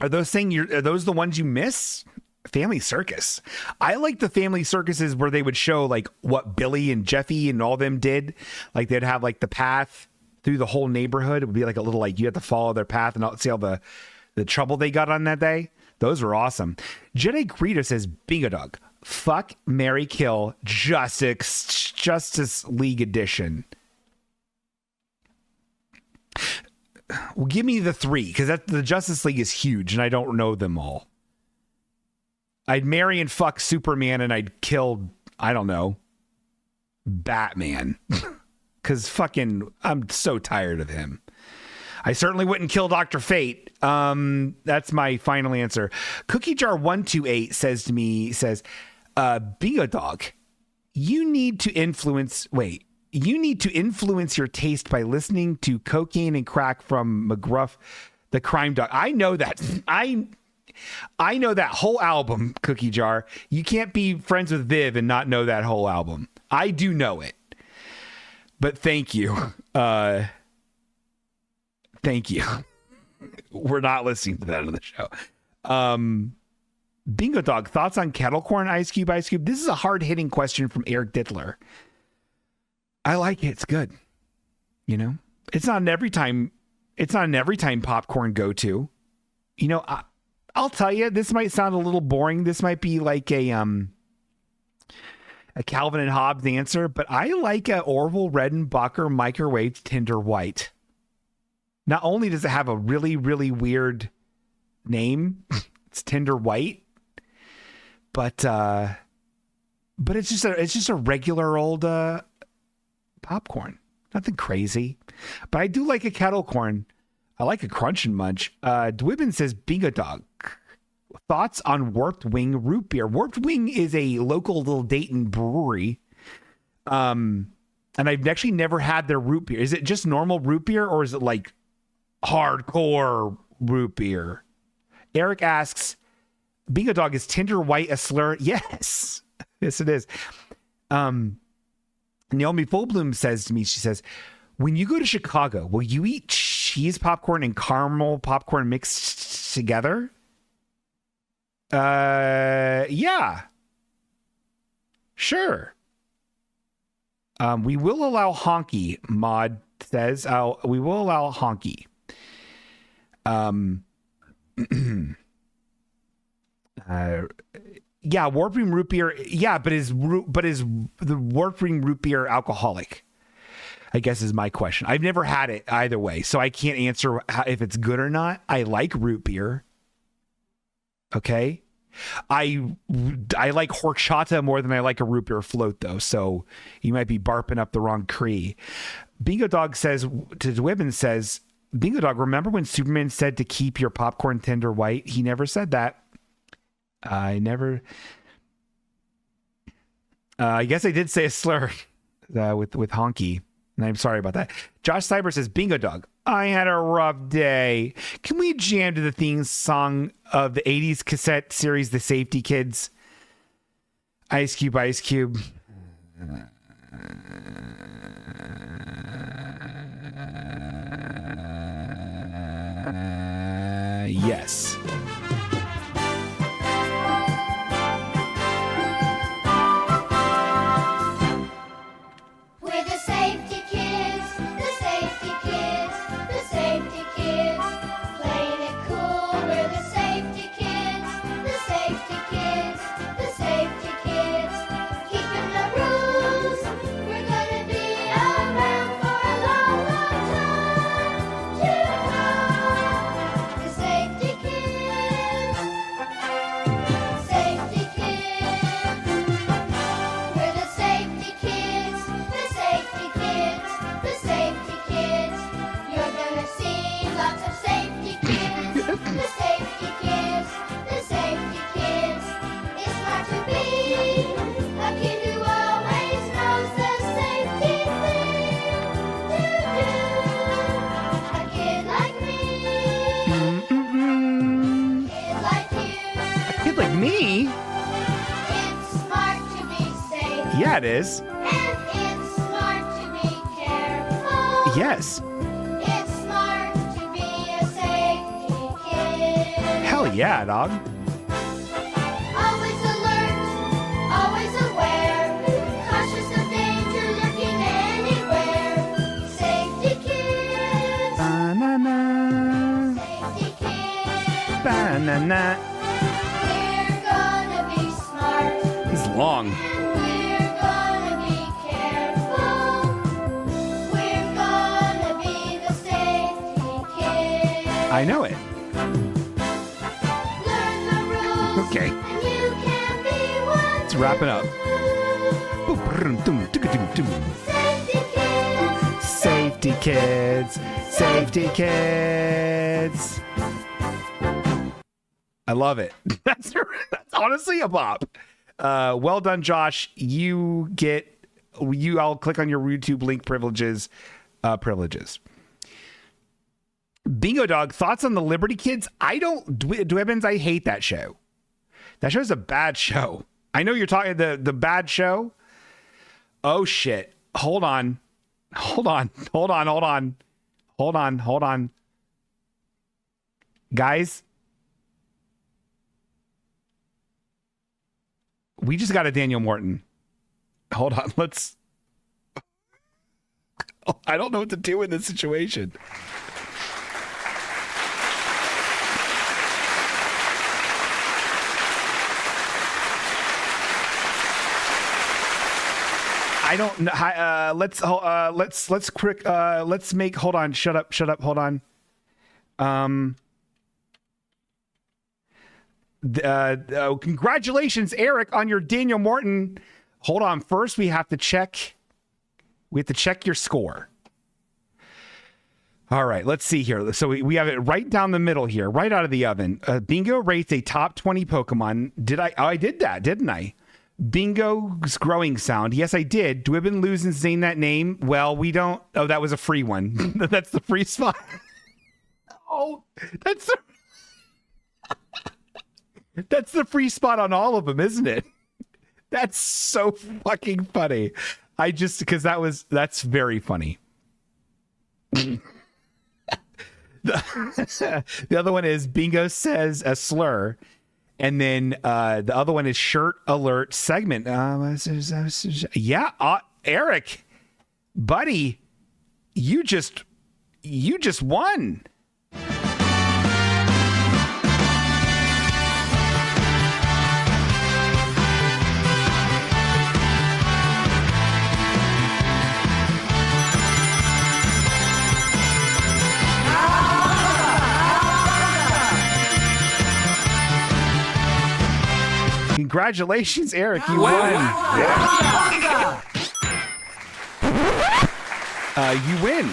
Are those the ones you miss? Family Circus. I like the family circuses where they would show like what Billy and Jeffy and all them did. Like they'd have like the path through the whole neighborhood. It would be like a little like you have to follow their path and see all the trouble they got on that day. Those were awesome. Jedi Greeter says, Bingo Dog, fuck, marry, kill, Justice League edition. Well, give me the 3, because the Justice League is huge and I don't know them all. I'd marry and fuck Superman and I'd kill, I don't know, Batman. Because fucking, I'm so tired of him. I certainly wouldn't kill Dr. Fate. That's my final answer. Cookie Jar 128 says to me, Bingo Dog, you need to influence your taste by listening to Cocaine and Crack from McGruff, the Crime Dog. I know that. I know that whole album, Cookie Jar. You can't be friends with Viv and not know that whole album. I do know it. But thank you. Thank you. We're not listening to that on the show. Bingo Dog, thoughts on kettle corn, Ice Cube? This is a hard-hitting question from Eric Dittler. I like it. It's good. You know, it's not an every time popcorn go-to. You know, I'll tell you, this might sound a little boring. This might be like a Calvin and Hobbes answer, but I like a Orville Redenbacher microwave Tender White. Not only does it have a really, really weird name, it's Tender White, but it's just a regular old popcorn. Nothing crazy. But I do like a kettle corn. I like a crunch and munch. Dwibbin says, Bingo Dog, thoughts on Warped Wing root beer? Warped Wing is a local little Dayton brewery. And I've actually never had their root beer. Is it just normal root beer or is it like hardcore root beer? Eric asks, Bingo Dog, is Tender White a slur? Yes. Yes, it is. Naomi Fullbloom says to me, she says, when you go to Chicago, will you eat cheese popcorn and caramel popcorn mixed together? Yeah. Sure. We will allow honky, Mod says. We will allow honky. Yeah, Warped Wing root beer. Yeah, but is the Warped Wing root beer alcoholic? I guess is my question. I've never had it either way, so I can't answer if it's good or not. I like root beer. Okay. I like horchata more than I like a root beer float, though, so you might be barping up the wrong tree. Bingo Dog says, to Dwibbin says, Bingo Dog, remember when Superman said to keep your popcorn Tender White? He never said that. I guess I did say a slur. with Honky. And I'm sorry about that. Josh Cyber says, Bingo Dog, I had a rough day. Can we jam to the theme song of the 80s cassette series, The Safety Kids? Ice Cube, Ice Cube. Yes. We're the safety kids, the safety kids, the safety kids. Playing it cool, we're the safety kids, the safety kids, the safety kids. Keeping the rules, we're gonna be around for a long, long time to come. The safety kids, safety kids. We're the safety kids, the safety kids, the safety kids. You're gonna see lots of safety kids, the safety kids, the safety kids. It's smart to be a kid who always knows the safety thing to do. A kid like me, kid like you. A kid like me? It's smart to be safe. Yeah, it is. And it's smart to be careful. Yes. It's smart to be a safety kid. Hell yeah, dog. Always alert, always aware, cautious of danger lurking anywhere. Safety kids, Banana. safety kids. Banana. We're gonna be smart. It's long. We're gonna be careful. We're gonna be the safety kids. I know it. Learn the rules. Okay. And you can be one. Let's wrap it up. Safety kids. Safety kids. Safety kids. I love it. That's honestly a bop. Well done, Josh. I'll click on your YouTube link privileges. Bingo Dog, thoughts on the Liberty Kids? Dwebbins, I hate that show. That show's a bad show. I know you're talking the bad show. Oh shit. Hold on. Guys, we just got a Daniel Morton. Hold on. I don't know what to do in this situation. I don't know. Let's quick. Let's make. Hold on. Shut up. Hold on. Congratulations, Eric, on your Daniel Morton. Hold on. First, we have to check. Your score. All right. Let's see here. So we have it right down the middle here, right out of the oven. Bingo rates a top 20 Pokemon. I did that, didn't I? Bingo's growing sound. Yes, I did. Dwebbin lose and saying that name. Well, we don't. Oh, that was a free one. That's the free spot. Oh, that's the free spot on all of them, isn't it? That's so fucking funny. That's very funny. The other one is Bingo says a slur. And then the other one is shirt alert segment. Yeah, Eric, buddy, you just won. Congratulations, Eric. You won. You win.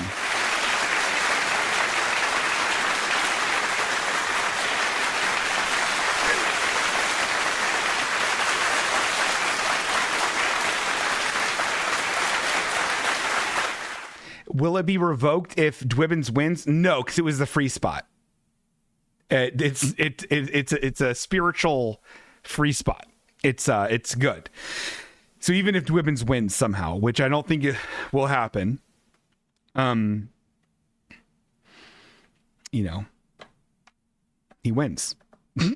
Will it be revoked if Dwibbins wins? No, because it was the free spot. It's a spiritual free spot. It's good. So even if Dwibbins wins somehow, which I don't think it will happen, he wins.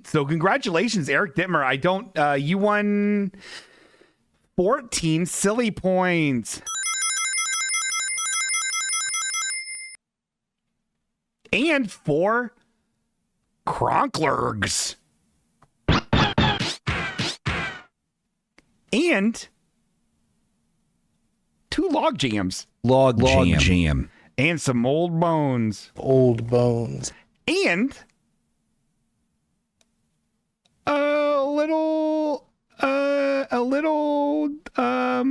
So congratulations, Eric Dittmer. You won 14 silly points. And 4 Kronklurgs. And 2 log jams. Log jam. And some old bones. Old bones. And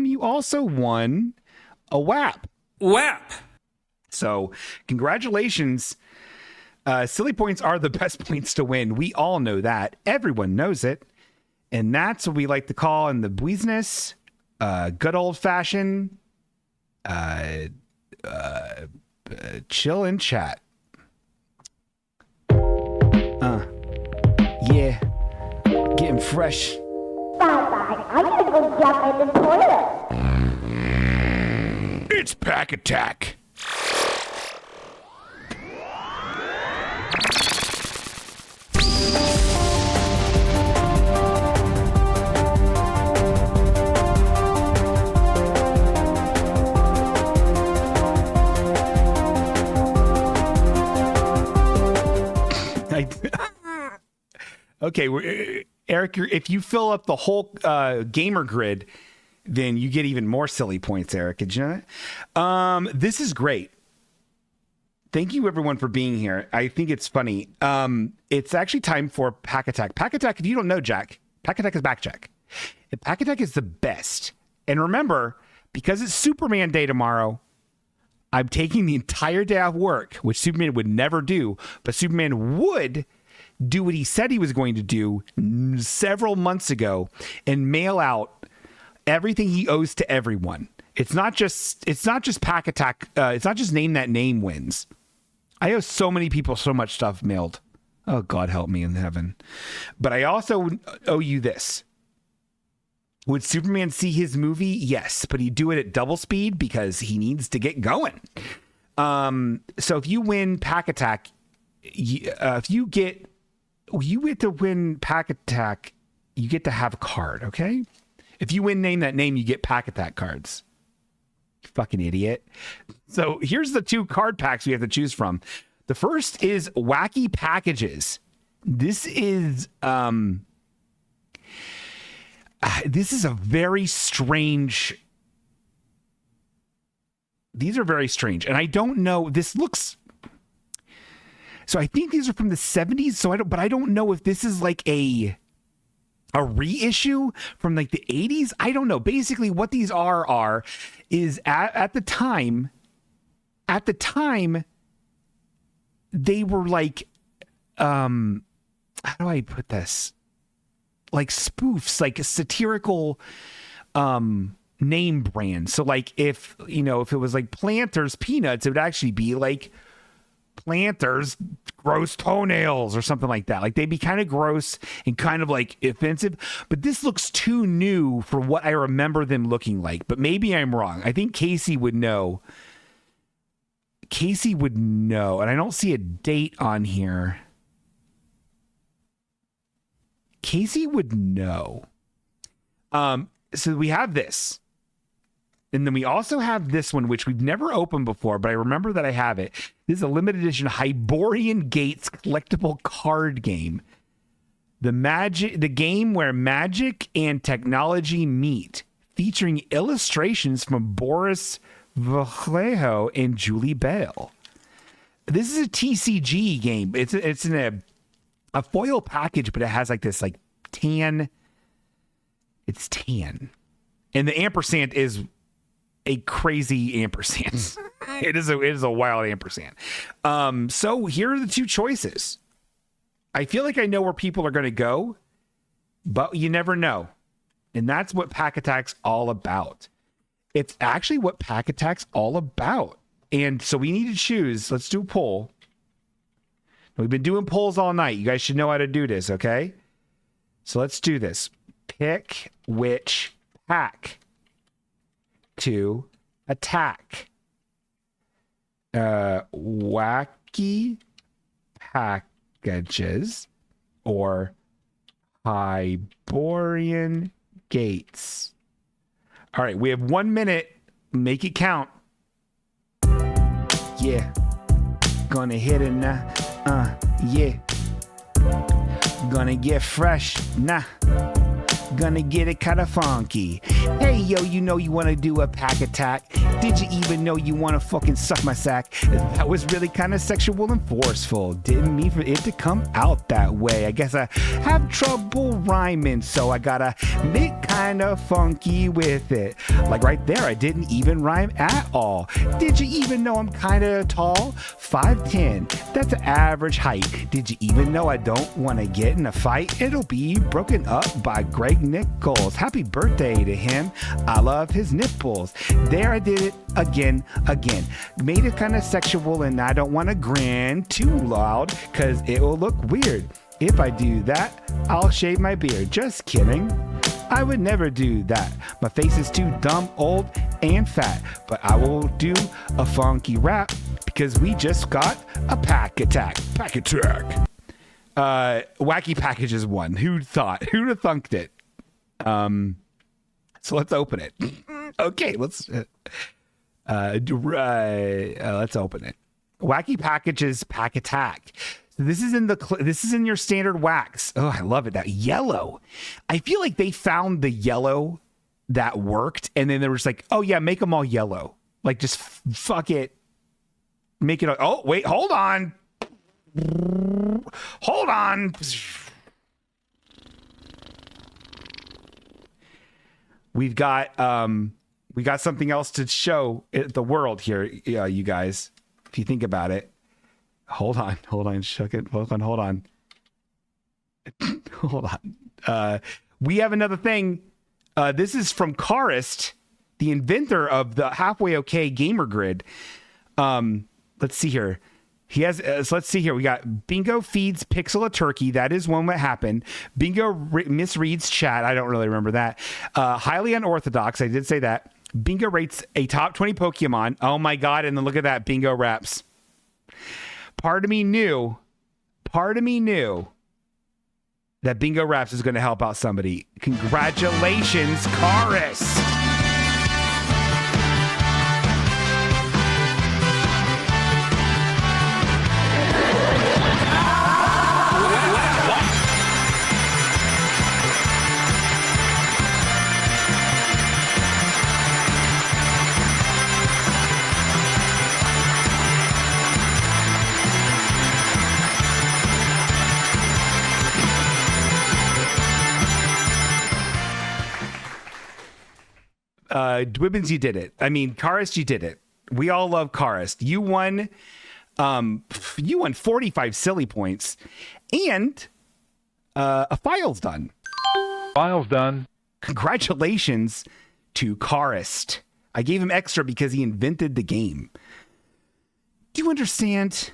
you also won a WAP. So congratulations. Silly points are the best points to win. We all know that. Everyone knows it. And that's what we like to call in the business, good old fashioned, chill and chat. Yeah. Getting fresh. Bye-bye. I'm gonna go jump in the toilet. It's Pack Attack. Okay, Eric, if you fill up the whole gamer grid, then you get even more silly points, Eric. Did you know that? This is great. Thank you, everyone, for being here. I think it's funny. It's actually time for Pack Attack. Pack Attack, if you don't know, Jack, Pack Attack is back, Jack. And Pack Attack is the best. And remember, because it's Superman Day tomorrow, I'm taking the entire day off work, which Superman would never do, but Superman would do what he said he was going to do several months ago and mail out everything he owes to everyone. It's not just Pack Attack. It's not just Name That Name wins. I owe so many people so much stuff mailed. Oh, God help me in heaven. But I also owe you this. Would Superman see his movie? Yes, but he'd do it at double speed because he needs to get going. So if you win Pack Attack, if you get to win Pack Attack, you get to have a card, okay? If you win Name That Name, you get Pack Attack cards. You fucking idiot. So here's the 2 card packs we have to choose from. The first is Wacky Packages. This is a very strange. These are very strange, and I don't know. This looks. So I think these are from the 70s. But I don't know if this is like a reissue from like the 80s. I don't know. Basically, what these is at the time. At the time, they were like, how do I put this? Like spoofs, like a satirical name brand. So like if it was like Planters Peanuts, it would actually be like Planters Gross Toenails or something like that. Like they'd be kind of gross and kind of like offensive, but this looks too new for what I remember them looking like. But maybe I'm wrong. I think Casey would know. And I don't see a date on here. Casey would know. So we have this. And then we also have this one, which we've never opened before, but I remember that I have it. This is a limited edition Hyborian Gates collectible card game. The game where magic and technology meet, featuring illustrations from Boris Vallejo and Julie Bell. This is a TCG game. It's in a foil package, but it has like this like tan. It's tan. And the ampersand is a crazy ampersand. It is a wild ampersand. So here are the 2 choices. I feel like I know where people are going to go, but you never know. And that's what Pack Attack's all about. It's actually what Pack Attack's all about. And so we need to choose. Let's do a poll. We've been doing polls all night. You guys should know how to do this, okay? So let's do this. Pick which pack to attack. Wacky Packages or Hyborian Gates. All right, we have 1 minute. Make it count. Yeah. Gonna hit it now. Yeah. Gonna get fresh. Nah. Gonna get it kinda funky. Hey, yo, you know you wanna do a pack attack. Did you even know you wanna fucking suck my sack? That was really kinda sexual and forceful. Didn't mean for it to come out that way. I guess I have trouble rhyming, so I gotta make kinda funky with it. Like right there, I didn't even rhyme at all. Did you even know I'm kinda tall? 5'10", that's an average height. Did you even know I don't wanna get in a fight? It'll be broken up by Greg Nichols. Happy birthday to him. I love his nipples. There I did it again. Made it kind of sexual and I don't want to grin too loud because it will look weird. If I do that, I'll shave my beard. Just kidding. I would never do that. My face is too dumb, old, and fat. But I will do a funky rap because we just got a pack attack. Pack attack. Wacky Packages won. Who'd thought? Who'd have thunked it? So let's open it. Okay, let's open it. Wacky Packages Pack Attack. So this is in your standard wax. Oh, I love it. That yellow. I feel like they found the yellow that worked, and then they were just like, oh yeah, make them all yellow. Like just fuck it. Make it. Oh wait, hold on. Hold on. We got something else to show the world here, you guys. If you think about it. Hold on. Shook it. Hold on. Hold on. We have another thing. This is from Carist, the inventor of the Halfway Okay gamer grid. Let's see here. He has, so let's see here. We got Bingo feeds Pixel a turkey. That is one that happened. Bingo misreads chat. I don't really remember that. Highly unorthodox. I did say that. Bingo rates a top 20 Pokemon. Oh my God. And then look at that. Bingo raps. Part of me knew that Bingo raps is going to help out somebody. Congratulations, Carist. Dwibbins, you did it. I mean, Carist, you did it. We all love Carist. You won 45 silly points, and a file's done. File's done. Congratulations to Carist. I gave him extra because he invented the game. Do you understand?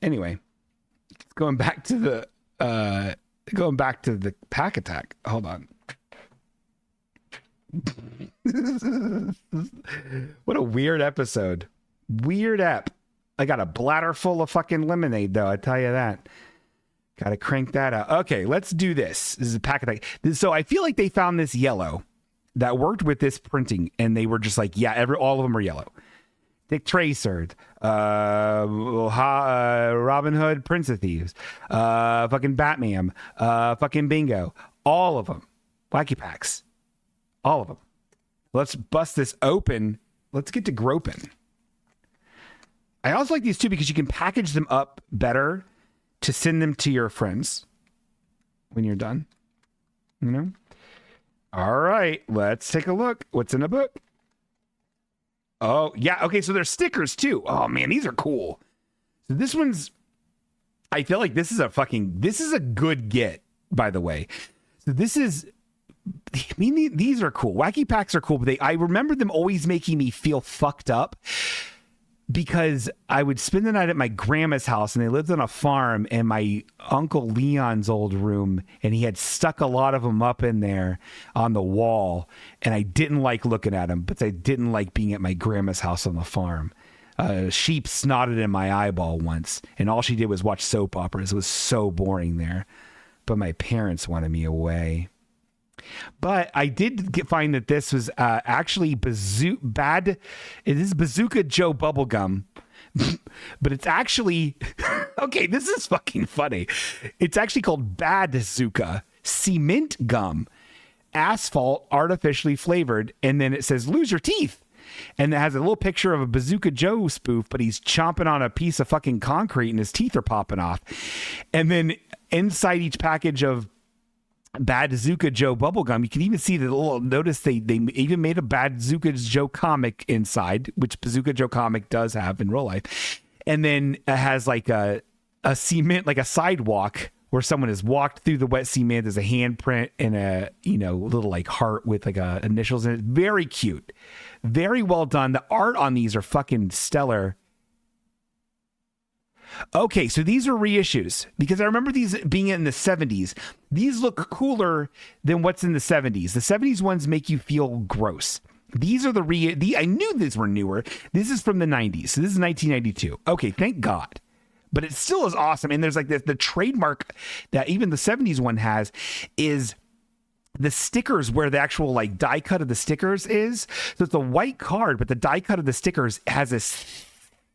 Anyway, going back to the pack attack. Hold on. What a weird episode. Weird ep. I got a bladder full of fucking lemonade, though. I tell you that. Got to crank that out. Okay, let's do this. This is a pack attack. So I feel like they found this yellow that worked with this printing, and they were just like, yeah, all of them are yellow. Dick Tracer, Robin Hood, Prince of Thieves, fucking Batman, fucking Bingo, all of them. Wacky Packs, all of them. Let's bust this open. Let's get to groping. I also like these too because you can package them up better to send them to your friends when you're done. You know? All right, let's take a look. What's in the book? Oh, yeah. Okay, so there's stickers too. Oh, man, these are cool. So this one's, I feel like this is a good get, by the way. So this is I mean, these are cool. Wacky Packs are cool, but I remember them always making me feel fucked up because I would spend the night at my grandma's house, and they lived on a farm, and my Uncle Leon's old room, and he had stuck a lot of them up in there on the wall, and I didn't like looking at them, but I didn't like being at my grandma's house on the farm. Sheep snotted in my eyeball once, and all she did was watch soap operas. It was so boring there, but my parents wanted me away. But I did find that this was actually Bazooka Joe bubblegum. But it's actually, okay, this is fucking funny. It's actually called Bazooka Cement Gum. Asphalt, artificially flavored. And then it says, lose your teeth. And it has a little picture of a Bazooka Joe spoof, but he's chomping on a piece of fucking concrete and his teeth are popping off. And then inside each package of Bazooka Joe bubblegum, you can even see the little notice they even made a Bazooka Joe comic inside, which Bazooka Joe comic does have in real life. And then it has like a cement, like a sidewalk where someone has walked through the wet cement. There's a handprint and a, little like heart with like initials in it. Very cute. Very well done. The art on these are fucking stellar. Okay, so these are reissues because I remember these being in the 70s. These look cooler than what's in the 70s. The 70s ones make you feel gross. These are I knew these were newer. This is from the 90s. So this is 1992. Okay, thank God. But it still is awesome. And there's like the trademark that even the 70s one has is the stickers where the actual like die cut of the stickers is. So it's a white card, but the die cut of the stickers has this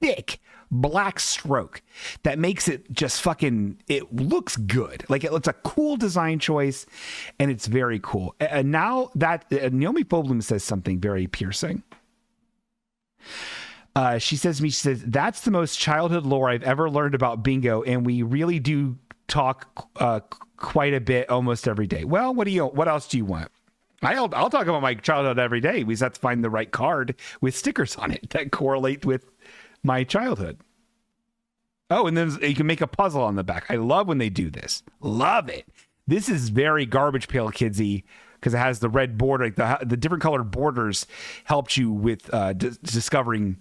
thick black stroke that makes it just fucking, it looks good. Like it's a cool design choice and it's very cool. And now that Naomi Foblum says something very piercing. She says, that's the most childhood lore I've ever learned about bingo. And we really do talk quite a bit almost every day. Well, what else do you want? I'll talk about my childhood every day. We just have to find the right card with stickers on it that correlate with my childhood. Oh, and then you can make a puzzle on the back. I love when they do this. Love it. This is very Garbage Pail Kidsy because it has the red border. Like the different colored borders helped you with discovering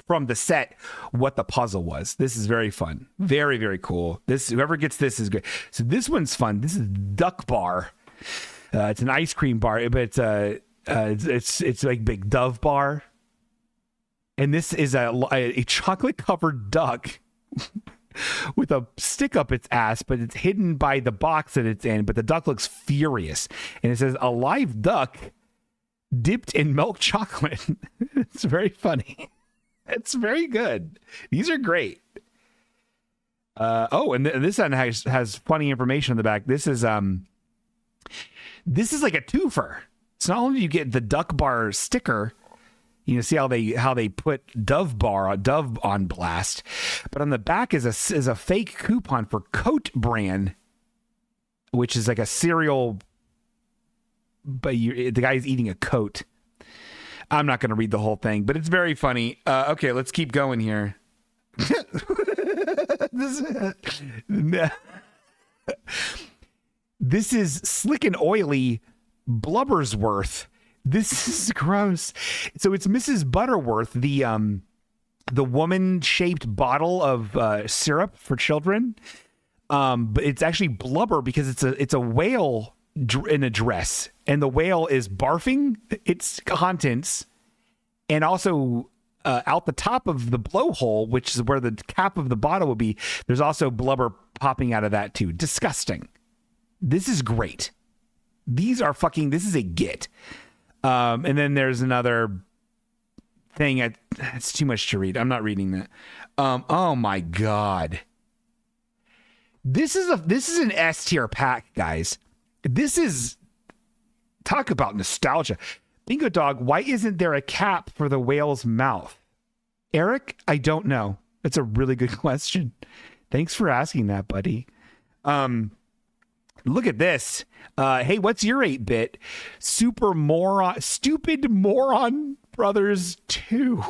from the set what the puzzle was. This is very fun. Very, very cool. Whoever gets this is good. So this one's fun. This is Duck Bar. It's an ice cream bar, but it's like big Dove Bar. And this is a chocolate covered duck with a stick up its ass, but it's hidden by the box that it's in. But the duck looks furious. And it says a live duck dipped in milk chocolate. It's very funny. It's very good. These are great. And this one has funny information on the back. This is like a twofer. So not only do you get the Duck Bar sticker, see how they put Dove on blast, but on the back is a fake coupon for Coat Brand, which is like a cereal, but the guy's eating a coat. I'm not going to read the whole thing, but it's very funny. Okay, let's keep going here. This is Slick and Oily Blubbersworth. This is gross. So it's Mrs. Butterworth, the woman-shaped bottle of syrup for children. But it's actually blubber because it's a whale in a dress, and the whale is barfing its contents, and also out the top of the blowhole, which is where the cap of the bottle would be, there's also blubber popping out of that too. Disgusting. This is great. This is a get. And then there's another thing. It's too much to read. I'm not reading that. Oh my God. This is an S tier pack, guys. This is, talk about nostalgia. Bingo Dog, why isn't there a cap for the whale's mouth? Eric, I don't know. That's a really good question. Thanks for asking that, buddy. Look at this. Hey, what's your 8-bit? Stupid Moron Brothers 2.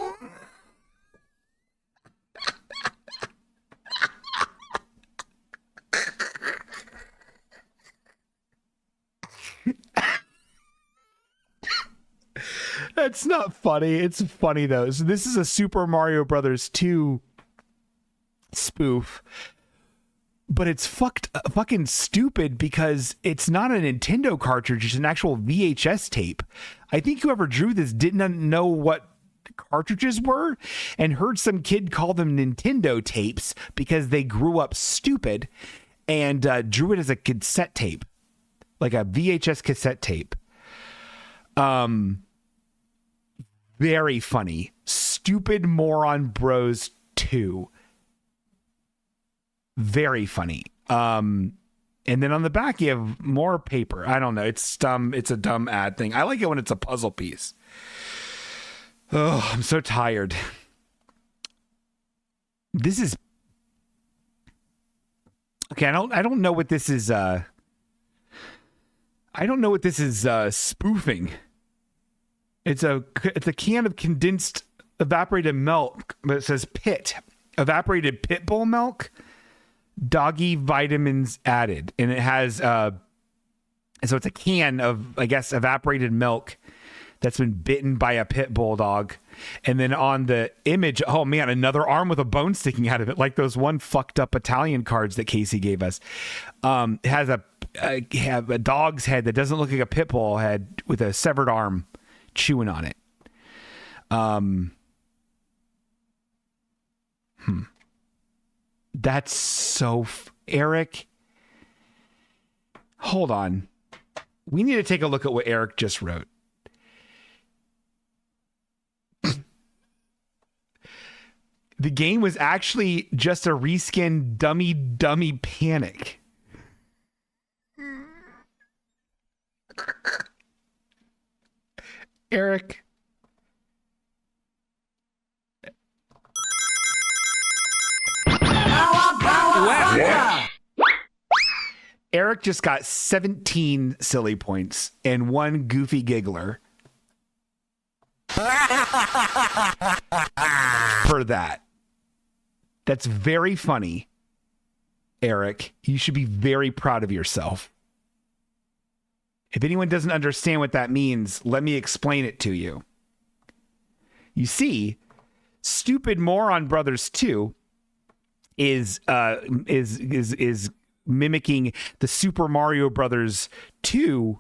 That's not funny. It's funny though. So this is a Super Mario Brothers 2 spoof, but it's fucking stupid because it's not a Nintendo cartridge. It's an actual VHS tape. I think whoever drew this didn't know what cartridges were and heard some kid call them Nintendo tapes because they grew up stupid and drew it as a cassette tape, like a VHS cassette tape. Very funny. Stupid Moron Bros 2. Very funny. And then on the back you have more paper. I don't know. It's dumb. It's a dumb ad thing. I like it when it's a puzzle piece. Oh, I'm so tired. This is okay. I don't know what this is. I don't know what this is spoofing. It's a can of condensed evaporated milk, but it says pit. Evaporated pit bull milk, doggy vitamins added. And it has so it's a can of, I guess, evaporated milk that's been bitten by a pit bull dog. And then on the image, oh man, another arm with a bone sticking out of it, like those one fucked up Italian cards that Casey gave us. It has a dog's head that doesn't look like a pit bull head with a severed arm chewing on it. That's so Eric, hold on. We need to take a look at what Eric just wrote. The game was actually just a reskin dummy Panic. Eric. Eric just got 17 silly points and 1 goofy giggler for that. That's very funny, Eric. You should be very proud of yourself. If anyone doesn't understand what that means, let me explain it to you. You see, Stupid Moron Brothers 2 is mimicking the Super Mario Brothers 2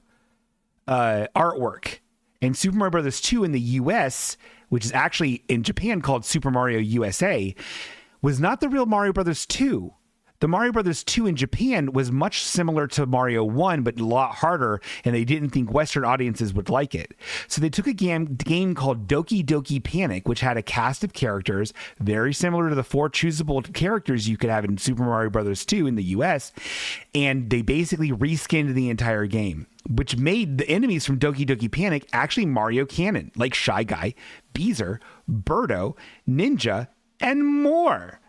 artwork. And Super Mario Brothers 2 in the US, which is actually in Japan called Super Mario USA, was not the real Mario Brothers 2. The Mario Brothers 2 in Japan was much similar to Mario 1, but a lot harder, and they didn't think Western audiences would like it. So they took a game called Doki Doki Panic, which had a cast of characters very similar to the 4 choosable characters you could have in Super Mario Brothers 2 in the US, and they basically reskinned the entire game, which made the enemies from Doki Doki Panic actually Mario canon, like Shy Guy, Beezer, Birdo, Ninja, and more.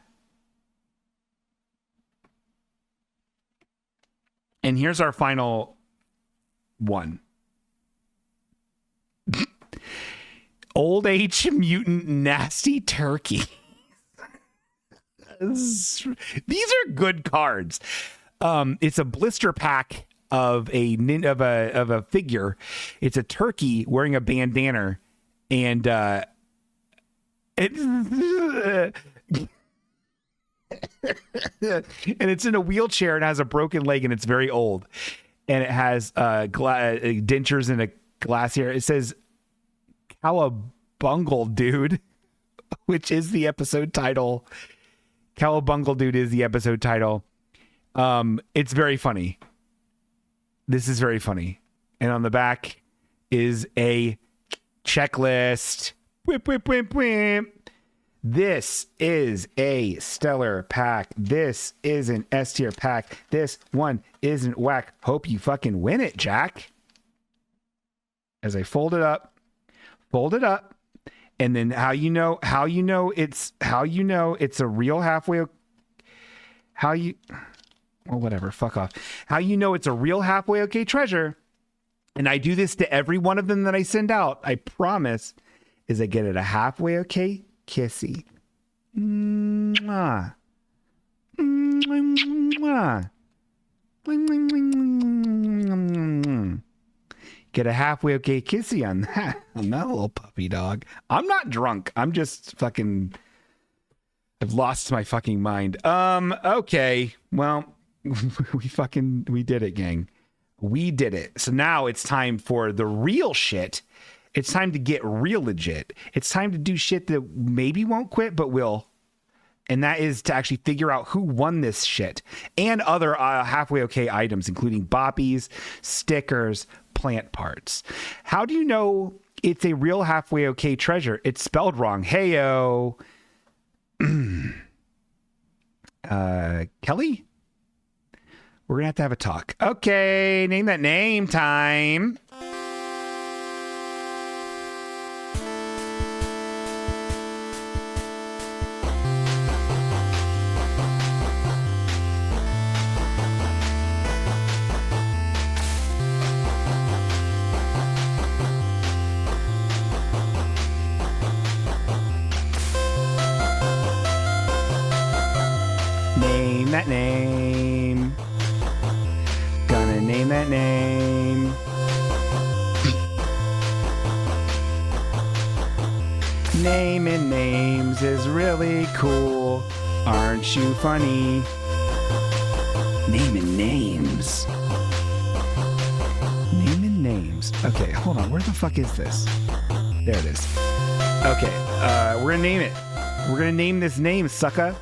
And here's our final one. Old H Mutant Nasty Turkey. These are good cards. It's a blister pack of a figure. It's a turkey wearing a bandana, and and it's in a wheelchair and has a broken leg and it's very old, and it has dentures and a glass here. It says COWA-BUNGLE Dude, which is the episode title. COWA-BUNGLE Dude is the episode title. It's very funny. This is very funny. And on the back is a checklist. Whip, whip, whip, whip. This is a stellar pack. This is an S tier pack. This one isn't whack. Hope you fucking win it, Jack. As I fold it up, and then how you know it's a real halfway. Well, whatever. Fuck off. How you know it's a real halfway okay treasure? And I do this to every one of them that I send out. I promise. Is I get it a halfway okay kissy. Mwah. Mwah. Get a halfway okay kissy on that little puppy dog. I'm not drunk. I'm just fucking. I've lost my fucking mind. Okay. Well, we did it, gang. We did it. So now it's time for the real shit. It's time to get real legit. It's time to do shit that maybe won't quit, but will. And that is to actually figure out who won this shit and other halfway okay items, including boppies, stickers, plant parts. How do you know it's a real halfway okay treasure? It's spelled wrong. Heyo. Kelly? We're going to have a talk. Okay, name that name time. Name that name. Gonna name that name. Naming names is really cool. Aren't you funny? Naming names. Naming names. Okay, hold on. Where the fuck is this? There it is. Okay, we're gonna name it. We're gonna name this name, sucker.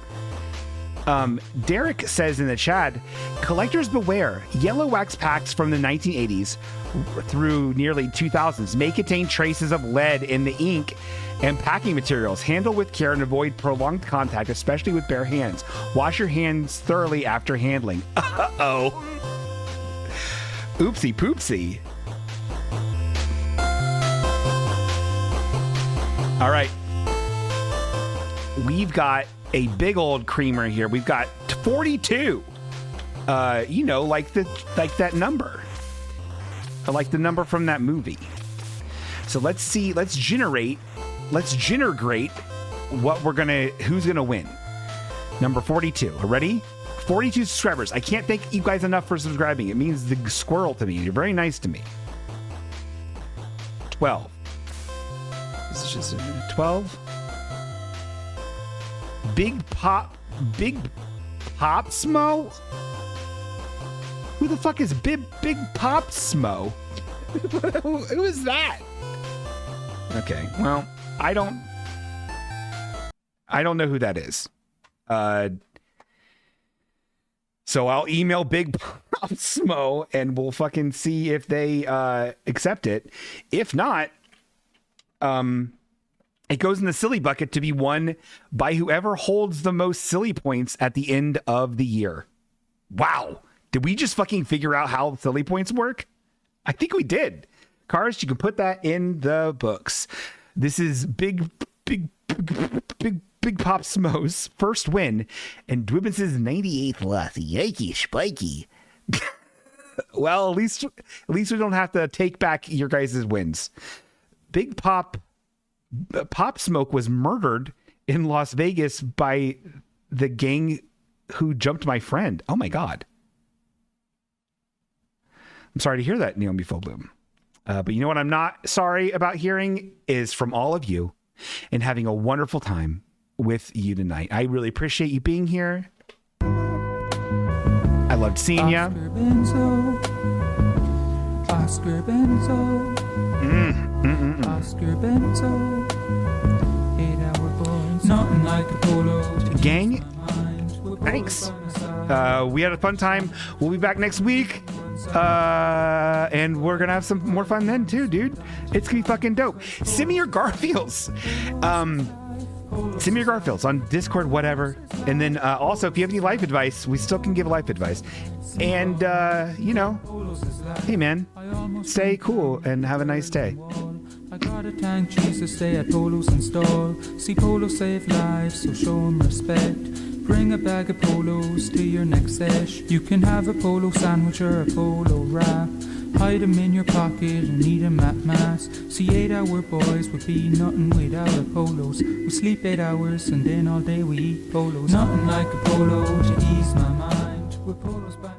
Derek says in the chat, collectors beware. Yellow wax packs from the 1980s through nearly 2000s may contain traces of lead in the ink and packing materials. Handle with care and avoid prolonged contact, especially with bare hands. Wash your hands thoroughly after handling. Uh-oh. Oopsie poopsie. All right. We've got a big old creamer here. We've got 42. You know, like that number. Like the number from that movie. So let's see, let's generate who's gonna win. Number 42. Ready? 42 subscribers. I can't thank you guys enough for subscribing. It means the squirrel to me. You're very nice to me. 12. This is just 12. Big Pop Smo? Who the fuck is Big Pop Smo? Who is that? Okay, well, I don't know who that is. So I'll email Big Pop Smo and we'll fucking see if they accept it. If not, it goes in the silly bucket to be won by whoever holds the most silly points at the end of the year. Wow. Did we just fucking figure out how silly points work? I think we did. Carist, you can put that in the books. This is Big Pop Smo's first win and Dwibbins' 98th loss. Yikey, spiky. Well, at least we don't have to take back your guys' wins. Big Pop Smoke was murdered in Las Vegas by the gang who jumped my friend. Oh my God. I'm sorry to hear that, Neon Before Bloom. But you know what I'm not sorry about hearing is from all of you and having a wonderful time with you tonight. I really appreciate you being here. I loved seeing you. Oscar Benzo. Oscar Benzo. 8-hour boys. Nothing like a polo. Gang, thanks. We had a fun time. We'll be back next week. And we're gonna have some more fun then too, dude. It's gonna be fucking dope. Send me your Garfields. Send me your Garfields on Discord, whatever. And then also, if you have any life advice, we still can give life advice. And you know, hey man, stay cool and have a nice day. I gotta thank Jesus, stay at Polos install. See Polo save lives, so show them respect. Bring a bag of Polos to your next sesh. You can have a Polo sandwich or a Polo wrap. Hide them in your pocket and eat them at mass. See 8-hour boys would be nothing without our Polos. We sleep 8 hours and then all day we eat Polos. Nothing like a Polo to ease my mind. With Polos by